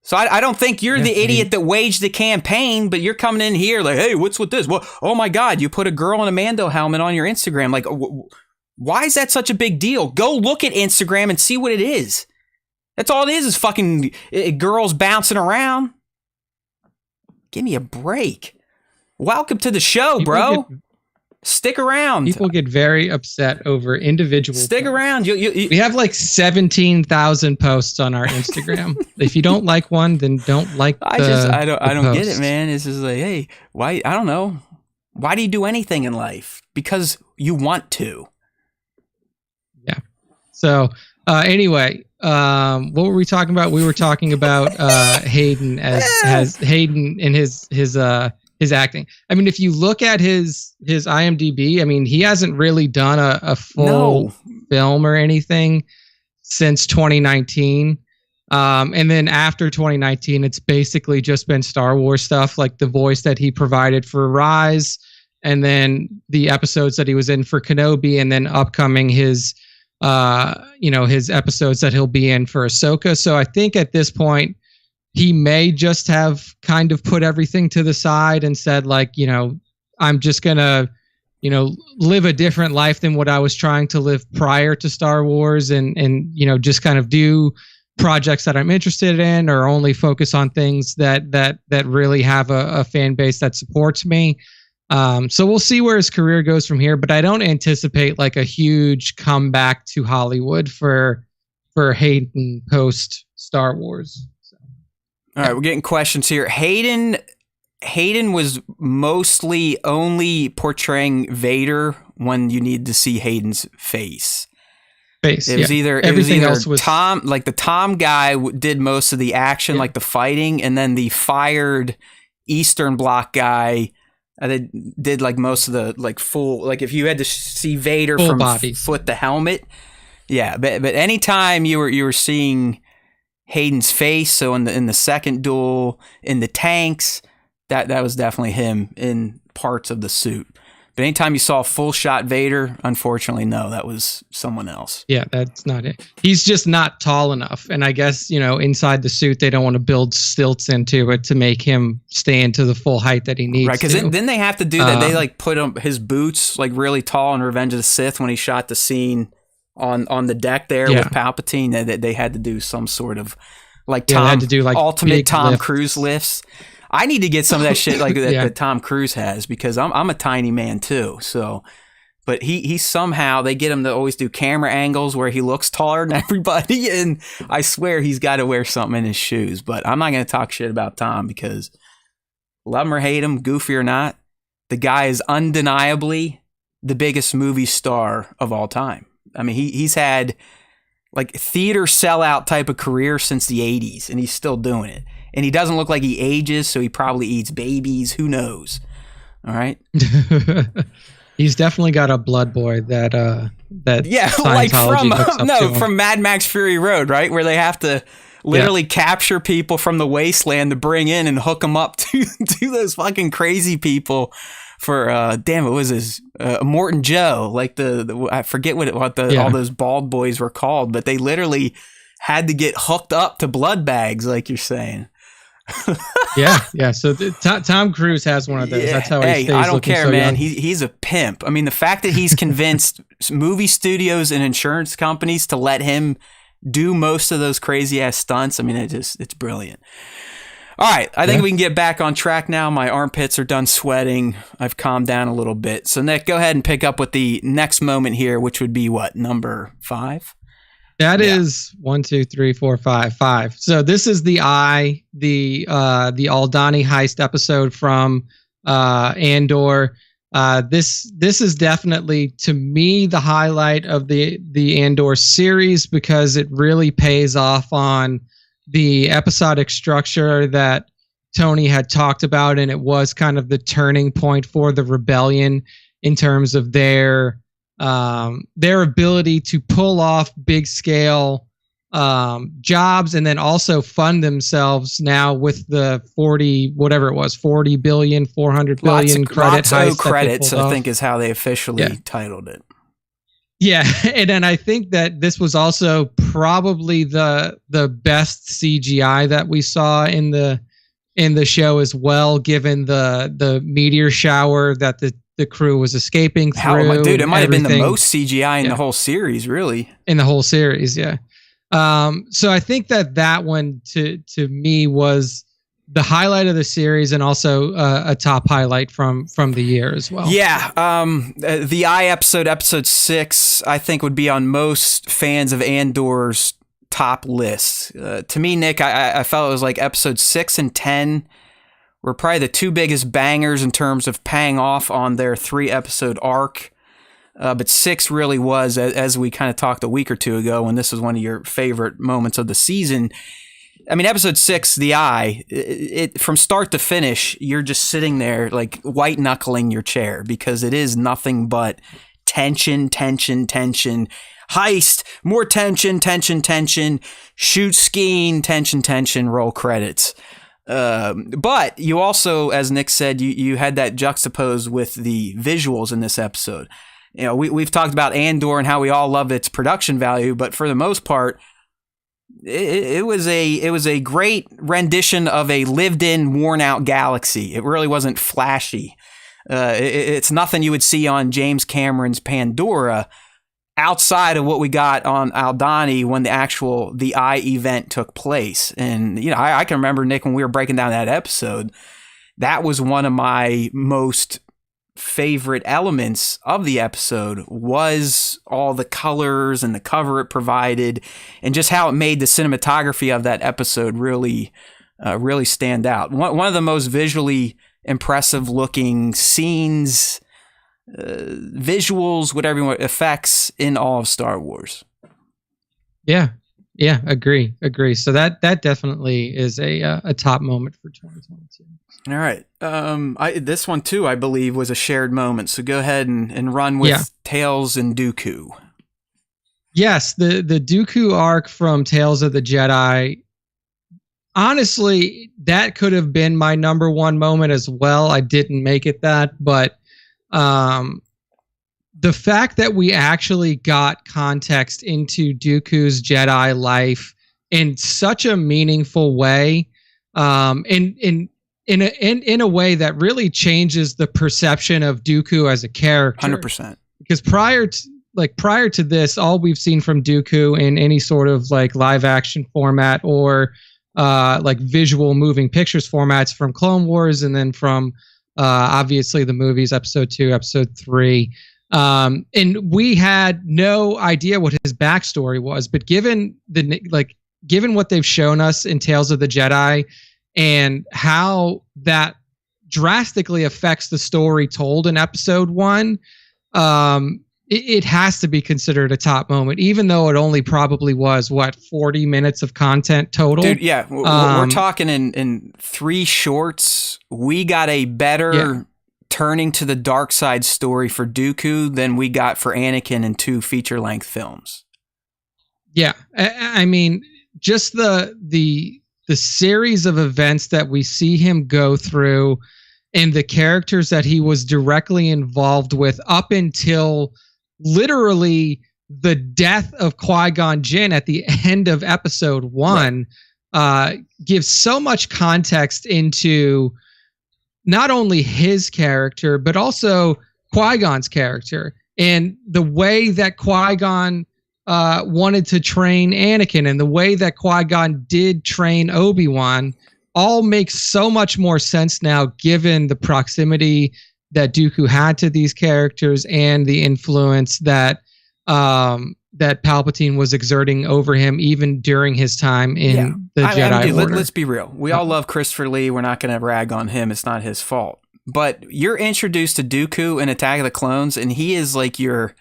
So I don't think you're the idiot that waged the campaign, but you're coming in here like, hey, what's with this? Well, oh my God, you put a girl in a Mando helmet on your Instagram. Like, why is that such a big deal? Go look at Instagram and see what it is. That's all it is fucking girls bouncing around. Give me a break. Welcome to the show, bro. Stick around. People get very upset over individual Stick posts. Around. We have like 17,000 posts on our Instagram. If you don't like one, then don't like I don't get it, man. It's just like, hey, why? I don't know. Why do you do anything in life? Because you want to. Yeah. So anyway, what were we talking about? We were talking about Hayden as Hayden in his acting. I mean, if you look at his IMDb, I mean, he hasn't really done a full film or anything since 2019. And then after 2019, it's basically just been Star Wars stuff, like the voice that he provided for Rise, and then the episodes that he was in for Kenobi, and then upcoming his episodes that he'll be in for Ahsoka. So I think at this point, he may just have kind of put everything to the side and said, like, I'm just going to, live a different life than what I was trying to live prior to Star Wars, and just kind of do projects that I'm interested in, or only focus on things that really have a fan base that supports me. So we'll see where his career goes from here, but I don't anticipate like a huge comeback to Hollywood for Hayden post Star Wars. So, all right, we're getting questions here. Hayden was mostly only portraying Vader when you need to see Hayden's face. It was either else was Tom, like the Tom guy did most of the action, like the fighting, and then the fired Eastern Bloc guy did like most of the like full, like if you had to see Vader full from bodies. Foot to helmet. Yeah, but anytime you were seeing Hayden's face, so in the second duel, in the tanks, that was definitely him in parts of the suit. But anytime you saw full shot Vader, unfortunately, no, that was someone else. Yeah, that's not it. He's just not tall enough. And I guess, inside the suit, they don't want to build stilts into it to make him stand to the full height that he needs. Right, because then they have to do that. They like put his boots like really tall in Revenge of the Sith when he shot the scene on the deck there with Palpatine. They had to do some sort of like ultimate Tom lift. Cruise lifts. I need to get some of that shit like that Tom Cruise has, because I'm a tiny man too. So, but he somehow, they get him to always do camera angles where he looks taller than everybody, and I swear he's got to wear something in his shoes. But I'm not going to talk shit about Tom, because love him or hate him, goofy or not, the guy is undeniably the biggest movie star of all time. I mean, he's had like theater sellout type of career since the 80s, and he's still doing it. And he doesn't look like he ages, so he probably eats babies. Who knows? All right. He's definitely got a blood boy that Scientology like from Mad Max Fury Road, right, where they have to literally capture people from the wasteland to bring in and hook them up to those fucking crazy people for what was his Morton Joe, like the I forget what all those bald boys were called, but they literally had to get hooked up to blood bags, like you're saying. yeah. So Tom Cruise has one of those. That's how he stays. I don't care, so man. Young. He's a pimp. I mean, the fact that he's convinced movie studios and insurance companies to let him do most of those crazy ass stunts. I mean, it's brilliant. All right, I think we can get back on track now. My armpits are done sweating. I've calmed down a little bit. So Nick, go ahead and pick up with the next moment here, which would be what, number 5? That is 1, 2, 3, 4, 5. So this is the Aldani heist episode from Andor. This is definitely, to me, the highlight of the Andor series, because it really pays off on the episodic structure that Tony had talked about, and it was kind of the turning point for the rebellion in terms of their ability to pull off big scale jobs, and then also fund themselves now with the 40 billion, 400 billion credit heist. Credits, I think, is how they officially titled it. Yeah, and then I think that this was also probably the best CGI that we saw in the show as well, given the meteor shower that the crew was escaping through. Dude, it might have been the most CGI in the whole series, really. In the whole series, yeah. So I think that one to me was the highlight of the series, and also a top highlight from the year as well. Yeah, the episode 6, I think would be on most fans of Andor's top list. To me, Nick, I felt it was like episode 6 and 10 were probably the two biggest bangers in terms of paying off on their 3-episode arc. But 6 really was, as we kind of talked a week or two ago, when this was one of your favorite moments of the season. I mean, episode 6, The Eye, it from start to finish, you're just sitting there like white knuckling your chair, because it is nothing but tension, heist, more tension, shoot skiing, tension, roll credits. But you also, as Nick said, you had that juxtaposed with the visuals in this episode. You know, we've talked about Andor and how we all love its production value, but for the most part, it was a great rendition of a lived-in, worn-out galaxy. It really wasn't flashy. It's nothing you would see on James Cameron's Pandora, outside of what we got on Aldhani when the eye event took place. And, I can remember, Nick, when we were breaking down that episode, that was one of my most favorite elements of the episode was all the colors and the cover it provided and just how it made the cinematography of that episode really stand out. One of the most visually impressive looking scenes, visuals, whatever you want, effects in all of Star Wars. Yeah, agree. So that definitely is a top moment for 2022. All right. This one too, I believe, was a shared moment. So go ahead and run with Tales and Dooku. Yes, the Dooku arc from Tales of the Jedi. Honestly, that could have been my number one moment as well. I didn't make it that, but the fact that we actually got context into Dooku's Jedi life in such a meaningful way, in a way that really changes the perception of Dooku as a character. 100%. Because prior to this, all we've seen from Dooku in any sort of like live action format or like visual moving pictures formats from Clone Wars and then from obviously the movies, episode 2, episode 3. And we had no idea what his backstory was, but given what they've shown us in Tales of the Jedi and how that drastically affects the story told in episode 1, it has to be considered a top moment, even though it only probably was 40 minutes of content total. Dude, yeah, we're talking in 3 shorts. We got a better turning to the dark side story for Dooku than we got for Anakin in 2 feature-length films. Yeah, I mean, just the series of events that we see him go through and the characters that he was directly involved with up until literally the death of Qui-Gon Jinn at the end of episode 1 gives so much context into not only his character, but also Qui-Gon's character and the way that Qui-Gon wanted to train Anakin and the way that Qui-Gon did train Obi-Wan all makes so much more sense now, given the proximity that Dooku had to these characters and the influence that that Palpatine was exerting over him even during his time in the Jedi Order. Let's be real. We all love Christopher Lee. We're not going to rag on him. It's not his fault. But you're introduced to Dooku in Attack of the Clones, and he is like the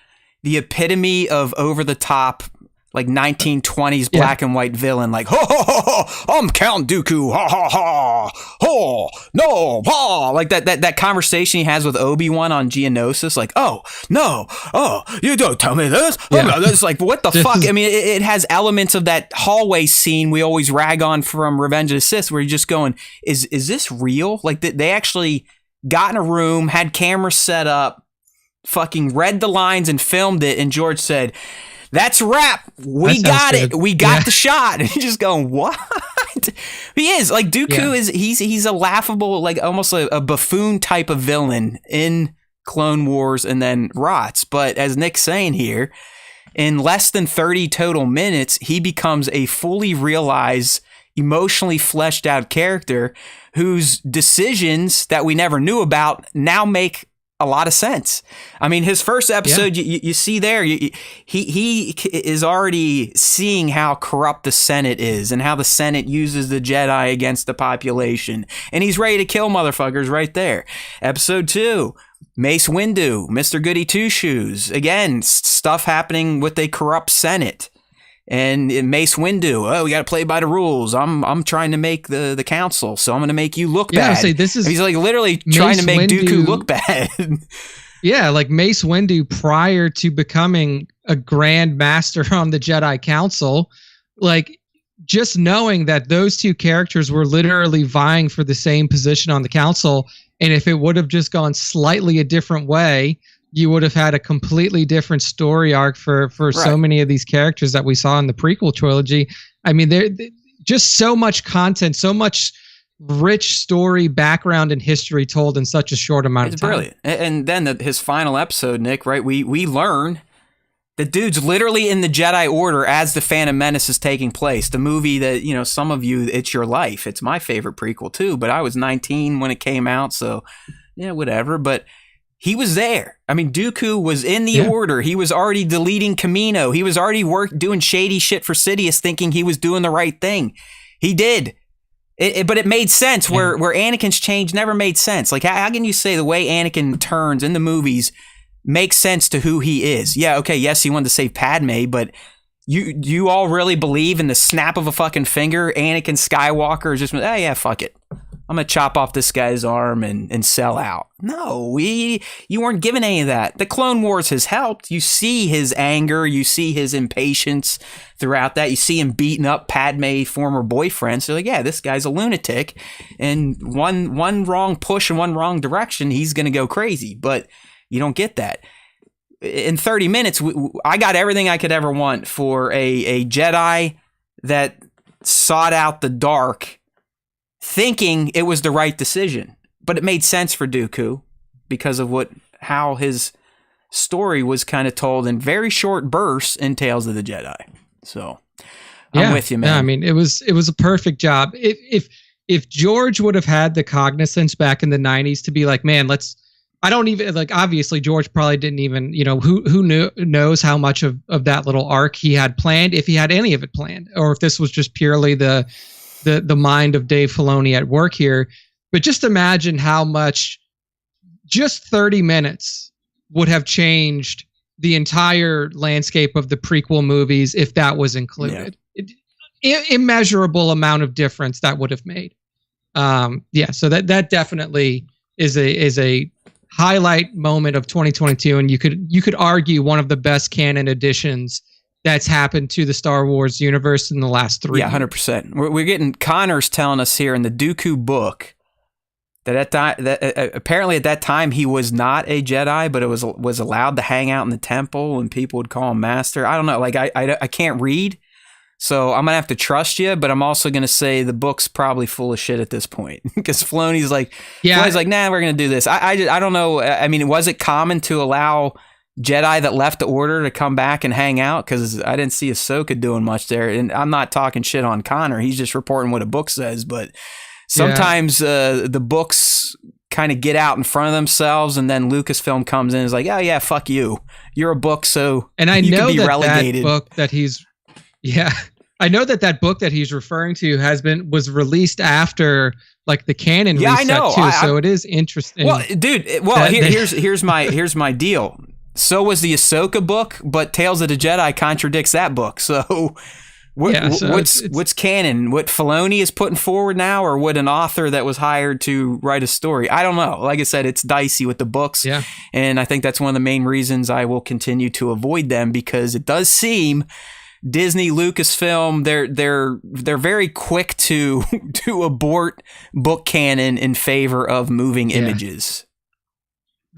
epitome of over-the-top, like 1920s black and white villain, like, ho, ho, ho, ho, I'm Count Dooku, ha, ha, ha, ho, no, ha, like that conversation he has with Obi-Wan on Geonosis, like, oh, no, oh, you don't tell me this, it's like, what the fuck, I mean, it has elements of that hallway scene we always rag on from Revenge of the Sith, where you're just going, is this real? Like, they actually got in a room, had cameras set up, fucking read the lines and filmed it, and George said, that's a wrap. We got it. We got the shot. And he's just going, what? He is like Dooku is. He's a laughable, like almost a buffoon type of villain in Clone Wars and then Rots. But as Nick's saying here, in less than 30 total minutes, he becomes a fully realized, emotionally fleshed out character whose decisions that we never knew about now make a lot of sense. I mean, his first episode, you see there, he is already seeing how corrupt the Senate is and how the Senate uses the Jedi against the population. And he's ready to kill motherfuckers right there. Episode 2, Mace Windu, Mr. Goody Two-Shoes. Again, stuff happening with a corrupt Senate. And in Mace Windu, we got to play by the rules. I'm trying to make the council, so I'm going to make you look bad. He's like literally trying to make Dooku look bad. Yeah, like Mace Windu prior to becoming a Grand Master on the Jedi Council, like just knowing that those two characters were literally vying for the same position on the council, and if it would have just gone slightly a different way, you would have had a completely different story arc for so many of these characters that we saw in the prequel trilogy. I mean, they're just so much content, so much rich story, background, and history told in such a short amount of time. It's brilliant. And then his final episode, Nick, right? We learn The dude's literally in the Jedi Order as the Phantom Menace is taking place. The movie that, you know, some of you, it's your life. It's my favorite prequel too, but I was 19 when it came out, so yeah, whatever. But he was there. I mean, Dooku was in the Order. He was already deleting Camino. He was already doing shady shit for Sidious, thinking he was doing the right thing. He did. But it made sense where Anakin's change never made sense. Like, how can you say the way Anakin turns in the movies makes sense to who he is? Yeah, okay, yes, he wanted to save Padme, but you all really believe in the snap of a fucking finger, Anakin Skywalker is just, oh yeah, fuck it. I'm going to chop off this guy's arm and sell out. No, you weren't given any of that. The Clone Wars has helped. You see his anger. You see his impatience throughout that. You see him beating up Padme, former boyfriend. So like, yeah, this guy's a lunatic. And one wrong push in one wrong direction, he's going to go crazy. But you don't get that. In 30 minutes, I got everything I could ever want for a Jedi that sought out the dark, thinking it was the right decision. But it made sense for Dooku because of how his story was kind of told in very short bursts in Tales of the Jedi. So I'm with you, man. Yeah, I mean, it was a perfect job. If George would have had the cognizance back in the 90s to be like, man, I don't even, like, obviously George probably didn't even, you know, who knows how much of that little arc he had planned, if he had any of it planned, or if this was just purely the mind of Dave Filoni at work here. But just imagine how much just 30 minutes would have changed the entire landscape of the prequel movies if that was included. Immeasurable amount of difference that would have made. So that definitely is a highlight moment of 2022, and you could argue one of the best canon additions that's happened to the Star Wars universe in the last 3 years. 100%. We're getting Connor's telling us here in the Dooku book that apparently at that time he was not a Jedi, but it was allowed to hang out in the temple and people would call him master. I don't know. Like, I can't read, so I'm gonna have to trust you, but I'm also gonna say the book's probably full of shit at this point because Filoni's like, nah, we're gonna do this. I don't know. I mean, was it common to allow Jedi that left the Order to come back and hang out? Because I didn't see Ahsoka doing much there, and I'm not talking shit on Connor. He's just reporting what a book says. But sometimes the books kind of get out in front of themselves, and then Lucasfilm comes in and is like, "Oh yeah, fuck you. You're a book, so and I you know can be relegated." That book that he's I know that book that he's referring to was released after like the canon reset I know. too. So it is interesting. Well, dude. Well, here's my deal. So was the Ahsoka book, but Tales of the Jedi contradicts that book. So, what's canon? What Filoni is putting forward now, or what an author that was hired to write a story? I don't know. Like I said, it's dicey with the books, and I think that's one of the main reasons I will continue to avoid them, because it does seem Disney, Lucasfilm, they're very quick to abort book canon in favor of moving images.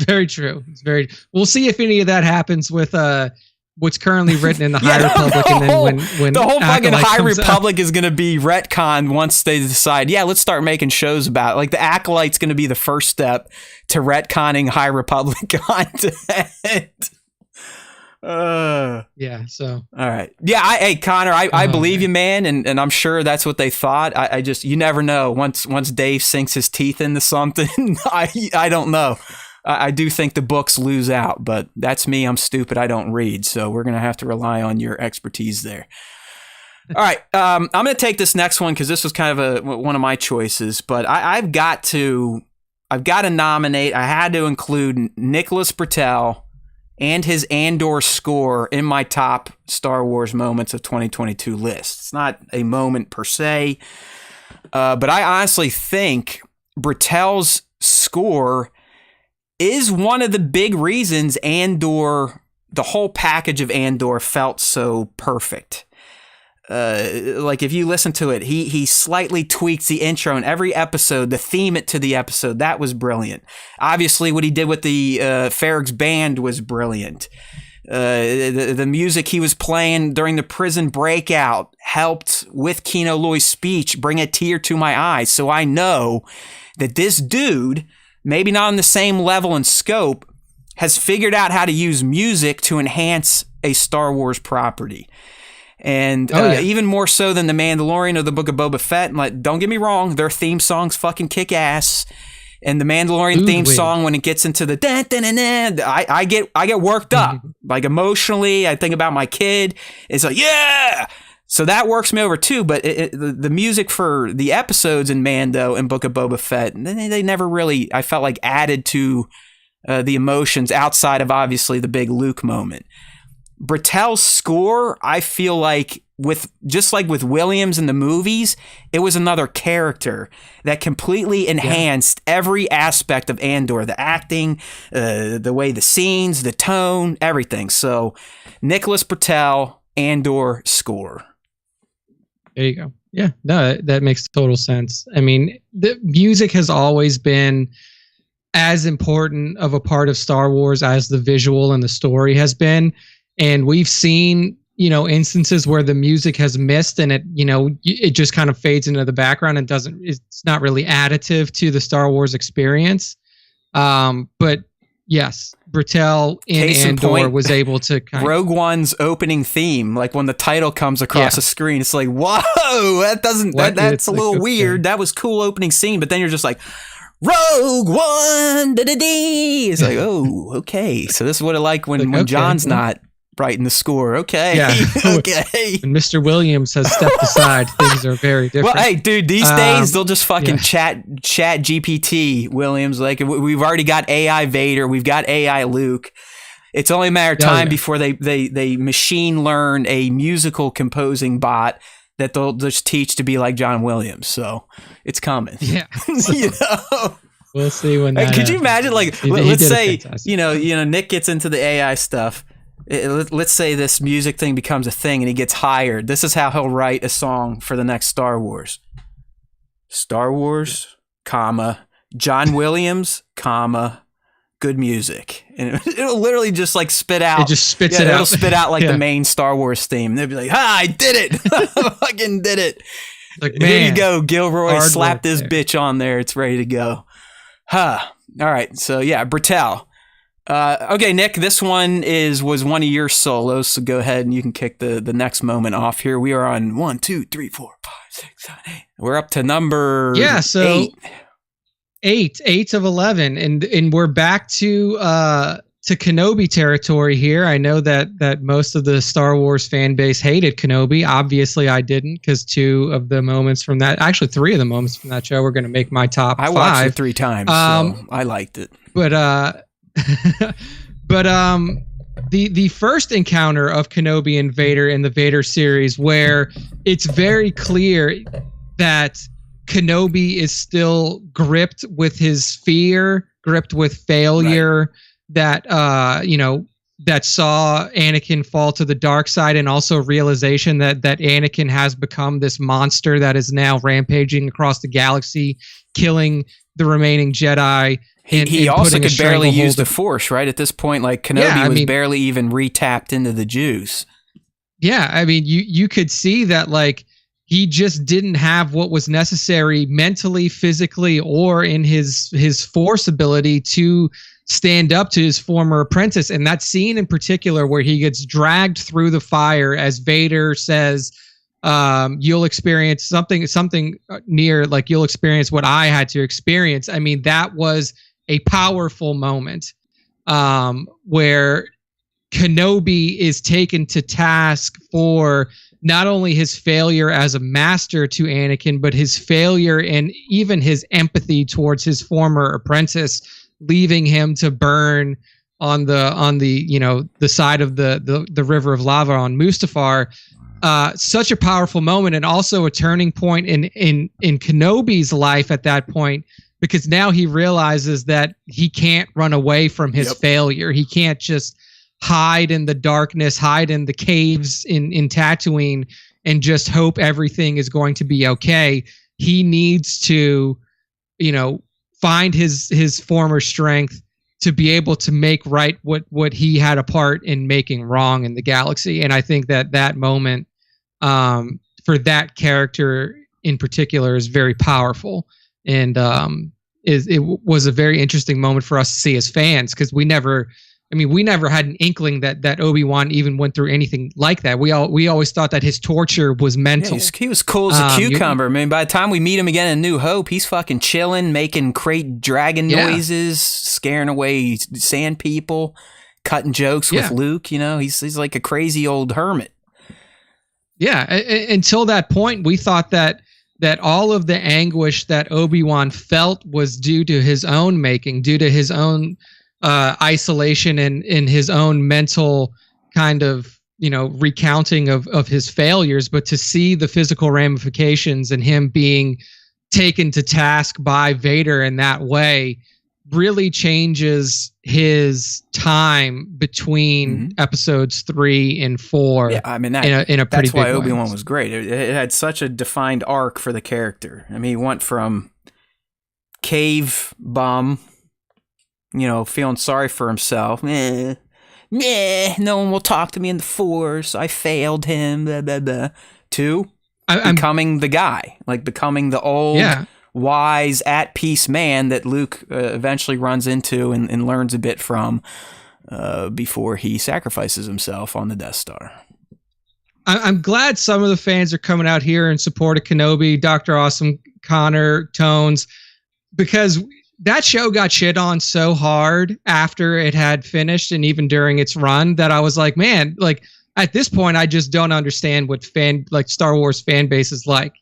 Very true. We'll see if any of that happens with what's currently written in the High Republic, and then when the whole fucking High Republic out. is going to be retconned once they decide, let's start making shows about it. Like the Acolyte's going to be the first step to retconning High Republic content. So all right. Hey Connor, I believe you, man, and I'm sure that's what they thought. I just, you never know. Once Dave sinks his teeth into something, I don't know. I do think the books lose out, but that's me. I'm stupid. I don't read, so we're gonna have to rely on your expertise there. All right, I'm gonna take this next one because this was kind of one of my choices, but I've got to nominate. I had to include Nicholas Britell and his Andor score in my top Star Wars moments of 2022 list. It's not a moment per se, but I honestly think Britell's score is one of the big reasons Andor, the whole package of Andor, felt so perfect. Like if you listen to it, he slightly tweaks the intro in every episode, the theme to the episode. That was brilliant. Obviously, what he did with the Farrag's band was brilliant. The music he was playing during the prison breakout helped with Kino Loy's speech bring a tear to my eyes. So I know that this dude, maybe not on the same level and scope, has figured out how to use music to enhance a Star Wars property. And yeah. even more so than The Mandalorian or the Book of Boba Fett. And like, don't get me wrong, their theme songs fucking kick ass. And the Mandalorian theme song, when it gets into the I get worked up, like emotionally. I think about my kid. It's like, yeah. So that works me over too. But the music for the episodes in Mando and Book of Boba Fett, they never really, I felt like, added to the emotions outside of obviously the big Luke moment. Britell's score, I feel like, just like with Williams in the movies, it was another character that completely enhanced every aspect of Andor, the acting, the way the scenes, the tone, everything. So Nicholas Britell, Andor score. There you go. Yeah, no, that makes total sense. I mean, the music has always been as important of a part of Star Wars as the visual and the story has been. And we've seen, instances where the music has missed and it just kind of fades into the background and it's not really additive to the Star Wars experience. But yes, Britell in Andor was able to Rogue One's opening theme, like when the title comes across the screen, it's like, whoa, that's a little weird. That was cool opening scene, but then you're just like, Rogue One, da-da-dee. It's like, oh, okay. So this is what I like when John's not writing the score. Okay. Yeah. Okay. When Mr. Williams has stepped aside, things are very different. Well, hey, dude, these days they'll just fucking chat GPT Williams. Like, we've already got AI Vader. We've got AI Luke. It's only a matter of time before they machine learn a musical composing bot that they'll just teach to be like John Williams. So it's coming. Yeah. We'll see when that could you imagine, like, let's say, Nick gets into the AI stuff. Let's say this music thing becomes a thing and he gets hired. This is how he'll write a song for the next Star Wars. Star Wars, comma, John Williams, comma, good music. And it'll literally just like spit out. It just spits it out. It'll spit out like the main Star Wars theme. They'll be like, I did it. I fucking did it. Like, man, here you go, Gilroy. Slap this bitch on there. It's ready to go. All right. So yeah, Britell. Okay, Nick, this one was one of your solos, so go ahead and you can kick the next moment off here. We are on 1, 2, 3, 4, 5, 6, 7, 8. We're up to number 8. 8 of 11, and we're back to Kenobi territory here. I know that most of the Star Wars fan base hated Kenobi. Obviously, I didn't, because 2 of the moments from that, actually 3 of the moments from that show, were going to make my top 5. I watched it 3 times, so I liked it. But the first encounter of Kenobi and Vader in the Vader series, where it's very clear that Kenobi is still gripped with his fear, gripped with failure, that saw Anakin fall to the dark side, and also realization that Anakin has become this monster that is now rampaging across the galaxy, killing the remaining Jedi. He also could barely use the Force, right? At this point, like, Kenobi was barely even re-tapped into the juice. Yeah, I mean, you could see that, like, he just didn't have what was necessary mentally, physically, or in his Force ability to stand up to his former apprentice. And that scene in particular, where he gets dragged through the fire as Vader says, you'll experience something near, like, you'll experience what I had to experience. I mean, that was a powerful moment, where Kenobi is taken to task for not only his failure as a master to Anakin, but his failure and even his empathy towards his former apprentice, leaving him to burn on the side of the river of lava on Mustafar. Such a powerful moment, and also a turning point in Kenobi's life at that point, because now he realizes that he can't run away from his failure. He can't just hide in the darkness, hide in the caves in Tatooine, and just hope everything is going to be okay. He needs to, find his former strength to be able to make right what he had a part in making wrong in the galaxy. And I think that moment, for that character in particular, is very powerful. And it was a very interesting moment for us to see as fans, because we never I mean, we never had an inkling that Obi-Wan even went through anything like that. We always thought that his torture was mental. Yeah, he was cool as a cucumber. I mean, by the time we meet him again in New Hope, he's fucking chilling, making crate dragon noises, scaring away sand people, cutting jokes with Luke. You know, he's like a crazy old hermit. Yeah, until that point, we thought that all of the anguish that Obi-Wan felt was due to his own making, due to his own isolation and in his own mental kind of, recounting of his failures. But to see the physical ramifications and him being taken to task by Vader in that way really changes his time between episodes 3 and 4. Yeah, I mean, in a pretty that's big why Obi-Wan way. was great. It had such a defined arc for the character. I mean, he went from cave bum, feeling sorry for himself. No one will talk to me in the Force. I failed him. Blah, blah, blah. To becoming the guy, like becoming the old, wise, at peace man that Luke eventually runs into and learns a bit from before he sacrifices himself on the Death Star. I'm glad some of the fans are coming out here in support of Kenobi, Dr. Awesome, Connor, Tones, because that show got shit on so hard after it had finished and even during its run that I was like, man, like at this point, I just don't understand what Star Wars fan base is like.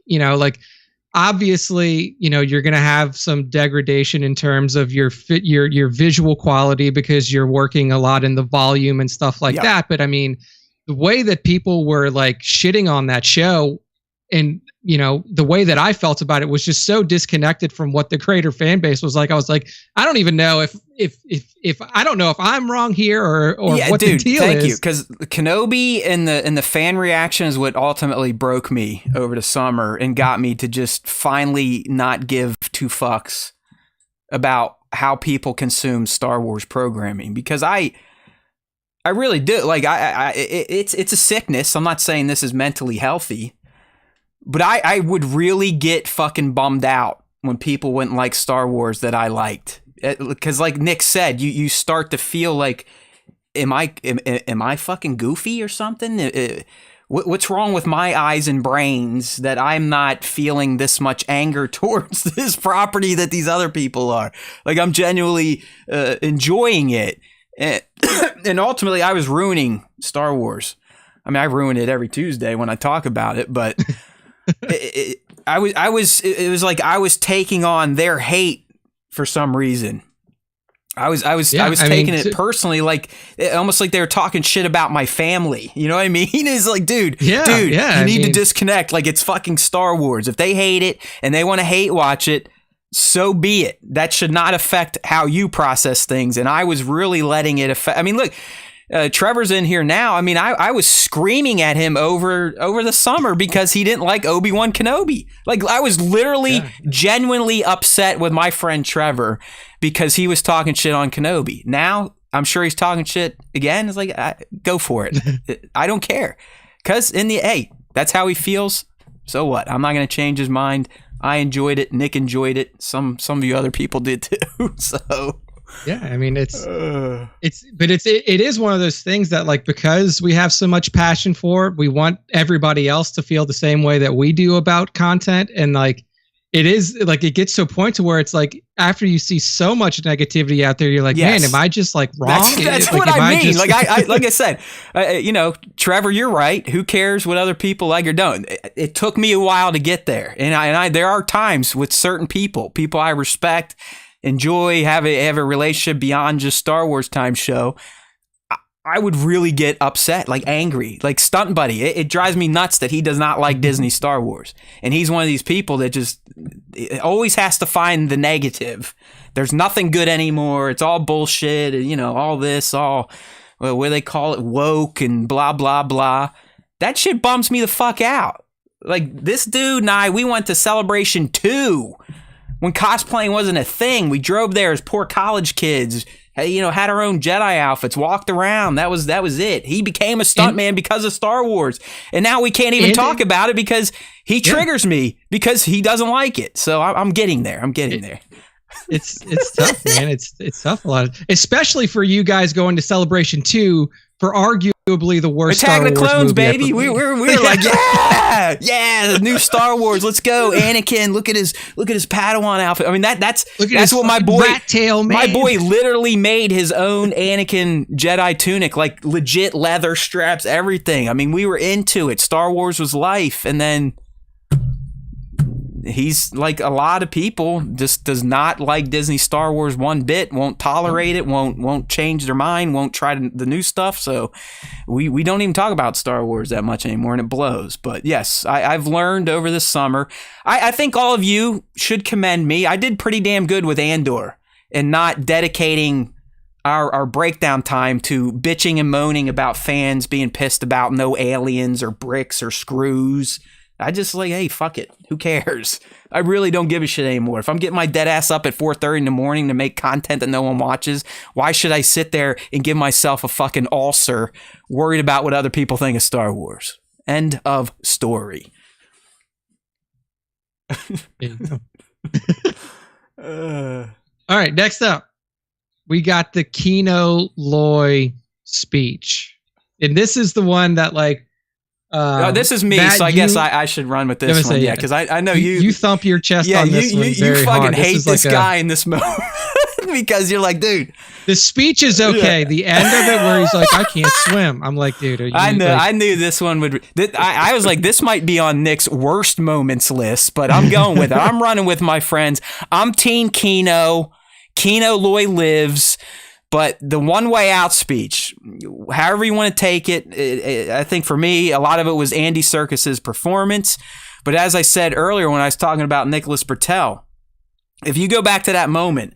Obviously, you're going to have some degradation in terms of your visual quality because you're working a lot in the volume and stuff like that. But I mean, the way that people were like shitting on that show and, the way that I felt about it was just so disconnected from what the creator fan base was like. I was like, I don't even know if I don't know if I'm wrong here or what the deal is. Thank you. Because Kenobi and the fan reaction is what ultimately broke me over the summer and got me to just finally not give two fucks about how people consume Star Wars programming, because I really do. Like it's a sickness. I'm not saying this is mentally healthy, but I would really get fucking bummed out when people wouldn't like Star Wars that I liked. Because like Nick said, you start to feel like, am I fucking goofy or something? What's wrong with my eyes and brains that I'm not feeling this much anger towards this property that these other people are? Like, I'm genuinely enjoying it. And ultimately, I was ruining Star Wars. I mean, I ruin it every Tuesday when I talk about it, but it was like I was taking on their hate for some reason. I was taking it personally, like almost like they were talking shit about my family. You know what I mean? It's like, dude, you need to disconnect. Like, it's fucking Star Wars. If they hate it and they want to hate watch it, so be it. That should not affect how you process things. And I was really letting it affect. I mean, look, Trevor's in here now. I mean, I was screaming at him over the summer because he didn't like Obi-Wan Kenobi. Like, I was literally genuinely upset with my friend Trevor because he was talking shit on Kenobi. Now, I'm sure he's talking shit again. It's like, go for it. I don't care. Because that's how he feels. So what? I'm not going to change his mind. I enjoyed it. Nick enjoyed it. Some of you other people did too. So... yeah, I mean, it is one of those things that, like, because we have so much passion for it, we want everybody else to feel the same way that we do about content. And like, it is like, it gets to a point to where it's like, after you see so much negativity out there, you're like, man, am I just like wrong? That's what I mean. Like I said, Trevor, you're right. Who cares what other people like or don't? It took me a while to get there. And I there are times with certain people I respect, enjoy, have a relationship beyond just Star Wars time show, I would really get upset, like angry, like Stunt Buddy. It drives me nuts that he does not like Disney Star Wars. And he's one of these people that just always has to find the negative. There's nothing good anymore. It's all bullshit. All this, what do they call it? Woke and blah, blah, blah. That shit bums me the fuck out. Like, this dude and I, we went to Celebration 2. When cosplaying wasn't a thing. We drove there as poor college kids, had our own Jedi outfits, walked around. That was it. He became a stuntman because of Star Wars. And now we can't even talk about it because he triggers me because he doesn't like it. So I'm getting there. It's tough, man. It's tough a lot, especially for you guys going to Celebration 2 for arguably the worst Attack Star of the Wars Clones, movie baby. ever We made. were like, yeah, the new Star Wars. Let's go, Anakin. Look at his Padawan outfit. I mean, that's what my boy rat tail, man. My boy literally made his own Anakin Jedi tunic, like legit leather straps, everything. I mean, we were into it. Star Wars was life, and then he's like a lot of people, just does not like Disney Star Wars one bit, won't tolerate it, won't change their mind, won't try the new stuff. So we don't even talk about Star Wars that much anymore, and it blows. But yes, I've learned over the summer. I think all of you should commend me. I did pretty damn good with Andor and not dedicating our breakdown time to bitching and moaning about fans being pissed about no aliens or bricks or screws. I just like, hey, fuck it. Who cares? I really don't give a shit anymore. If I'm getting my dead ass up at 4:30 in the morning to make content that no one watches, why should I sit there and give myself a fucking ulcer worried about what other people think of Star Wars? End of story. All right, next up, we got the Kino Loy speech. And this is the one that like, this is me, so I guess I should run with this one. Yeah, because I know you thump your chest on this one very you fucking hard. hate this like guy in this moment because you're like, dude. The speech is okay. Yeah. The end of it where he's like, I can't swim. I'm like, dude. Are you, I knew this one would. I was like, this might be on Nick's worst moments list, but I'm going with it. I'm running with my friends. I'm Team Kino. Kino Loy lives. But the one way out speech, however you want to take it, I think for me, a lot of it was Andy Serkis's performance. But as I said earlier when I was talking about Nicholas Bertel, if you go back to that moment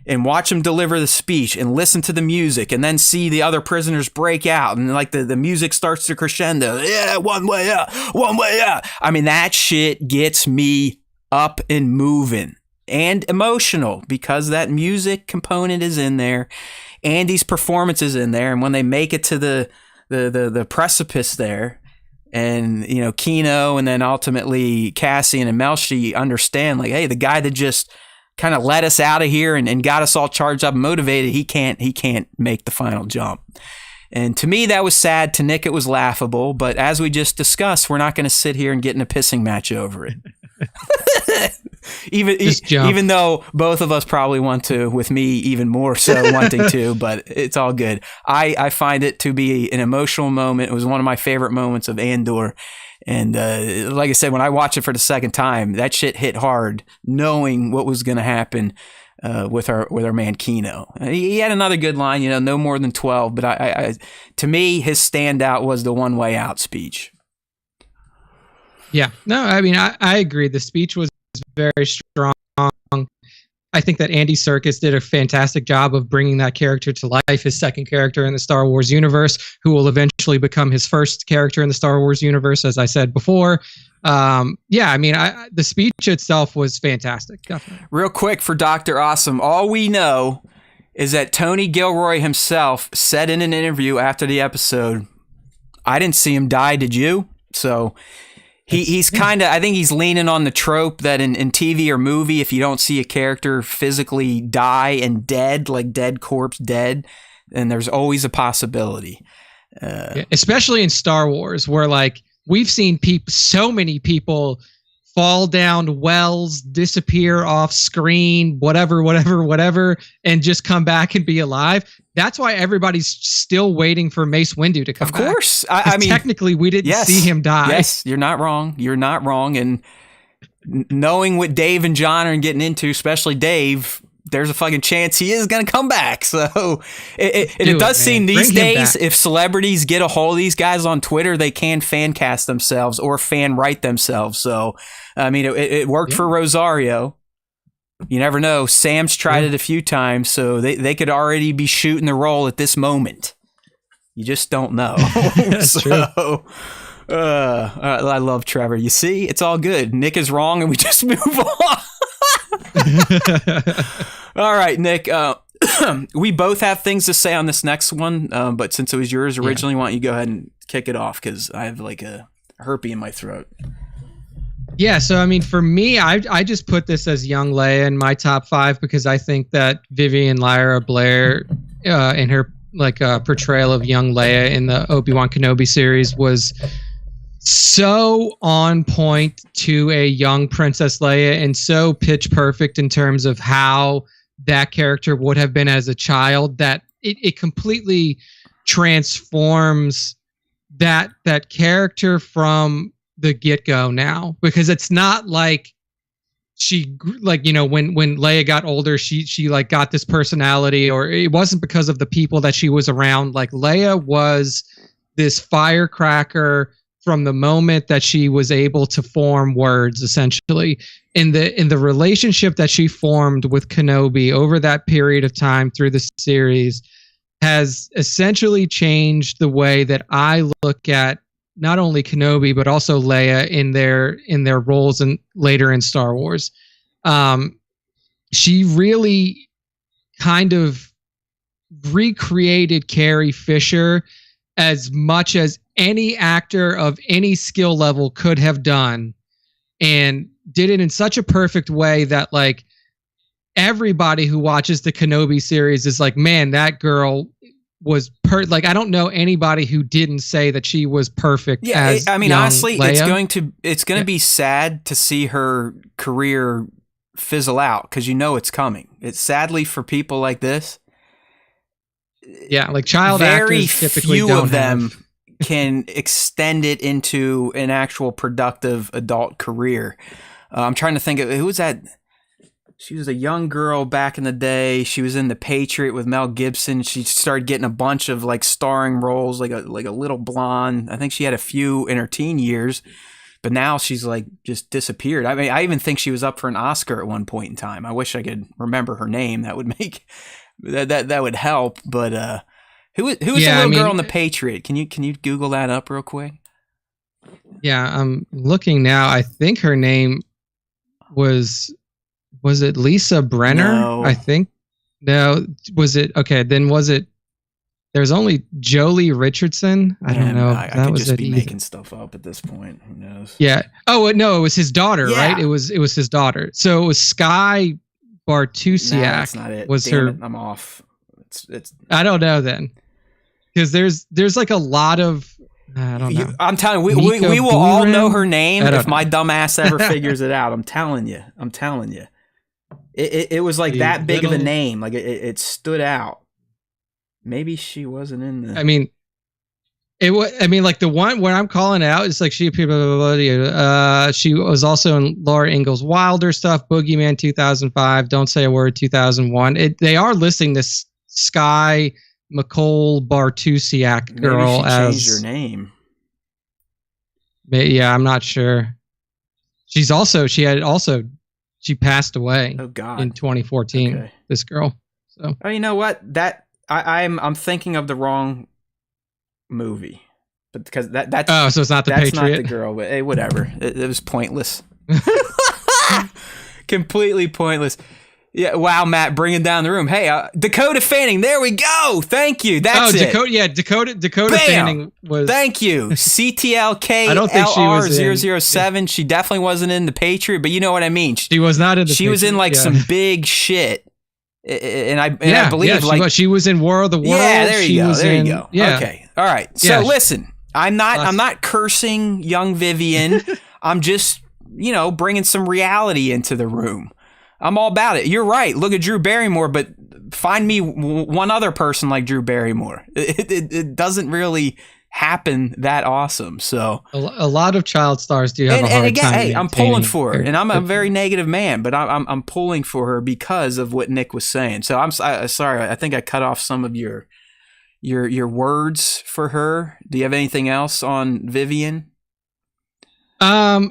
and watch him deliver the speech and listen to the music and then see the other prisoners break out and like the music starts to crescendo. Yeah, one way out, one way out. I mean, that shit gets me up and moving and emotional because that music component is in there. Andy's performance is in there, and when they make it to the precipice there, and you know Kino, and then ultimately Cassian and Melshi understand, like, hey, the guy that just kind of let us out of here and got us all charged up and motivated, he can't make the final jump. And to me, that was sad. To Nick, it was laughable. But as we just discussed, we're not going to sit here and get in a pissing match over it. even though both of us probably want to, with me even more so wanting to, but it's all good. I find it to be an emotional moment. It was one of my favorite moments of Andor. And like I said, when I watched it for the second time, that shit hit hard, knowing what was going to happen with our man Kino. He had another good line, you know, no more than 12. But I to me, his standout was the one way out speech. Yeah, no, I mean, I agree. The speech was very strong. I think that Andy Serkis did a fantastic job of bringing that character to life, his second character in the Star Wars universe, who will eventually become his first character in the Star Wars universe, as I said before. Yeah, I mean, the speech itself was fantastic. Definitely. Real quick for Dr. Awesome, all we know is that Tony Gilroy himself said in an interview after the episode, I didn't see him die, did you? So he's kind of, I think he's leaning on the trope that in TV or movie, if you don't see a character physically die and dead, like dead corpse dead, then there's always a possibility. Yeah, especially in Star Wars, where like we've seen so many people fall down wells, disappear off screen, whatever, and just come back and be alive. That's why everybody's still waiting for Mace Windu to come back. Of course. I mean, technically, we didn't see him die. Yes, you're not wrong. You're not wrong. And knowing what Dave and John are getting into, especially Dave, there's a fucking chance he is going to come back. So it does seem these days, if celebrities get a hold of these guys on Twitter, they can fan cast themselves or fan write themselves. So, I mean, it worked for Rosario. You never know. Sam's tried it a few times, so they could already be shooting the role at this moment. You just don't know. That's true. I love Trevor. You see, it's all good. Nick is wrong, and we just move on. All right, Nick. We both have things to say on this next one, but since it was yours originally, why don't you go ahead and kick it off? Because I have like a herpy in my throat. Yeah, so I mean, for me, I just put this as young Leia in my top 5 because I think that Vivian Lyra Blair, in her portrayal of young Leia in the Obi-Wan Kenobi series, was so on point to a young Princess Leia and so pitch perfect in terms of how that character would have been as a child, that it completely transforms that character from the get-go now, because it's not like she, like, you know, when Leia got older, she like got this personality, or it wasn't because of the people that she was around. Like, Leia was this firecracker from the moment that she was able to form words, essentially. In the relationship that she formed with Kenobi over that period of time through the series has essentially changed the way that I look at not only Kenobi but also Leia in their roles and later in Star Wars. She really kind of recreated Carrie Fisher as much as any actor of any skill level could have done, and did it in such a perfect way that, like, everybody who watches the Kenobi series is like, man, that girl was like, I don't know anybody who didn't say that she was perfect. Yeah, as I mean, young honestly, Leia. it's going to be sad to see her career fizzle out, because you know it's coming. It's sadly for people like this. Yeah, like child very actors typically few don't of them have. can extend it into an actual productive adult career. I'm trying to think of who was that. She was a young girl back in the day. She was in The Patriot with Mel Gibson. She started getting a bunch of like starring roles, like a little blonde. I think she had a few in her teen years, but now she's like just disappeared. I mean, I even think she was up for an Oscar at one point in time. I wish I could remember her name. That would make that would help. But who was the little girl in The Patriot? Can you Google that up real quick? Yeah, I'm looking now. I think her name was it Lisa Brenner? No. I think. No, was it? Okay, then was it? There's only Jolie Richardson. I don't know. I could just be making stuff up at this point. Who knows? Yeah. Oh no, it was his daughter, Yeah. right? It was his daughter. So it was Sky Bartusiak. No, that's not it. Was Damn her? it, I'm off. It's. I don't know then, because there's like a lot of. I don't know. I'm telling you, we will all know her name if my dumb ass ever figures it out. I'm telling you. It was like that big of a name. Like it stood out. Maybe she wasn't in the. I mean, it was. I mean, like the one where I'm calling it out is like she was also in Laura Ingalls Wilder stuff. Boogeyman 2005. Don't Say a Word 2001. They are listing this Sky McCall Bartusiak girl Maybe she changed as her name. Yeah, I'm not sure. She passed away. Oh God. In 2014. Okay. This girl. So. Oh, you know what? I'm thinking of the wrong movie, but because that's so it's not the Patriot. Not the girl. But hey, whatever. It was pointless. Completely pointless. Yeah. Wow, Matt, bringing down the room. Hey, Dakota Fanning. There we go. Thank you. That's it. Dakota. Yeah, Dakota Fanning was. Thank you. CTLKLR007. She definitely wasn't in The Patriot, but you know what I mean. She was not in the. She was in like some big shit. And I believe she was in War of the Worlds. Yeah, there you go. Yeah. Okay. All right. So listen, I'm not cursing young Vivian. I'm just, bringing some reality into the room. I'm all about it. You're right. Look at Drew Barrymore, but find me one other person like Drew Barrymore. It doesn't really happen that awesome. So a lot of child stars do have a hard time. Hey, I'm pulling for her, and I'm a very negative man, but I'm pulling for her because of what Nick was saying. So I'm sorry. I think I cut off some of your words for her. Do you have anything else on Vivian? No.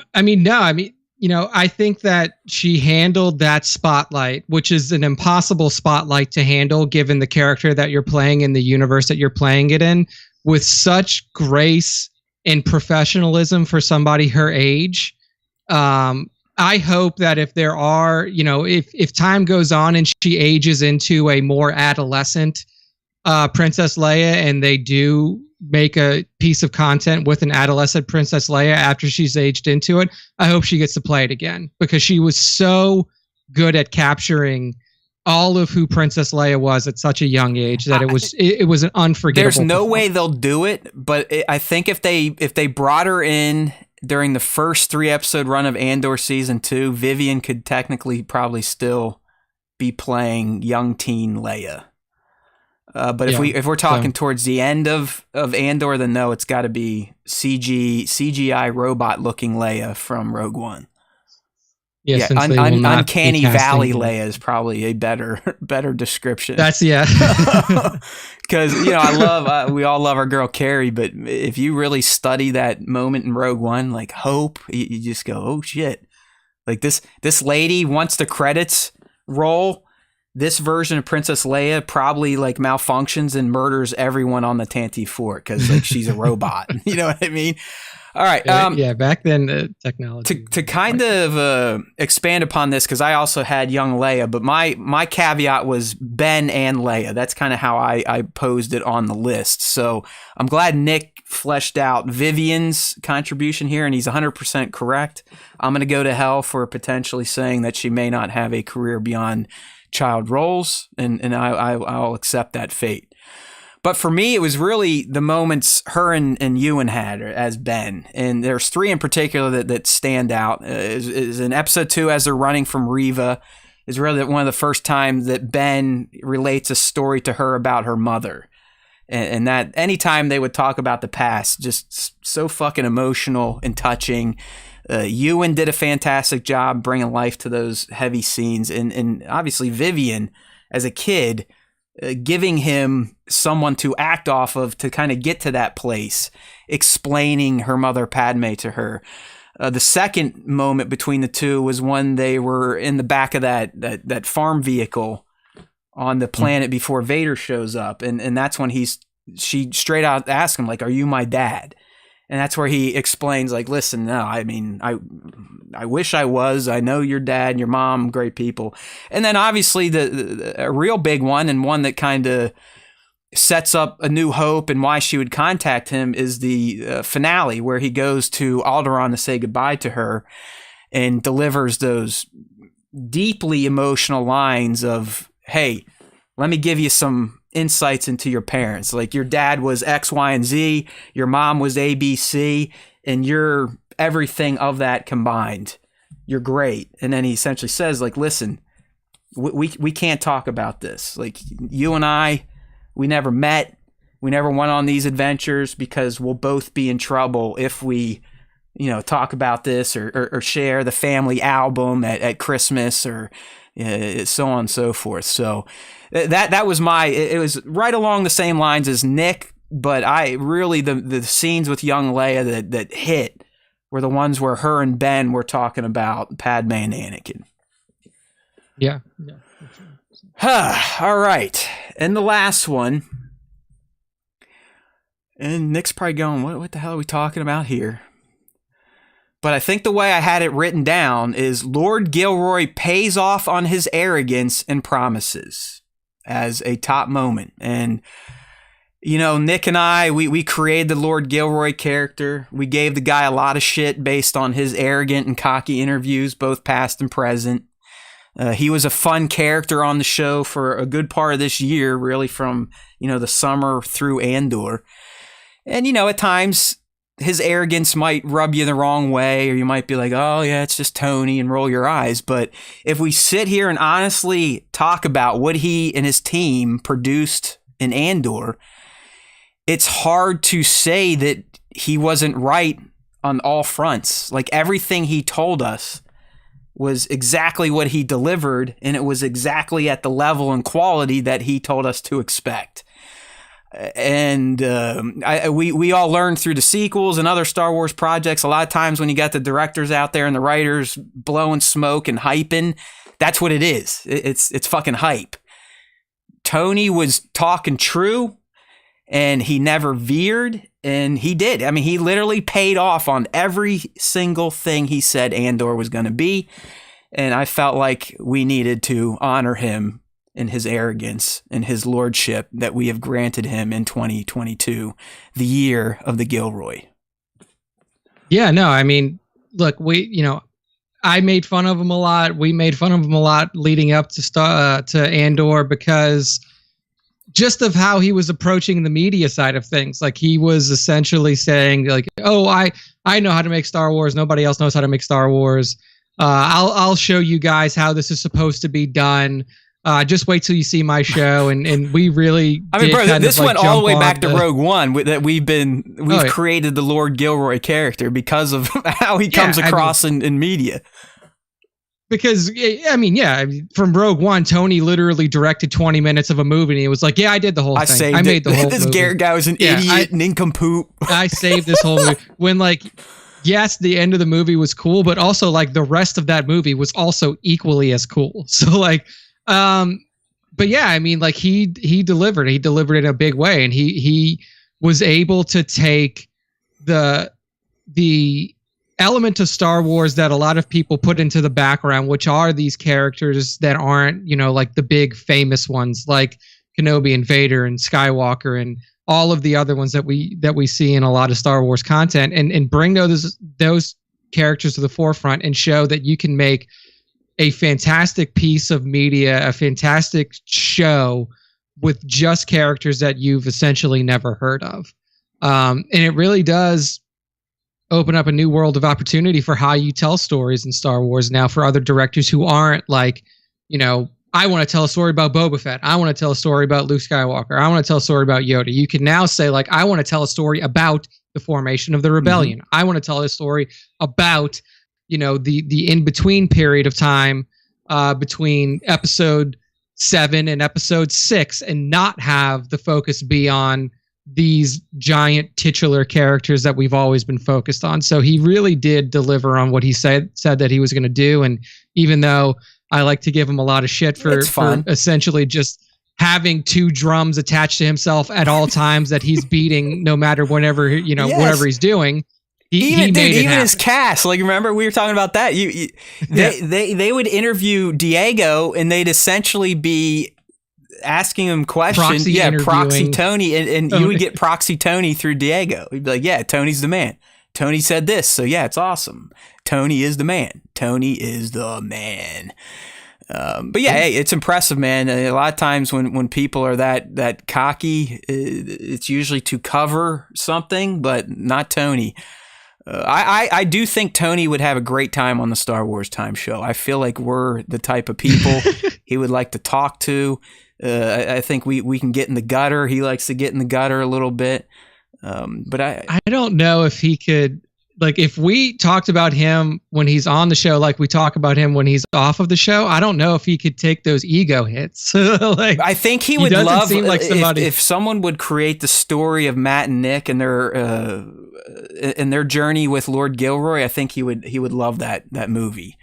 I think that she handled that spotlight, which is an impossible spotlight to handle given the character that you're playing in the universe that you're playing it in, with such grace and professionalism for somebody her age. I hope that if there are, if time goes on and she ages into a more adolescent Princess Leia, and they do make a piece of content with an adolescent Princess Leia after she's aged into it, I hope she gets to play it again, because she was so good at capturing all of who Princess Leia was at such a young age that it was an unforgettable. There's no way they'll do it, but I think if they brought her in during the first 3-episode run of Andor season 2, Vivian could technically probably still be playing young teen Leia. But if we're talking towards the end of Andor, then no, it's got to be CGI robot looking Leia from Rogue One. Yeah, Uncanny Valley Leia is probably a better description. Because we all love our girl Carrie, but if you really study that moment in Rogue One, like Hope, you just go, oh shit! Like this lady, once the credits roll, this version of Princess Leia probably like malfunctions and murders everyone on the Tantive Fort because like she's a robot. You know what I mean? All right. Back then, technology. To kind of expand upon this, because I also had young Leia, but my caveat was Ben and Leia. That's kind of how I posed it on the list. So I'm glad Nick fleshed out Vivian's contribution here, and he's 100% correct. I'm going to go to hell for potentially saying that she may not have a career beyond child roles, and I'll accept that fate. But for me, it was really the moments her and Ewan had as Ben. And there's 3 in particular that stand out. Is in episode 2, as they're running from Reva, is really one of the first times that Ben relates a story to her about her mother. And that anytime they would talk about the past, just so fucking emotional and touching. Ewan did a fantastic job bringing life to those heavy scenes. And obviously Vivian, as a kid, giving him someone to act off of to kind of get to that place, explaining her mother Padme to her. The second moment between the two was when they were in the back of that farm vehicle on the planet before Vader shows up. And that's when she straight out asks him, like, are you my dad? And that's where he explains, like, listen, no, I mean, I wish I was. I know your dad and your mom, great people. And then obviously a real big one, and one that kind of sets up A New Hope and why she would contact him, is the finale where he goes to Alderaan to say goodbye to her and delivers those deeply emotional lines of, hey, let me give you some insights into your parents. Like, your dad was X, Y, and Z, your mom was A, B, C, and you're everything of that combined. You're great. And then he essentially says, like, listen, we can't talk about this. Like, you and I, we never met. We never went on these adventures because we'll both be in trouble if we, talk about this or share the family album at Christmas or so on and so forth. So that was it was right along the same lines as Nick, but I really, the scenes with young Leia that hit were the ones where her and Ben were talking about Padme and Anakin. Yeah. All right. And the last one, and Nick's probably going, what the hell are we talking about here? But I think the way I had it written down is Lord Gilroy pays off on his arrogance and promises as a top moment. And, Nick and I, we created the Lord Gilroy character. We gave the guy a lot of shit based on his arrogant and cocky interviews, both past and present. He was a fun character on the show for a good part of this year, really from, the summer through Andor. And, at times his arrogance might rub you the wrong way, or you might be like, oh yeah, it's just Tony, and roll your eyes. But if we sit here and honestly talk about what he and his team produced in Andor, it's hard to say that he wasn't right on all fronts. Like, everything he told us was exactly what he delivered, and it was exactly at the level and quality that he told us to expect. And we all learned through the sequels and other Star Wars projects, a lot of times when you got the directors out there and the writers blowing smoke and hyping, that's what it is. It's fucking hype. Tony was talking true, and he never veered, and he did. I mean, he literally paid off on every single thing he said Andor was going to be, and I felt like we needed to honor him and his arrogance and his lordship that we have granted him in 2022, the year of the Gilroy. Yeah, no, I mean, look, I made fun of him a lot. We made fun of him a lot leading up to Andor because just of how he was approaching the media side of things. Like, he was essentially saying, like, oh, I know how to make Star Wars. Nobody else knows how to make Star Wars. I'll show you guys how this is supposed to be done. Just wait till you see my show. And we really, I mean, bro, this went all the way back to Rogue One. That we've created the Lord Gilroy character because of how he comes across in media. Because, I mean, from Rogue One, Tony literally directed 20 minutes of a movie, and he was like, yeah, I did the whole thing. I made the whole this movie. Garrett guy was an idiot, an nincompoop. I saved this whole movie. When, like, yes, the end of the movie was cool, but also, like, the rest of that movie was also equally as cool. So, like, but yeah, I mean, like, he delivered. He delivered in a big way, and he was able to take the element of Star Wars that a lot of people put into the background, which are these characters that aren't, like the big famous ones like Kenobi and Vader and Skywalker and all of the other ones that we see in a lot of Star Wars content, and bring those characters to the forefront and show that you can make a fantastic piece of media, a fantastic show with just characters that you've essentially never heard of. And it really does open up a new world of opportunity for how you tell stories in Star Wars now for other directors who aren't like, I want to tell a story about Boba Fett. I want to tell a story about Luke Skywalker. I want to tell a story about Yoda. You can now say, like, I want to tell a story about the formation of the rebellion. I want to tell a story about, the in-between period of time between episode 7 and episode 6, and not have the focus be on these giant titular characters that we've always been focused on. So he really did deliver on what he said that he was going to do. And even though I like to give him a lot of shit for essentially just having 2 drums attached to himself at all times that he's beating no matter whatever he's doing, he made it happen. His cast, like, remember we were talking about that. They would interview Diego, and they'd essentially be asking him questions. Proxy Tony, and you would get Proxy Tony through Diego. He'd be like, yeah, Tony's the man. Tony said this, so yeah, it's awesome. Tony is the man. Tony is the man. But yeah, hey, it's impressive, man. A lot of times when people are that cocky, it's usually to cover something, but not Tony. I do think Tony would have a great time on the Star Wars Time Show. I feel like we're the type of people he would like to talk to. I think we can get in the gutter. He likes to get in the gutter a little bit. But I don't know if he could, like, if we talked about him when he's on the show, like we talk about him when he's off of the show, I don't know if he could take those ego hits. Like, I think he would love like if someone would create the story of Matt and Nick and their journey with Lord Gilroy. I think he would love that movie.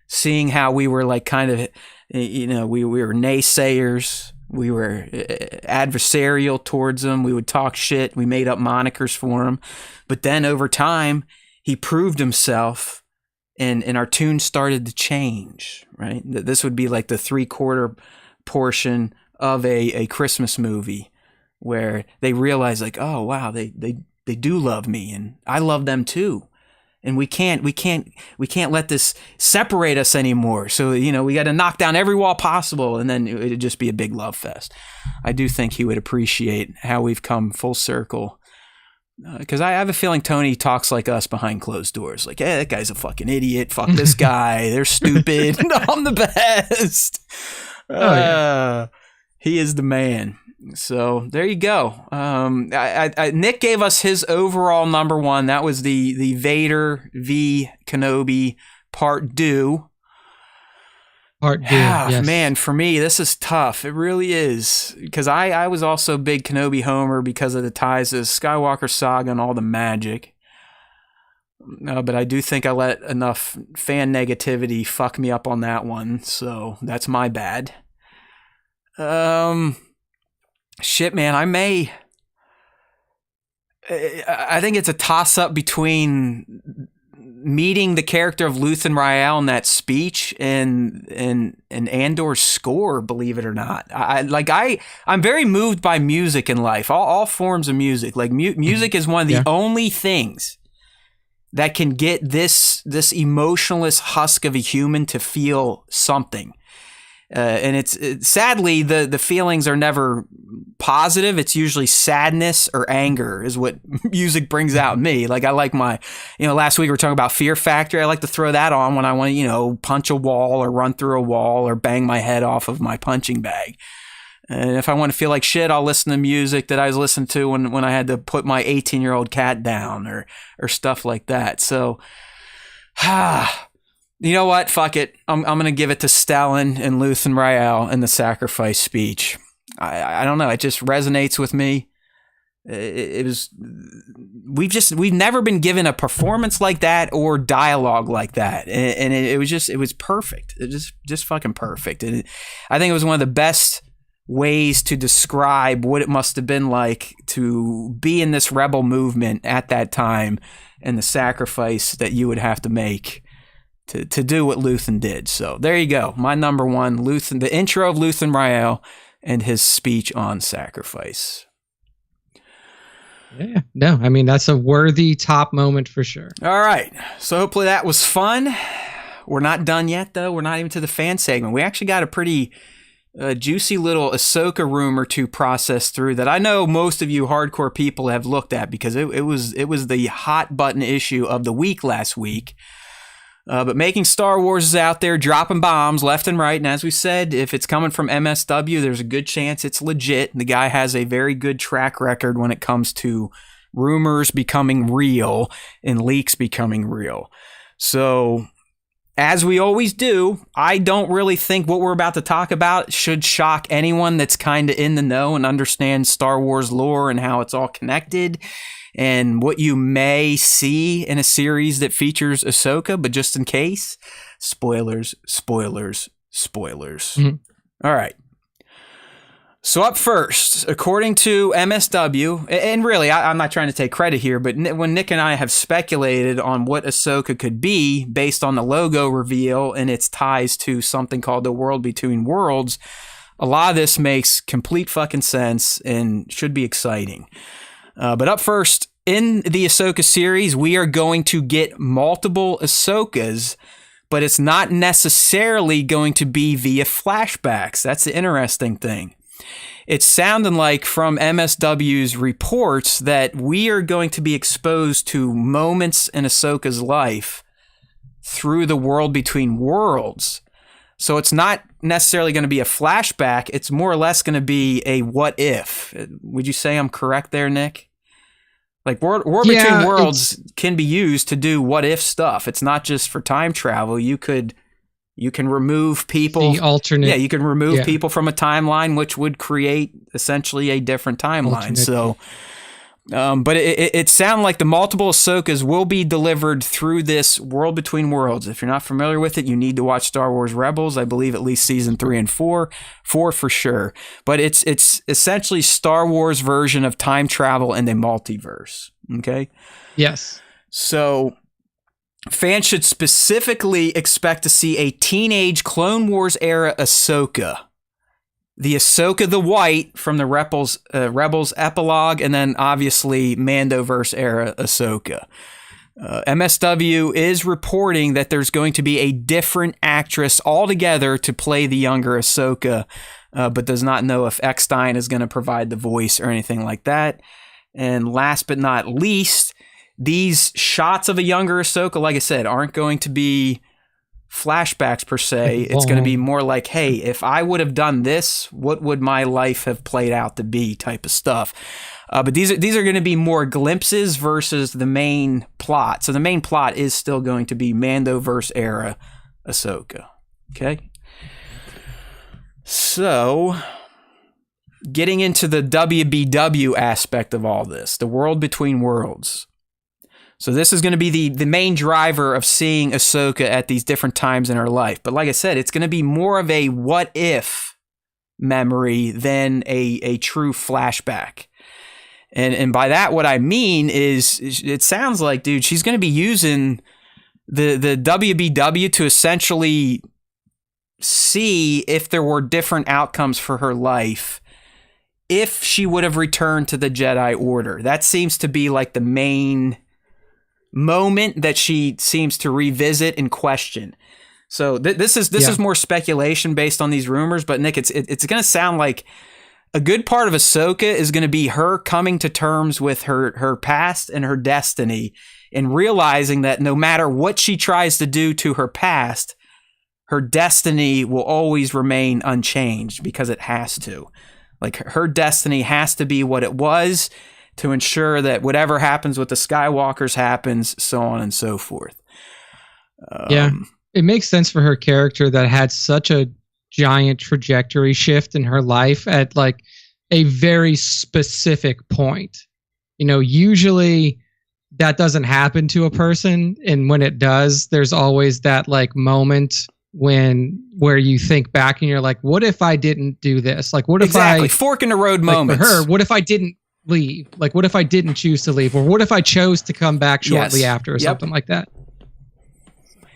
Seeing how we were like kind of, we were naysayers. We were adversarial towards him. We would talk shit. We made up monikers for him. But then over time, he proved himself, and our tune started to change, right? This would be like the 3/4 portion of a Christmas movie where they realize, like, oh, wow, they do love me, and I love them too. And we can't let this separate us anymore. So, we got to knock down every wall possible, and then it'd just be a big love fest. I do think he would appreciate how we've come full circle. Because I have a feeling Tony talks like us behind closed doors. Like, hey, that guy's a fucking idiot. Fuck this guy. They're stupid. I'm the best. He is the man. So there you go. Nick gave us his overall number 1. That was the Vader v Kenobi Part 2. Yes. Man, for me, this is tough. It really is. Because I was also a big Kenobi homer because of the ties to the Skywalker saga and all the magic. But I do think I let enough fan negativity fuck me up on that one. So that's my bad. Shit, man, I think it's a toss-up between meeting the character of Luthen Rael in that speech and Andor's score, believe it or not. I'm very moved by music in life, all forms of music. Like music is one of the only things that can get this emotionless husk of a human to feel something. And it's sadly the feelings are never positive. It's usually sadness or anger is what music brings out in me. Like I like my, last week we were talking about Fear Factory. I like to throw that on when I want to, punch a wall or run through a wall or bang my head off of my punching bag. And if I want to feel like shit, I'll listen to music that I was listening to when I had to put my 18-year-old cat down or stuff like that. So, you know what? Fuck it. I'm going to give it to Stellan and Luthen Rael in the sacrifice speech. I don't know. It just resonates with me. We've never been given a performance like that or dialogue like that. And it was perfect. It just fucking perfect. And I think it was one of the best ways to describe what it must have been like to be in this rebel movement at that time and the sacrifice that you would have to make to do what Luthen did. So there you go. My number one, Luthen, the intro of Luthen Rael and his speech on sacrifice. Yeah, no, I mean, that's a worthy top moment for sure. All right. So hopefully that was fun. We're not done yet, though. We're not even to the fan segment. We actually got a pretty juicy little Ahsoka rumor to process through that I know most of you hardcore people have looked at because it was the hot button issue of the week last week. But Making Star Wars is out there dropping bombs left and right. And as we said, if it's coming from MSW, there's a good chance it's legit. The guy has a very good track record when it comes to rumors becoming real and leaks becoming real. So, as we always do, I don't really think what we're about to talk about should shock anyone that's kind of in the know and understands Star Wars lore and how it's all connected. And what you may see in a series that features Ahsoka, but just in case, spoilers. Mm-hmm. All right. So up first, according to MSW, and really, I'm not trying to take credit here, but when Nick and I have speculated on what Ahsoka could be based on the logo reveal and its ties to something called the World Between Worlds, a lot of this makes complete fucking sense and should be exciting. But up first, in the Ahsoka series, we are going to get multiple Ahsokas, but it's not necessarily going to be via flashbacks. That's the interesting thing. It's sounding like from MSW's reports that we are going to be exposed to moments in Ahsoka's life through the World Between Worlds. So it's not necessarily going to be a flashback. It's more or less going to be a what if. Would you say I'm correct there, Nick? Like World Between Worlds can be used to do what if stuff. It's not just for time travel. You can remove people. The alternate. Yeah, you can remove people from a timeline, which would create essentially a different timeline. So, but it sounds like the multiple Ahsokas will be delivered through this World Between Worlds. If you're not familiar with it, you need to watch Star Wars Rebels. I believe at least season 3 and 4 for sure. But it's essentially Star Wars version of time travel and a multiverse. Okay. Yes. So fans should specifically expect to see a teenage Clone Wars era Ahsoka. The Ahsoka the White from the Rebels epilogue, and then obviously Mandoverse era Ahsoka. MSW is reporting that there's going to be a different actress altogether to play the younger Ahsoka, but does not know if Eckstein is going to provide the voice or anything like that. And last but not least, these shots of a younger Ahsoka, like I said, aren't going to be flashbacks per se. It's going to be more like, hey, if I would have done this, what would my life have played out to be type of stuff. But these are going to be more glimpses versus the main plot. So the main plot is still going to be Mandoverse era Ahsoka. Okay. So getting into the WBW aspect of all this, the World Between Worlds. So this is going to be the main driver of seeing Ahsoka at these different times in her life. But like I said, it's going to be more of a what if memory than a true flashback. And by that, what I mean is it sounds like, dude, she's going to be using the WBW to essentially see if there were different outcomes for her life if she would have returned to the Jedi Order. That seems to be like the main moment that she seems to revisit and question. So this is more speculation based on these rumors, but Nick, it's going to sound like a good part of Ahsoka is going to be her coming to terms with her past and her destiny, and realizing that no matter what she tries to do to her past, her destiny will always remain unchanged because it has to. Like, her destiny has to be what it was to ensure that whatever happens with the Skywalkers happens, so on and so forth. It makes sense for her character that had such a giant trajectory shift in her life at like a very specific point. You know, usually that doesn't happen to a person, and when it does, there's always that like moment where you think back and you're like, what if I didn't do this? Like, what if I fork in the road like moments for her? What if I didn't leave? Like, what if I didn't choose to leave? Or what if I chose to come back shortly after, or something like that?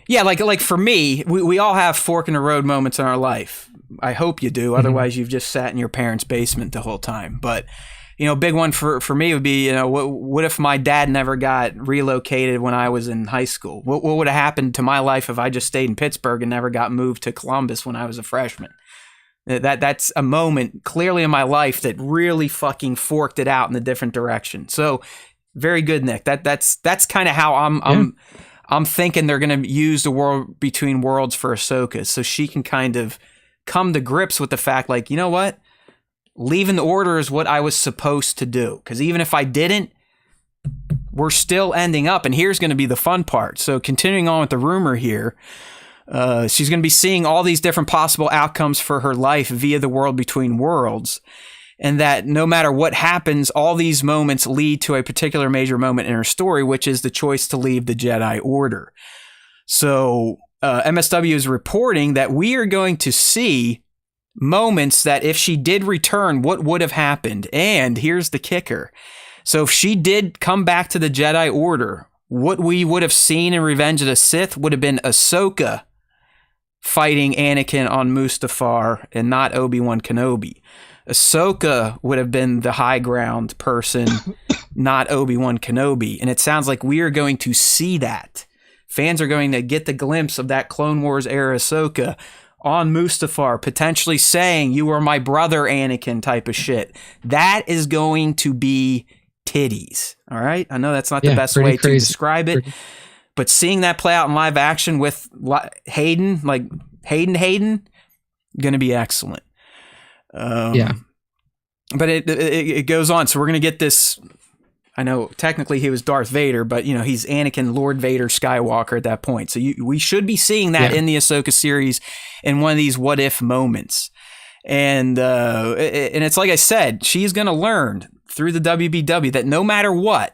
Yeah, like for me, we all have fork in the road moments in our life. I hope you do. Otherwise, you've just sat in your parents' basement the whole time. But, you know, a big one for me would be, you know, what if my dad never got relocated when I was in high school? What would have happened to my life if I just stayed in Pittsburgh and never got moved to Columbus when I was a freshman? That's a moment clearly in my life that really fucking forked it out in a different direction. So, very good, Nick. That's kind of how I'm thinking they're going to use the World Between Worlds for Ahsoka, so she can kind of come to grips with the fact, like, you know what? Leaving the Order is what I was supposed to do. Because even if I didn't, we're still ending up. And here's going to be the fun part. So continuing on with the rumor here, she's going to be seeing all these different possible outcomes for her life via the World Between Worlds. And that no matter what happens, all these moments lead to a particular major moment in her story, which is the choice to leave the Jedi Order. So MSW is reporting that we are going to see moments that if she did return, what would have happened? And here's the kicker. So if she did come back to the Jedi Order, what we would have seen in Revenge of the Sith would have been Ahsoka fighting Anakin on Mustafar and not Obi-Wan Kenobi. Ahsoka would have been the high ground person, not Obi-Wan Kenobi. And it sounds like we are going to see that. Fans are going to get the glimpse of that Clone Wars era Ahsoka on Mustafar, potentially saying, "You are my brother, Anakin," type of shit. That is going to be titties. All right? I know that's not the best way to describe it, but seeing that play out in live action with Hayden, like Hayden, going to be excellent. But it goes on. So we're going to get this. I know technically he was Darth Vader, but, you know, he's Anakin Lord Vader Skywalker at that point. So we should be seeing that in the Ahsoka series in one of these what if moments. And it's like I said, she's going to learn through the WBW that no matter what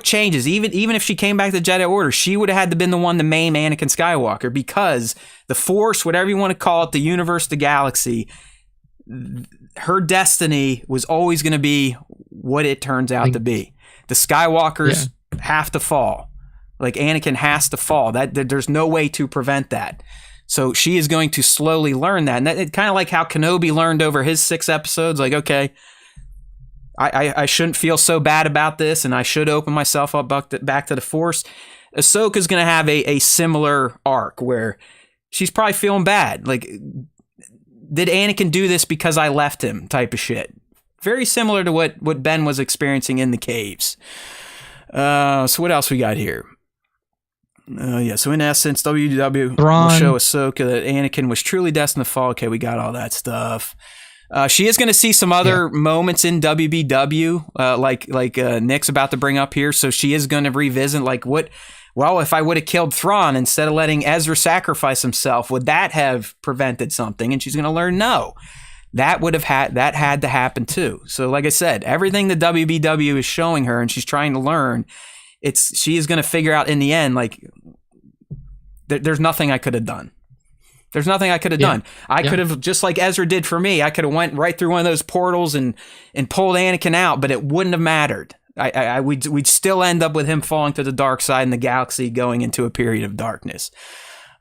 changes, even if she came back to the Jedi Order, she would have had to been the one to maim Anakin Skywalker, because the Force, whatever you want to call it, the universe, the galaxy, her destiny was always going to be what it turns out to be. The Skywalkers have to fall. Like, Anakin has to fall. That there's no way to prevent that. So she is going to slowly learn that. And it's kind of like how Kenobi learned over his 6 episodes. Like, okay, I shouldn't feel so bad about this, and I should open myself up back to the Force. Ahsoka's going to have a similar arc where she's probably feeling bad. Like, did Anakin do this because I left him type of shit? Very similar to what Ben was experiencing in the caves. So what else we got here? So in essence, WW will show Ahsoka that Anakin was truly destined to fall. Okay, we got all that stuff. She is going to see some other moments in WBW, like Nick's about to bring up here. So she is going to revisit, like, if I would have killed Thrawn instead of letting Ezra sacrifice himself, would that have prevented something? And she's going to learn, no, that had to happen too. So like I said, everything the WBW is showing her and she's trying to learn, she is going to figure out in the end, like, there's nothing I could have done. There's nothing I could have done. I could have, just like Ezra did for me, I could have went right through one of those portals and pulled Anakin out, but it wouldn't have mattered. we'd still end up with him falling to the dark side and the galaxy going into a period of darkness.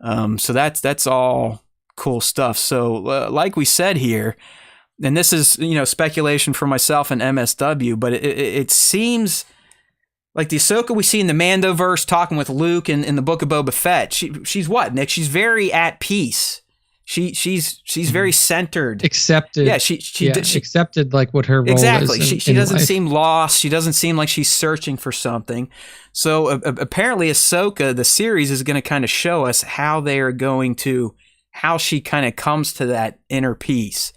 So that's all cool stuff. So like we said here, and this is, speculation for myself and MSW, but it seems like the Ahsoka we see in the Mandoverse talking with Luke in the Book of Boba Fett, she's what, Nick? She's very at peace. She's very centered. Accepted. Yeah, she accepted like what her role exactly. is. She doesn't life. seem lost. She doesn't seem like she's searching for something. So apparently Ahsoka, the series, is going to kind of show us how she kind of comes to that inner peace.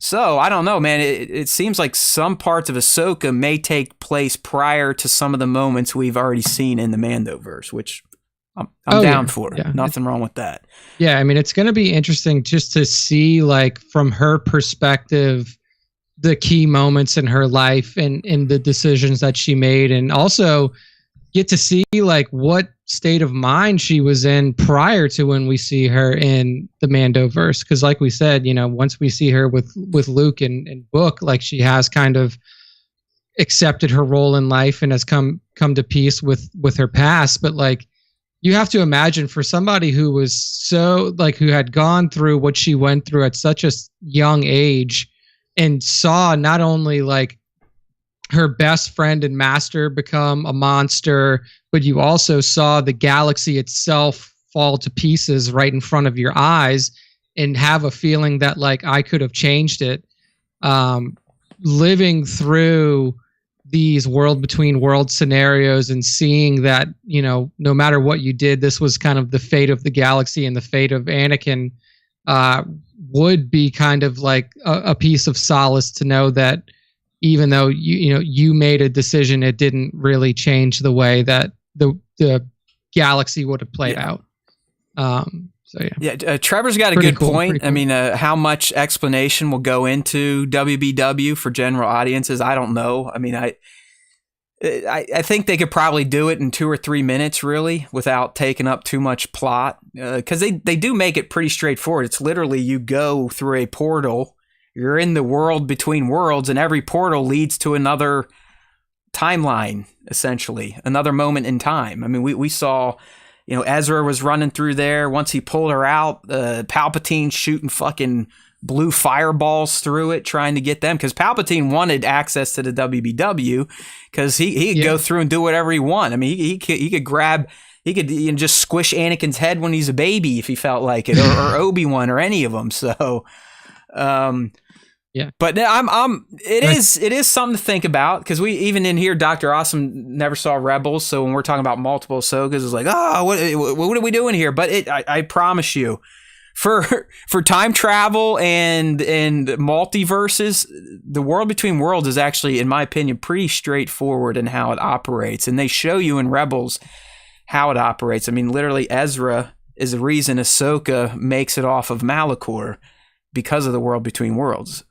So I don't know, man. It seems like some parts of Ahsoka may take place prior to some of the moments we've already seen in the Mandoverse, which I'm down for. Yeah. Nothing wrong with that. Yeah, I mean, it's going to be interesting just to see, like, from her perspective, the key moments in her life and the decisions that she made, and also get to see, like, what state of mind she was in prior to when we see her in the Mandoverse. Because, like we said, once we see her with Luke and Book, like, she has kind of accepted her role in life and has come to peace with her past. But, like, you have to imagine, for somebody who was so, like, who had gone through what she went through at such a young age and saw not only, like, her best friend and master become a monster, but you also saw the galaxy itself fall to pieces right in front of your eyes, and have a feeling that, like, I could have changed it. Living through these world between world scenarios and seeing that, no matter what you did, this was kind of the fate of the galaxy, and the fate of Anakin would be kind of like a piece of solace to know that even though you made a decision, it didn't really change the way that the galaxy would have played out. So yeah. Trevor's got a Pretty good cool, point. pretty cool. I mean, how much explanation will go into WBW for general audiences? I don't know. I mean, I think they could probably do it in 2 or 3 minutes, really, without taking up too much plot, because they do make it pretty straightforward. It's literally, you go through a portal, you're in the world between worlds, and every portal leads to another timeline, essentially, another moment in time. I mean, we saw, Ezra was running through there. Once he pulled her out, Palpatine shooting fucking blue fireballs through it, trying to get them, because Palpatine wanted access to the WBW, because he could go through and do whatever he wanted. I mean, he could just squish Anakin's head when he's a baby if he felt like it, or Obi-Wan, or any of them. So, yeah. But it is something to think about, because we, even in here, Dr. Awesome never saw Rebels, so when we're talking about multiple Ahsokas, it's like, what are we doing here? But I promise you, for time travel and multiverses, the world between worlds is actually, in my opinion, pretty straightforward in how it operates, and they show you in Rebels how it operates. I mean, literally, Ezra is the reason Ahsoka makes it off of Malachor, because of the world between worlds.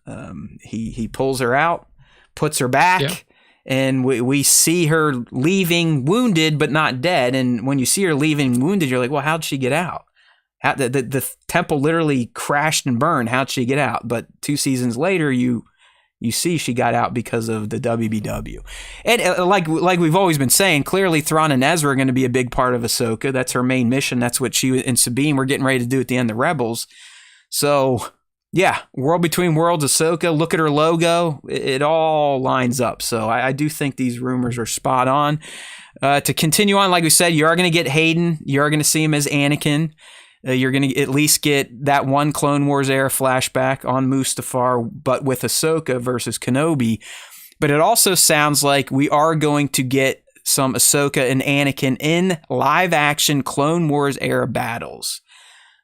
He pulls her out, puts her back, and we see her leaving wounded but not dead. And when you see her leaving wounded, you're like, well, how'd she get out? The temple literally crashed and burned. How'd she get out? But 2 seasons later, you see she got out because of the WBW. And like we've always been saying, clearly Thrawn and Ezra are going to be a big part of Ahsoka. That's her main mission. That's what she and Sabine were getting ready to do at the end of Rebels. So, yeah, world between worlds, Ahsoka, look at her logo. It all lines up. So I do think these rumors are spot on. To continue on, like we said, you are going to get Hayden. You are going to see him as Anakin. You're going to at least get that one Clone Wars era flashback on Mustafar, but with Ahsoka versus Kenobi. But it also sounds like we are going to get some Ahsoka and Anakin in live action Clone Wars era battles.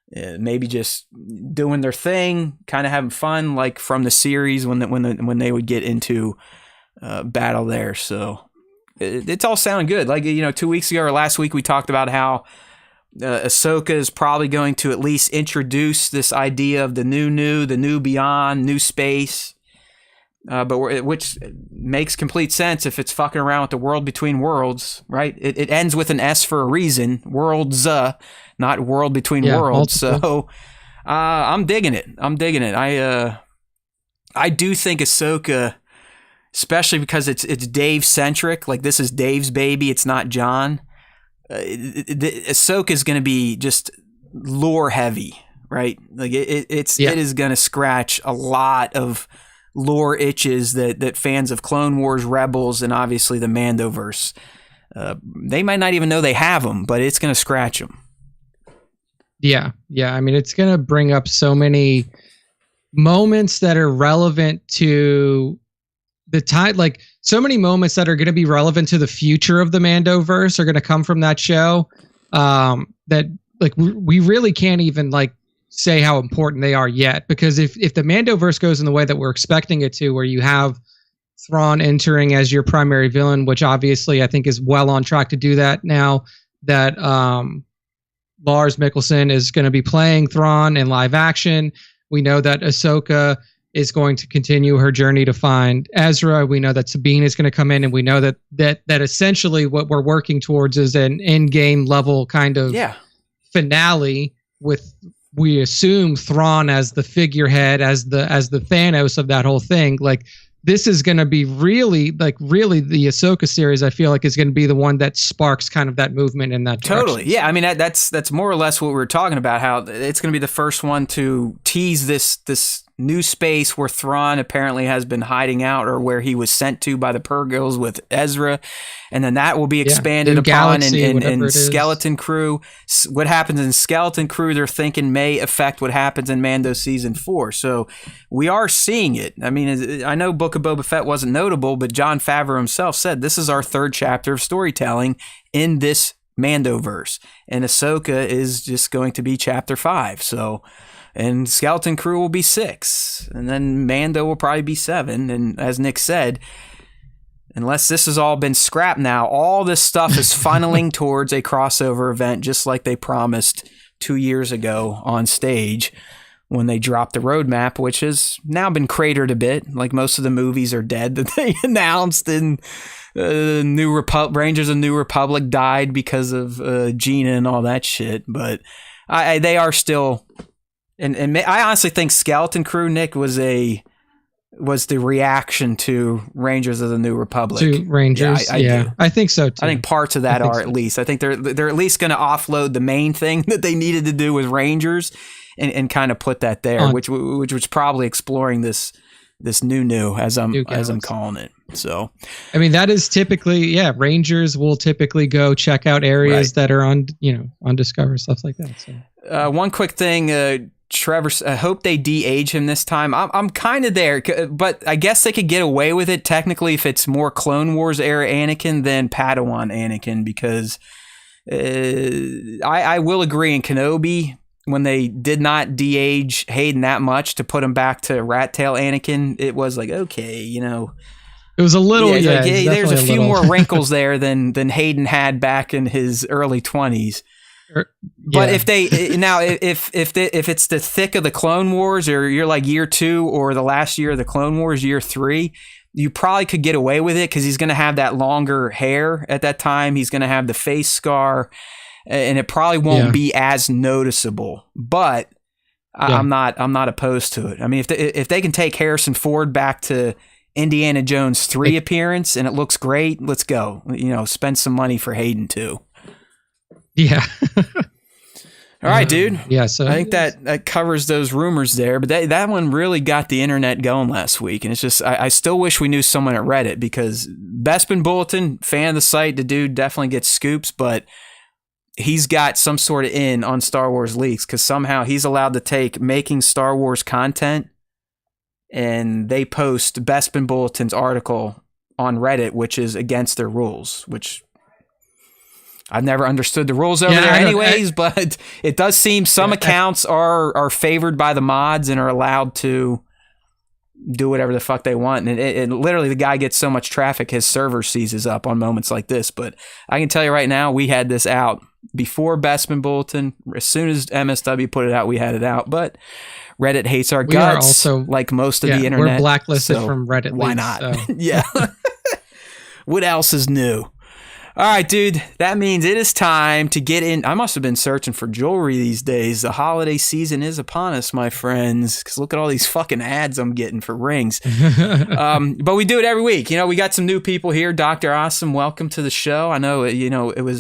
Maybe just doing their thing, kind of having fun, like from the series when they would get into battle there. So it's all sounding good. Like, 2 weeks ago or last week, we talked about how Ahsoka is probably going to at least introduce this idea of the new beyond, new space. Which makes complete sense if it's fucking around with the world between worlds, right? It ends with an S for a reason. Worlds, not world between worlds. Multiple. So I'm digging it. I do think Ahsoka especially because it's Dave centric. Like, this is Dave's baby. It's not John. Ahsoka is going to be just lore heavy, right? Like it is going to scratch a lot of lore itches that fans of Clone Wars, Rebels, and obviously the Mandoverse, they might not even know they have them, but it's going to scratch them. Yeah. I mean, it's going to bring up so many moments that are relevant to the time, like so many moments that are going to be relevant to the future of the Mandoverse are going to come from that show. That like we really can't even like say how important they are yet, because if the Mandoverse goes in the way that we're expecting it to, where you have Thrawn entering as your primary villain, which obviously I think is well on track to do that now that Lars Mikkelsen is going to be playing Thrawn in live action. We know that Ahsoka is going to continue her journey to find Ezra. We know that Sabine is going to come in, and we know that essentially what we're working towards is an end-game level kind of finale with, we assume, Thrawn as the figurehead, as the Thanos of that whole thing. Like, this is going to be really the Ahsoka series, I feel like, is going to be the one that sparks kind of that movement in that direction. Totally. Yeah. I mean, that's more or less what we were talking about, how it's going to be the first one to tease this new space where Thrawn apparently has been hiding out, or where he was sent to by the Purgils with Ezra. And then that will be expanded upon in Skeleton Crew. What happens in Skeleton Crew, they're thinking may affect what happens in Mando Season 4. So we are seeing it. I mean, I know Book of Boba Fett wasn't notable, but Jon Favreau himself said this is our third chapter of storytelling in this Mandoverse. And Ahsoka is just going to be chapter 5. So... and Skeleton Crew will be 6, and then Mando will probably be 7. And as Nick said, unless this has all been scrapped now, all this stuff is funneling towards a crossover event, just like they promised 2 years ago on stage when they dropped the roadmap, which has now been cratered a bit. Like, most of the movies are dead that they announced, and Rangers of New Republic died because of Gina and all that shit. But they are still... And I honestly think Skeleton Crew, Nick, was the reaction to Rangers of the New Republic. To Rangers, yeah. I think so too. I think parts of that are, at least. I think they're at least going to offload the main thing that they needed to do with Rangers, and kind of put that there, which was probably exploring this new as I'm calling it. So, I mean, that is typically, Rangers will typically go check out areas that are undiscovered, stuff like that. So, one quick thing. Trevor, I hope they de-age him this time. I'm kind of there, but I guess they could get away with it technically if it's more Clone Wars era Anakin than Padawan Anakin, because I will agree in Kenobi, when they did not de-age Hayden that much to put him back to Rat Tail Anakin, it was like, okay, it was a little, there's a few more wrinkles there than Hayden had back in his early 20s. But if it's the thick of the Clone Wars, or you're like year 2 or the last year of the Clone Wars, year 3, you probably could get away with it, because he's going to have that longer hair at that time. He's going to have the face scar, and it probably won't be as noticeable. But I'm not opposed to it. I mean, if they can take Harrison Ford back to Indiana Jones 3 appearance and it looks great, let's go. Spend some money for Hayden too. Yeah. All right, dude. Yeah, so I think that covers those rumors there, but that one really got the internet going last week, and it's just I still wish we knew someone at Reddit, because Bespin Bulletin, fan of the site, the dude definitely gets scoops, but he's got some sort of in on Star Wars leaks, because somehow he's allowed to take making Star Wars content, and they post Bespin Bulletin's article on Reddit, which is against their rules, which... I've never understood the rules over there anyways, but it does seem some accounts are favored by the mods and are allowed to do whatever the fuck they want. And literally the guy gets so much traffic, his server seizes up on moments like this. But I can tell you right now, we had this out before Bespin Bulletin. As soon as MSW put it out, we had it out. But Reddit hates our guts, also, like most of the internet. We're blacklisted from Reddit. Why not? Yeah. What else is new? All right, dude. That means it is time to get in. I must have been searching for jewelry these days. The holiday season is upon us, my friends. Because look at all these fucking ads I'm getting for rings. But we do it every week. We got some new people here. Dr. Awesome, welcome to the show. I know, it was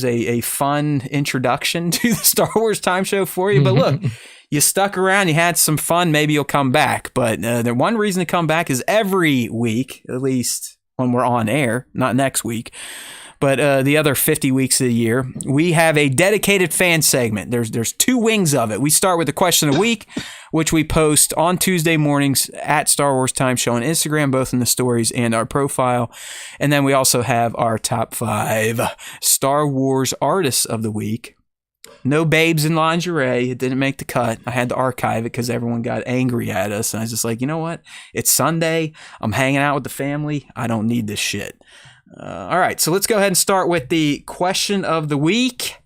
a fun introduction to the Star Wars Time Show for you. But look, you stuck around, you had some fun. Maybe you'll come back. But the one reason to come back is every week, at least when we're on air, not next week, but the other 50 weeks of the year, we have a dedicated fan segment. There's two wings of it. We start with the question of the week, which we post on Tuesday mornings at Star Wars Time Show on Instagram, both in the stories and our profile. And then we also have our top 5 Star Wars artists of the week. No babes in lingerie. It didn't make the cut. I had to archive it because everyone got angry at us. And I was just like, you know what? It's Sunday. I'm hanging out with the family. I don't need this shit. All right. So let's go ahead and start with the question of the week.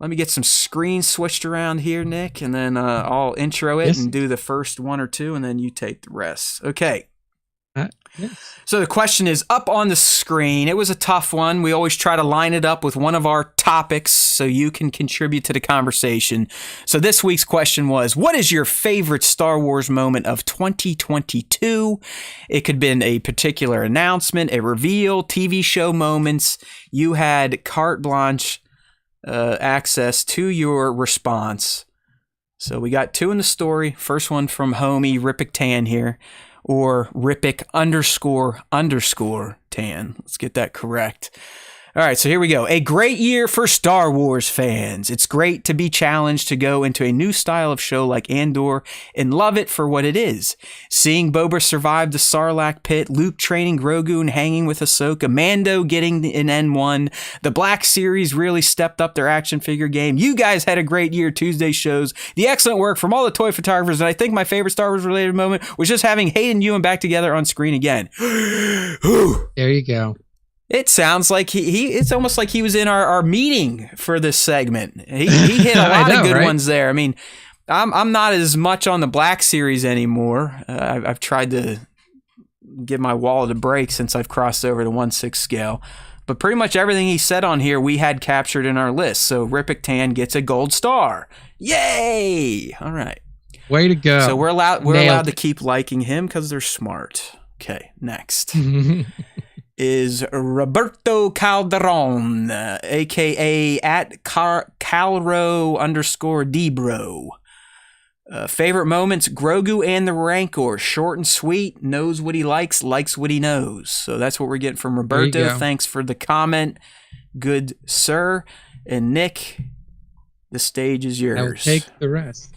Let me get some screens switched around here, Nick, and then I'll intro it and do the first one or two, and then you take the rest. Okay. Yes. So the question is up on the screen. It was a tough one. We always try to line it up with one of our topics so you can contribute to the conversation. So this week's question was, what is your favorite Star Wars moment of 2022? It could have been a particular announcement, a reveal, TV show moments. You had carte blanche access to your response. So we got 2 in the story. First one from homie Rippick Tan here. Or Rippick __ Tan. Let's get that correct. All right, so here we go. A great year for Star Wars fans. It's great to be challenged to go into a new style of show like Andor and love it for what it is. Seeing Boba survive the Sarlacc pit, Luke training Grogu and hanging with Ahsoka, Mando getting an N1, the Black Series really stepped up their action figure game. You guys had a great year, Tuesday shows, the excellent work from all the toy photographers, and I think my favorite Star Wars related moment was just having Hayden and Ewan back together on screen again. There you go. It sounds like it's almost like he was in our meeting for this segment. He hit a lot of good ones there. I mean, I'm not as much on the Black Series anymore. I've tried to give my wallet a break since I've crossed over to 1/6 scale. But pretty much everything he said on here, we had captured in our list. So Rippick Tan gets a gold star. Yay! All right. Way to go. So we're allowed to keep liking him because they're smart. Okay, next. Is Roberto Calderon, a.k.a. at Calro _Debro. Favorite moments, Grogu and the Rancor. Short and sweet, knows what he likes what he knows. So that's what we're getting from Roberto. Thanks for the comment, good sir. And Nick, the stage is yours. I'll take the rest.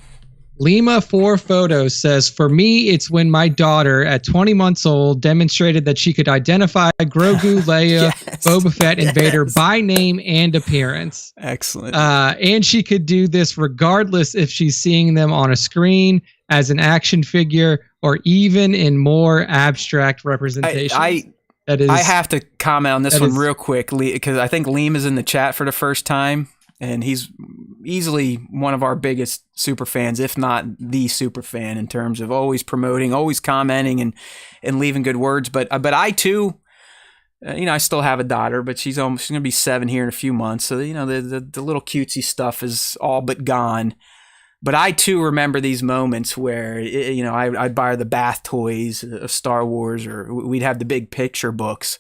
Lima 4 Photos says, for me, it's when my daughter at 20 months old demonstrated that she could identify Grogu, Leia, Boba Fett, and Vader by name and appearance. Excellent. And she could do this regardless if she's seeing them on a screen, as an action figure, or even in more abstract representation. I have to comment on this one real quick because I think Liam is in the chat for the first time. And he's easily one of our biggest super fans, if not the super fan, in terms of always promoting, always commenting, and leaving good words. But I too, I still have a daughter, but she's going to be 7 here in a few months. So the little cutesy stuff is all but gone. But I too remember these moments where I'd buy her the bath toys of Star Wars, or we'd have the big picture books.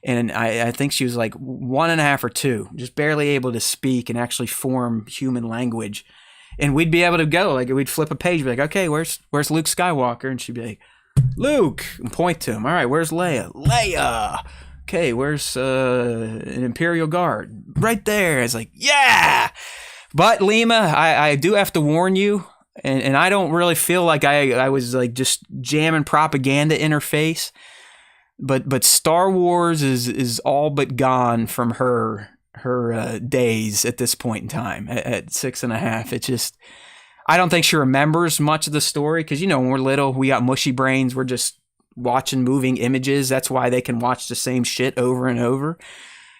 And I think she was like 1.5 or 2, just barely able to speak and actually form human language. And we'd be able to go, like, we'd flip a page, be like, okay, where's Luke Skywalker? And she'd be like, Luke, and point to him. All right, where's Leia? Leia. Okay, where's an Imperial Guard? Right there. It's like, yeah. But Lima, I do have to warn you, and I don't really feel like I was like just jamming propaganda in her face. But Star Wars is all but gone from her days at this point in time at 6.5. It just, I don't think she remembers much of the story because when we're little we got mushy brains. We're just watching moving images. That's why they can watch the same shit over and over.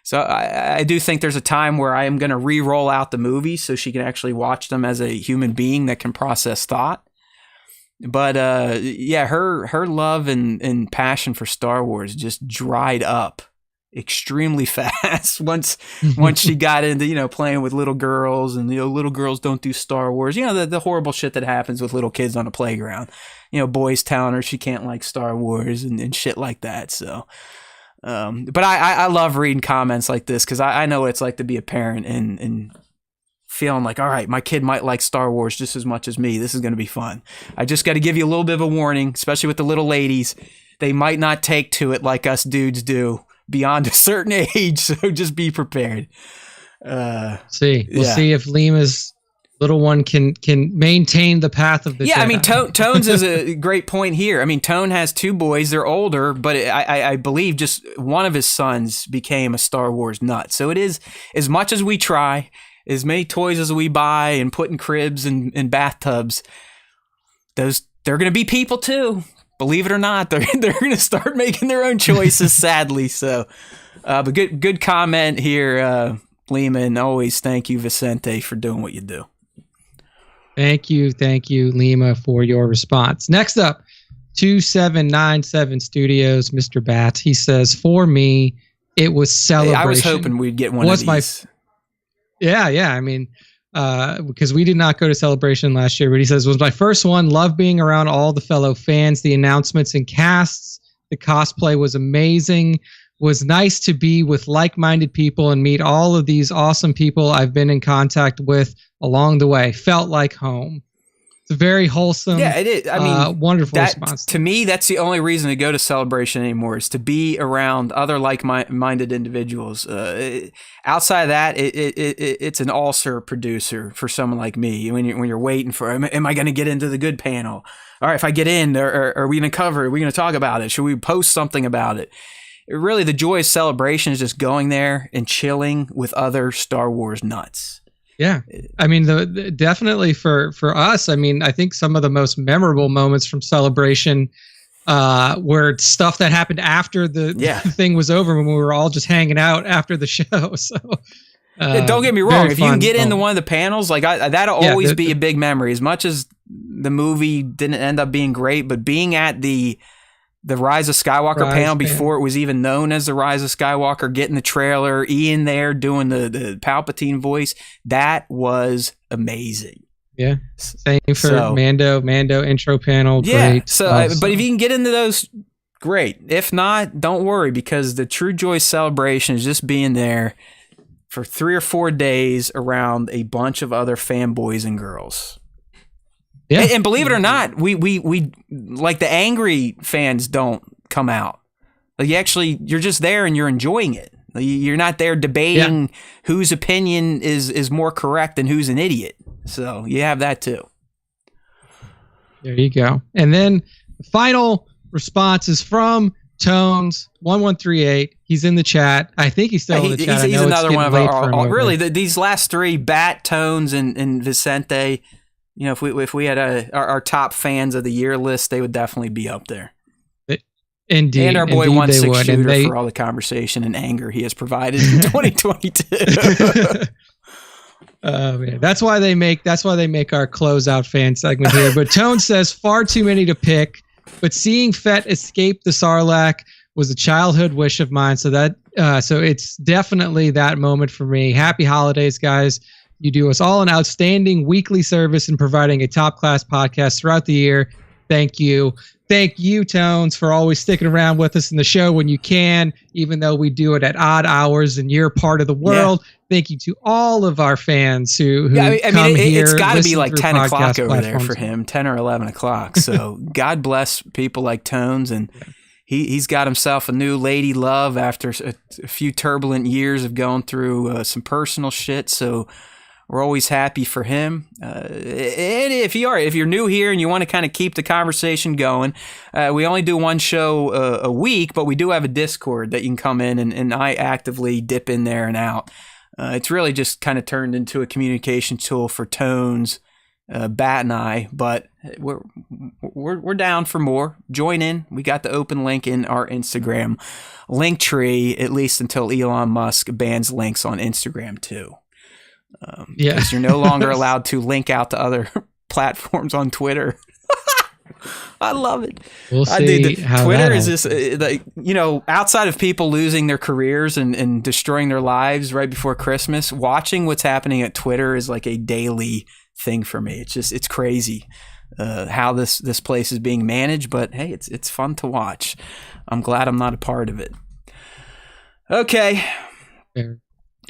So I do think there's a time where I am going to re-roll out the movies so she can actually watch them as a human being that can process thought. But her love and passion for Star Wars just dried up extremely fast once she got into, playing with little girls, and, little girls don't do Star Wars. The horrible shit that happens with little kids on a playground. Boys telling her she can't like Star Wars and shit like that. So, but I love reading comments like this, because I know what it's like to be a parent and feeling like, all right, my kid might like Star Wars just as much as me. This is going to be fun. I just got to give you a little bit of a warning, especially with the little ladies. They might not take to it like us dudes do beyond a certain age, so just be prepared. We'll see if Lima's little one can maintain the path of the Jedi. I mean, Tones is a great point here. I mean, Tone has two boys. They're older, but I believe just one of his sons became a Star Wars nut. So it is, as much as we try, as many toys as we buy and put in cribs and bathtubs, they're going to be people too. Believe it or not, they're going to start making their own choices, sadly. So, but good comment here, Lima, and always thank you, Vicente, for doing what you do. Thank you, Lima, for your response. Next up, 2797 Studios, Mr. Bat. He says, for me, it was Celebration. Hey, I was hoping we'd get one of these. Yeah. I mean, because we did not go to Celebration last year, but he says, was my first one. Love being around all the fellow fans, the announcements and casts. The cosplay was amazing. Was nice to be with like-minded people and meet all of these awesome people I've been in contact with along the way. Felt like home. It's a very wholesome, it is. I mean, wonderful response. To me, that's the only reason to go to Celebration anymore, is to be around other like-minded individuals. Outside of that, it's an ulcer producer for someone like me. When you're waiting for, am I going to get into the good panel? All right, if I get in, are we going to cover it? Are we going to talk about it? Should we post something about it? Really, the joy of Celebration is just going there and chilling with other Star Wars nuts. Yeah, I mean, definitely for us. I mean, I think some of the most memorable moments from Celebration were stuff that happened after the thing was over, when we were all just hanging out after the show. So, don't get me wrong. If you can get into one of the panels, like that'll always be a big memory. As much as the movie didn't end up being great, but being at the Rise of Skywalker panel before it was even known as the Rise of Skywalker, getting the trailer, Ian there doing the Palpatine voice, that was amazing. Yeah, same for Mando intro panel. Yeah, great. But if you can get into those, great. If not, don't worry, because the true joy celebration is just being there for 3 or 4 days around a bunch of other fanboys and girls. Yeah. And believe it or not, we like the angry fans don't come out. Like you're just there and you're enjoying it. You're not there debating whose opinion is more correct and who's an idiot. So you have that too. There you go. And then the final response is from Tones 1138. He's in the chat. I think he's still in the chat. He's another one of our really these last three, Bat, Tones, and Vicente. If we had our top fans of the year list, they would definitely be up there. Indeed. And our boy 16 Shooter for all the conversation and anger he has provided in 2022. Man. That's why they make our closeout fan segment here. But Tone says far too many to pick, but seeing Fett escape the Sarlacc was a childhood wish of mine. So it's definitely that moment for me. Happy holidays, guys. You do us all an outstanding weekly service in providing a top-class podcast throughout the year. Thank you. Thank you, Tones, for always sticking around with us in the show when you can, even though we do it at odd hours and you're part of the world. Yeah. Thank you to all of our fans who come here. It's got to be like 10 o'clock over there for him, 10 or 11 o'clock. So God bless people like Tones, and he's got himself a new lady love after a few turbulent years of going through some personal shit. So we're always happy for him. And if you're new here and you want to kind of keep the conversation going, we only do one show a week, but we do have a Discord that you can come in and I actively dip in there and out. It's really just kind of turned into a communication tool for Tones, Bat, and I, but we're down for more. Join in. We got the open link in our Instagram link tree, at least until Elon Musk bans links on Instagram too. Because you're no longer allowed to link out to other platforms on Twitter. I love it. We'll see how Twitter that is just like, outside of people losing their careers and destroying their lives right before Christmas, watching what's happening at Twitter is like a daily thing for me. It's crazy how this place is being managed, but hey, it's fun to watch. I'm glad I'm not a part of it. Okay. Fair.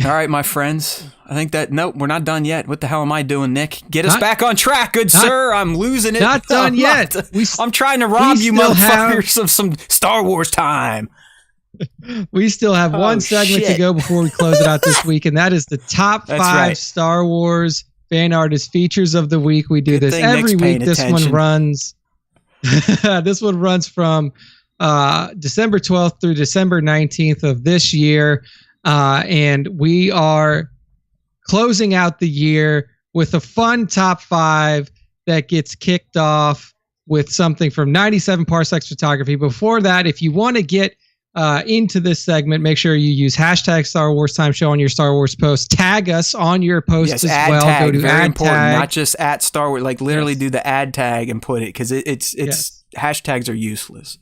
All right, my friends. I think nope, we're not done yet. What the hell am I doing, Nick? Get us back on track, good sir. I'm losing it. Not done yet. I'm trying to rob you motherfuckers of some Star Wars time. We still have one segment to go before we close it out this week, and that is the top 5 Star Wars fan artist features of the week. We do this every week. This one runs. This one runs from December 12th through December 19th of this year. And we are closing out the year with a fun top 5 that gets kicked off with something from 97 Parsecs Photography. Before that, if you want to get into this segment, make sure you use hashtag Star Wars Time Show on your Star Wars post. Tag us on your post as well. Tag, go to very ad important. tag. Not just at Star Wars. Like literally do the ad tag and put it, because it's hashtags are useless.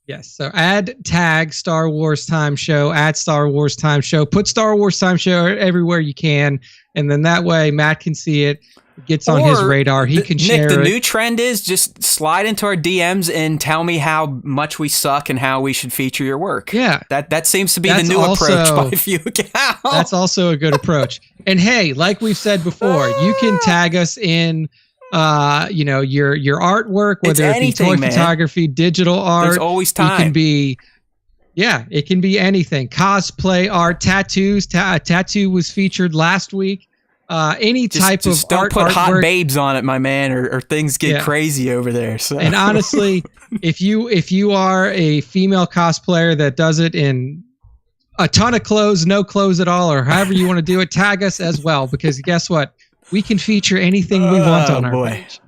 Yes. So add tag Star Wars Time Show, at Star Wars Time Show. Put Star Wars Time Show everywhere you can, and then that way Matt can see it. It gets on his radar. He can share it. Nick, the new trend is just slide into our DMs and tell me how much we suck and how we should feature your work. Yeah. That seems to be the new approach by a few accounts. That's also a good approach. And hey, like we've said before, you can tag us in your artwork, whether it be toy photography, digital art. There's always time. It can be anything. Cosplay art, tattoos. Tattoo was featured last week. Any type of don't art, put artwork. hot babes on it, my man, or things get crazy over there. So. And honestly, if you are a female cosplayer that does it in a ton of clothes, no clothes at all, or however you want to do it, tag us as well, because guess what? We can feature anything we want on our page.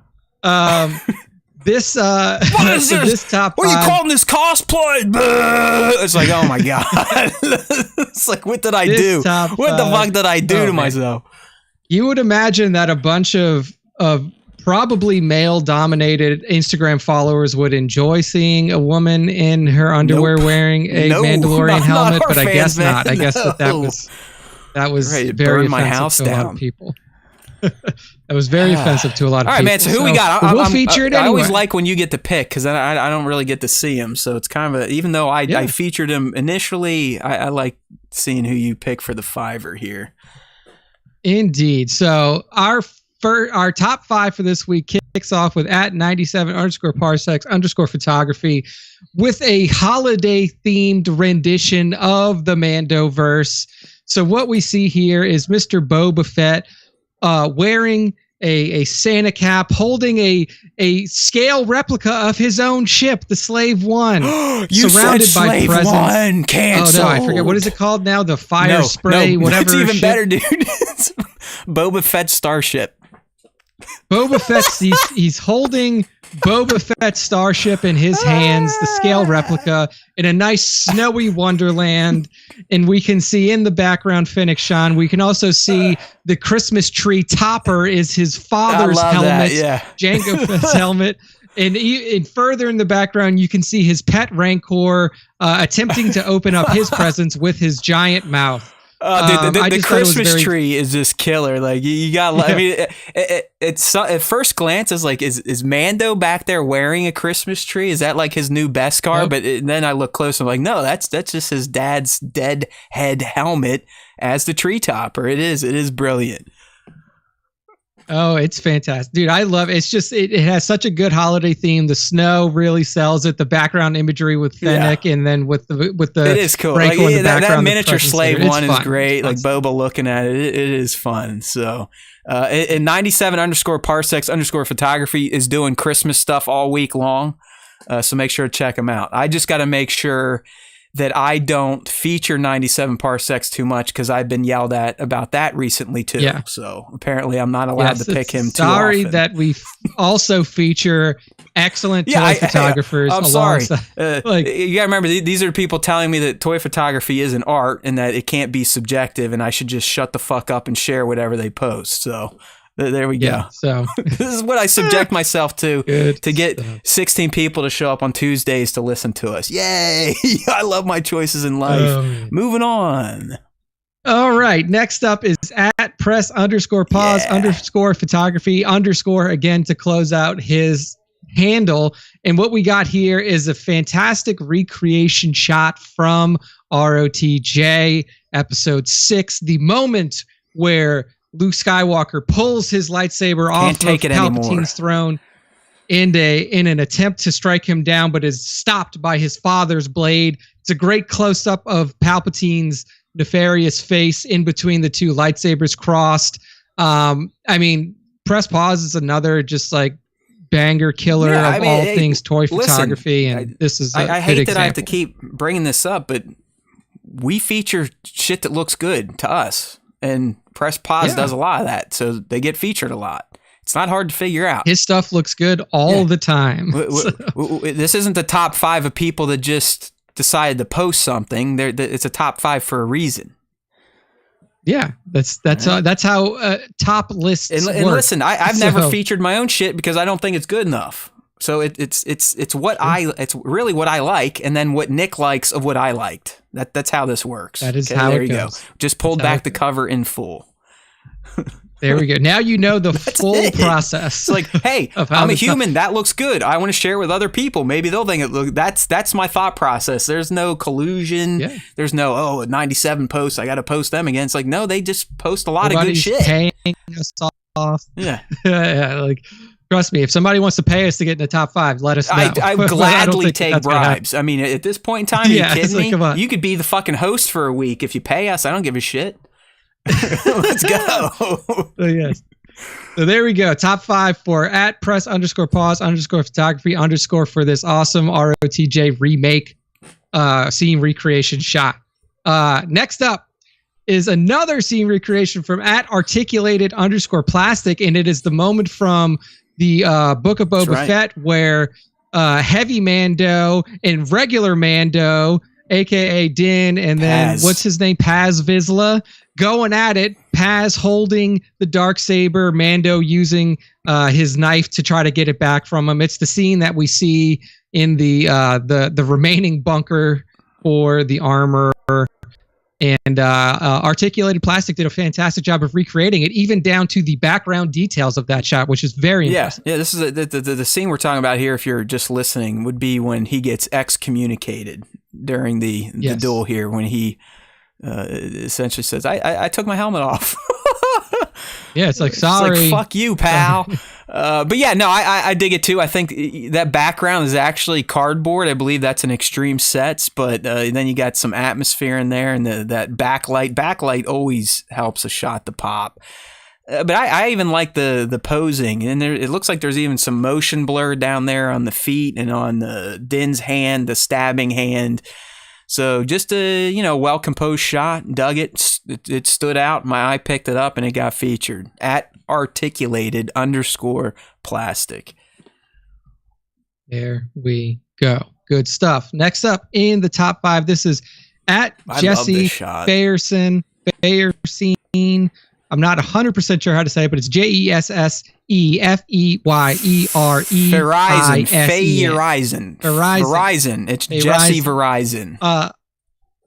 This what is this? This top 5. What are you calling this cosplay? It's like, oh my god! It's like, what did I do? What the fuck did I do to myself? You would imagine that a bunch of probably male-dominated Instagram followers would enjoy seeing a woman in her underwear wearing a Mandalorian helmet, but I guess not. I guess that was very offensive to a lot of people. That was very offensive to a lot of people. All right, man. So who we got? We'll feature it anyway. I always like when you get to pick, because I don't really get to see him. So it's kind of even though I featured him initially, I like seeing who you pick for the 5er here. Indeed. So our top 5 for this week kicks off with at 97_parsecs_photography with a holiday themed rendition of the Mandoverse. So what we see here is Mr. Boba Fett wearing a Santa cap, holding a scale replica of his own ship, the Slave One, surrounded by presents. One, canceled. Oh no, I forget, what is it called now? The fire spray, whatever. It's even better, dude. It's Boba Fett's starship. Boba Fett's he's holding Boba Fett's starship in his hands, the scale replica, in a nice snowy wonderland. And we can see in the background Fennec Shan. We can also see the Christmas tree topper is his father's helmet, Jango Fett's helmet. And further in the background, you can see his pet Rancor attempting to open up his presents with his giant mouth. The Christmas tree is just killer. Like you got. I mean, it's at first glance, it's like, is Mando back there wearing a Christmas tree? Is that like his new Beskar? Nope. But then I look close. I'm like, no, that's just his dad's dead head helmet as the tree topper. It is brilliant. Oh, it's fantastic, dude. I love it. It's just it has such a good holiday theme. The snow really sells it. The background imagery with Fennec, and then with the it is cool. Like, in the background, that miniature slave one is great. It's like Boba looking at it, it is fun. So, and 97_parsecs_photography is doing Christmas stuff all week long. So make sure to check them out. I just got to make sure that I don't feature 97 parsecs too much, because I've been yelled at about that recently too. Yeah. So apparently I'm not allowed to pick him too often. Sorry that we also feature excellent toy photographers. I'm sorry. You gotta remember, these are people telling me that toy photography is an art and that it can't be subjective, and I should just shut the fuck up and share whatever they post. So There we go. Yeah, so This is what I subject myself to good get stuff. 16 people to show up on Tuesdays to listen to us. Yay! I love my choices in life. Moving on. All right. Next up is at press_pause_photography_ again to close out his handle. And what we got here is a fantastic recreation shot from ROTJ episode 6. The moment where Luke Skywalker pulls his lightsaber off of Palpatine's throne in an attempt to strike him down, but is stopped by his father's blade. It's a great close-up of Palpatine's nefarious face in between the two lightsabers crossed. I mean, press pause is another just like banger killer of all things toy photography, and this is I hate example. that I have to keep bringing this up, but we feature shit that looks good to us, and press pause does a lot of that, so they get featured a lot. It's not hard to figure out. His stuff looks good all the time. This isn't the top 5 of people that just decided to post something. It's a top 5 for a reason. Yeah, that's how top lists and work. Listen, I've never featured my own shit because I don't think it's good enough. So it's really what I like, and then what Nick likes of what I liked. That's how this works. That is how it goes. Go. Just pulled back the cover in full. There we go. Now you know the full process. It's like, hey, I'm a human. That looks good. I want to share it with other people. Maybe they'll think it looks. That's my thought process. There's no collusion. Yeah. There's no 97 posts. I got to post them again. It's like, no, they just post a lot of good shit. Paying us off. Yeah. Yeah. Like, trust me, if somebody wants to pay us to get in the top 5, let us know. I gladly take bribes. I mean, at this point in time, are you kidding me? Like, you could be the fucking host for a week if you pay us. I don't give a shit. Let's go. So, yes. So there we go. Top 5 for at press_pause_photography_ for this awesome ROTJ remake scene recreation shot. Next up is another scene recreation from at articulated_plastic, and it is the moment from the Book of Boba Fett where Heavy Mando and regular Mando, aka Din, and then what's his name, Paz Vizsla, going at it. Paz holding the Darksaber, Mando using his knife to try to get it back from him. It's the scene that we see in the remaining bunker for the armor. And Articulated Plastic did a fantastic job of recreating it, even down to the background details of that shot, which is very impressive. Yeah, this is the scene we're talking about here, if you're just listening, would be when he gets excommunicated during the duel here, when he essentially says, I took my helmet off. Yeah, it's like, sorry. It's like, fuck you, pal. But yeah, no, I dig it too. I think that background is actually cardboard. I believe that's an Extreme Sets, but then you got some atmosphere in there, and that backlight. Backlight always helps a shot to pop. But I even like the posing, and it looks like there's even some motion blur down there on the feet and on the Din's hand, the stabbing hand. So just a well composed shot. Dug it. It stood out. My eye picked it up, and it got featured at articulated_plastic. There we go. Good stuff. Next up in the top 5, this is at Jesse Bayerson. I'm not 100% sure how to say it, but it's JESSEFEYERE. Verizon. It's Jesse Verizon.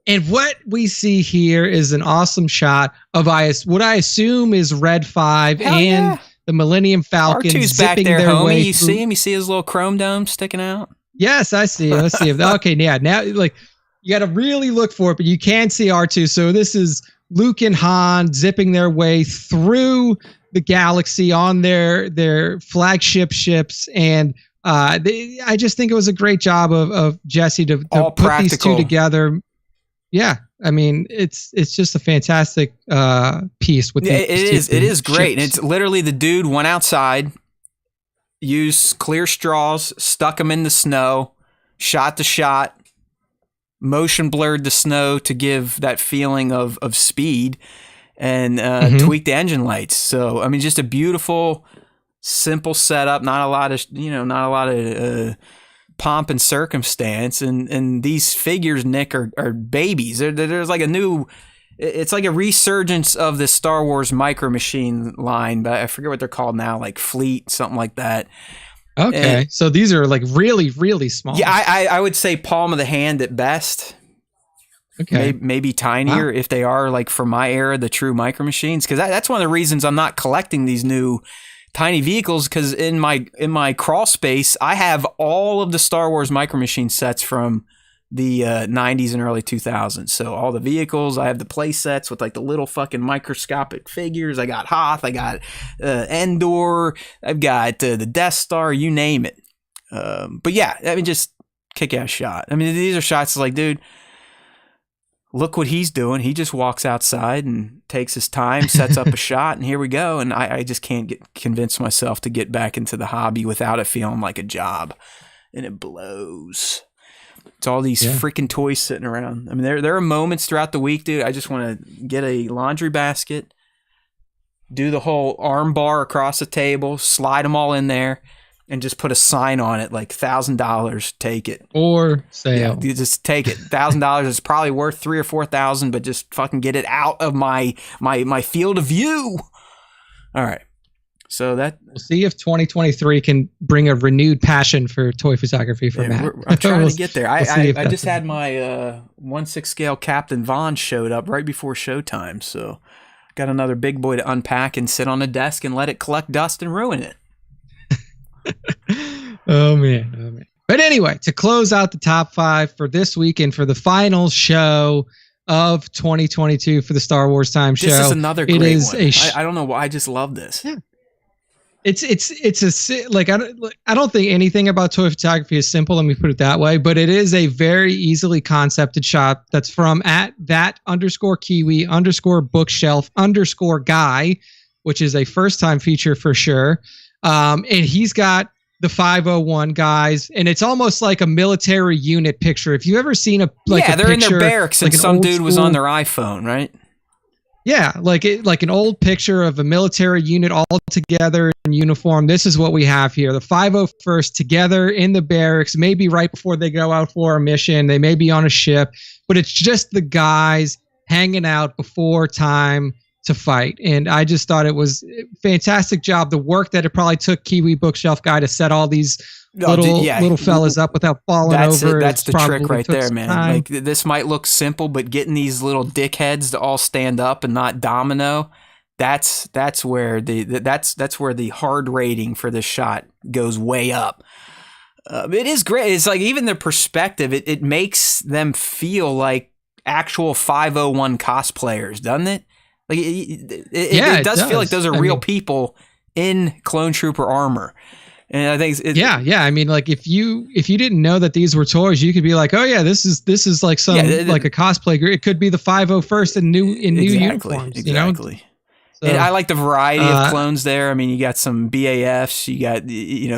And what we see here is an awesome shot of what I assume is Red 5 and the Millennium Falcon R2's zipping back there, their homie. way You through. see him? You see his little chrome dome sticking out? Yes, I see him. Okay, yeah. Now, like, you got to really look for it, but you can see R2. So this is Luke and Han zipping their way through the galaxy on their flagship ships, and I just think it was a great job of Jesse to put these two together. Yeah, I mean, it's just a fantastic piece. With it is great. And it's literally the dude went outside, used clear straws, stuck them in the snow, shot the shot, motion blurred the snow to give that feeling of speed, and tweaked the engine lights. So I mean, just a beautiful, simple setup. Not a lot of pomp and circumstance. And these figures, Nick, are babies. There's like a new it's like a resurgence of the Star Wars Micro Machine line, but I forget what they're called now, like Fleet, something like that. Okay, so these are like really, really small. Yeah, I would say palm of the hand at best. Okay, maybe tinier if they are like from my era, the true Micro Machines, because that's one of the reasons I'm not collecting these new tiny vehicles, because in my crawl space I have all of the Star Wars Micro Machine sets from the 90s and early 2000s. So all the vehicles, I have the play sets with like the little fucking microscopic figures. I got Hoth, I got Andor, I've got the Death Star, you name it. But yeah, I mean, just kick-ass shot. I mean, these are shots like, dude, look what he's doing. He just walks outside and takes his time, sets up a shot, and here we go. And I just can't convince myself to get back into the hobby without it feeling like a job. And it blows. It's all these freaking toys sitting around. I mean, there are moments throughout the week, dude, I just want to get a laundry basket, do the whole arm bar across the table, slide them all in there, and just put a sign on it like $1,000, take it. Or sale. Yeah, you just take it. $1,000 is probably worth $3,000 or $4,000, but just fucking get it out of my field of view. All right. So we'll see if 2023 can bring a renewed passion for toy photography for Matt. I'm trying to get there. I just had my 1/6 scale Captain Vaughn showed up right before showtime, so got another big boy to unpack and sit on a desk and let it collect dust and ruin it. Oh man. But anyway, to close out the top 5 for this week and for the final show of 2022 for the Star Wars Time Show. This is another great one. I don't know why, I just love this. Yeah. It's like I don't think anything about toy photography is simple. Let me put it that way. But it is a very easily concepted shot that's from @that_Kiwi_bookshelf_guy, which is a first time feature for sure. And he's got the 501 guys, and it's almost like a military unit picture. If you ever seen a they're picture, in their barracks, like, and some dude was on their iPhone, right? Yeah, like an old picture of a military unit all together in uniform. This is what we have here. The 501st together in the barracks, maybe right before they go out for a mission. They may be on a ship, but it's just the guys hanging out before time to fight. And I just thought it was a fantastic job. The work that it probably took Kiwi Bookshelf Guy to set all these little fellas up without falling over. That's the trick right there, man. Time. Like, this might look simple, but getting these little dickheads to all stand up and not domino, that's where the hard rating for this shot goes way up. It is great. It's like, even the perspective, it makes them feel like actual 501 cosplayers, doesn't it? Like, it does feel like those are real people in clone trooper armor. And I think I mean, like, if you didn't know that these were toys, you could be like, oh yeah, this is like some like a cosplay group. It could be the 501st in new uniforms. Exactly. You know? So, and I like the variety of clones there. I mean, you got some BAFs, you got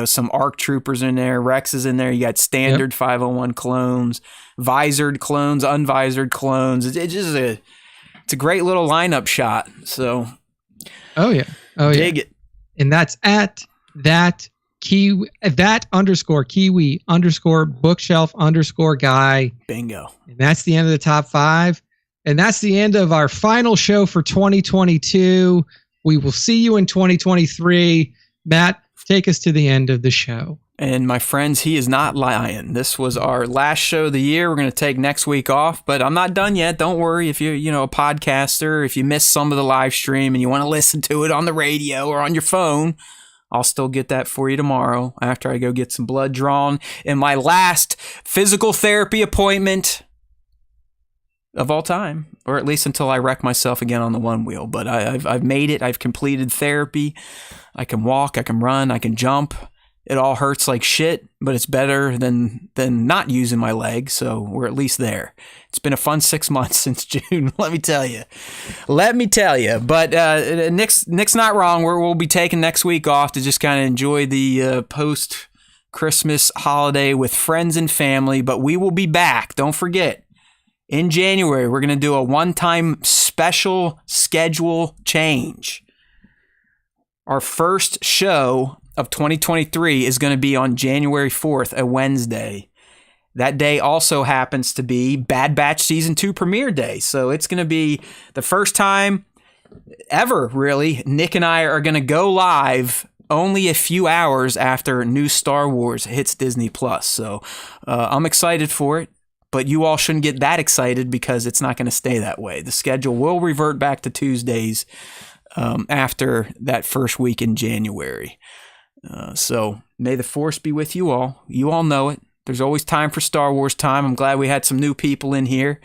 some ARC troopers in there, Rex is in there. You got standard 501 clones, visored clones, unvisored clones. It's just it's a great little lineup shot. So, dig it. And that's @that_Kiwi_bookshelf_guy. Bingo. And that's the end of the top 5. And that's the end of our final show for 2022. We will see you in 2023. Matt, take us to the end of the show. And my friends, he is not lying. This was our last show of the year. We're going to take next week off, but I'm not done yet. Don't worry. If you're, a podcaster, if you missed some of the live stream and you want to listen to it on the radio or on your phone, I'll still get that for you tomorrow after I go get some blood drawn in my last physical therapy appointment of all time, or at least until I wreck myself again on the one wheel. But I've made it. I've completed therapy. I can walk. I can run. I can jump. It all hurts like shit, but it's better than not using my leg. So we're at least there. It's been a fun 6 months since June. Let me tell you. But Nick's not wrong. We'll be taking next week off to just kind of enjoy the post Christmas holiday with friends and family. But we will be back. Don't forget. In January, we're going to do a one-time special schedule change. Our first show of 2023 is going to be on January 4th, a Wednesday. that day also happens to be Bad Batch Season 2 premiere day. So it's going to be the first time ever, really. Nick and I are going to go live only a few hours after new Star Wars hits Disney+. So I'm excited for it, but you all shouldn't get that excited because it's not going to stay that way. The schedule will revert back to Tuesdays after that first week in January. So may the Force be with you all. You all know it. There's always time for Star Wars time. I'm glad we had some new people in here,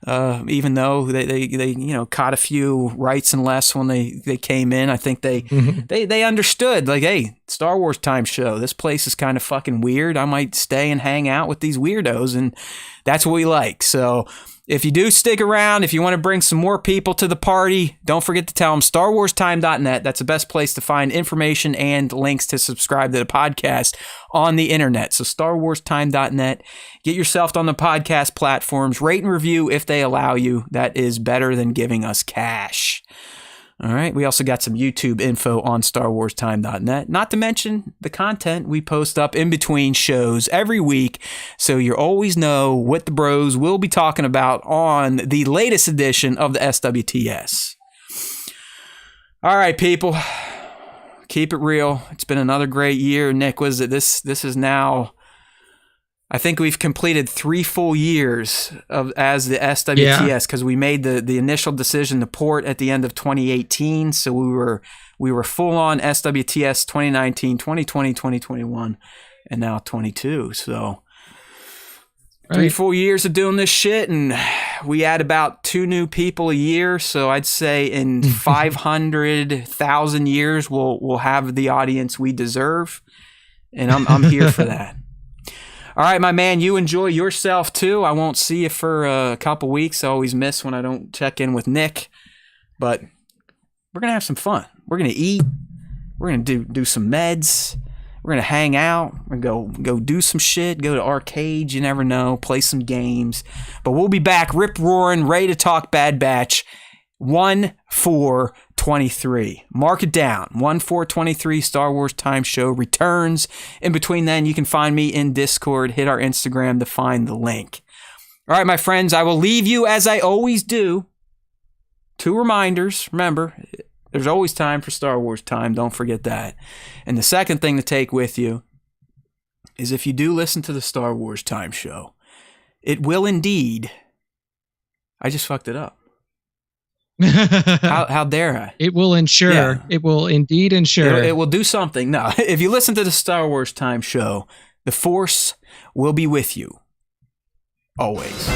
even though they caught a few rights and lefts when they came in. I think they understood, like, hey, Star Wars time show. This place is kind of fucking weird. I might stay and hang out with these weirdos, and that's what we like. So if you do stick around, if you want to bring some more people to the party, don't forget to tell them StarWarsTime.net. That's the best place to find information and links to subscribe to the podcast on the internet. So StarWarsTime.net. Get yourself on the podcast platforms. Rate and review if they allow you. That is better than giving us cash. All right. We also got some YouTube info on StarWarsTime.net. Not to mention the content we post up in between shows every week, so you always know what the bros will be talking about on the latest edition of the SWTS. All right, people. Keep it real. It's been another great year. Nick, was it this is now, I think we've completed 3 full years as the SWTS because we made the initial decision to port at the end of 2018. So we were full on SWTS 2019, 2020, 2021, and now 22. So 3 full years of doing this shit, and we add about 2 new people a year. So I'd say in 500,000 years, we'll have the audience we deserve, and I'm here for that. All right, my man, you enjoy yourself too. I won't see you for a couple weeks. I always miss when I don't check in with Nick, but we're going to have some fun. We're going to eat. We're going to do some meds. We're going to hang out. We're going to go do some shit, go to arcades, you never know, play some games. But we'll be back rip-roaring, ready to talk Bad Batch 1/4/23. Mark it down. 1/4/23 Star Wars Time Show returns. In between then, you can find me in Discord. Hit our Instagram to find the link. All right, my friends, I will leave you as I always do. 2 reminders. Remember, there's always time for Star Wars time. Don't forget that. And the second thing to take with you is if you do listen to the Star Wars Time Show, it will indeed. I just fucked it up. How dare I? It will ensure. Yeah. It will indeed ensure. It will do something. No, if you listen to the Star Wars Time Show, the Force will be with you always.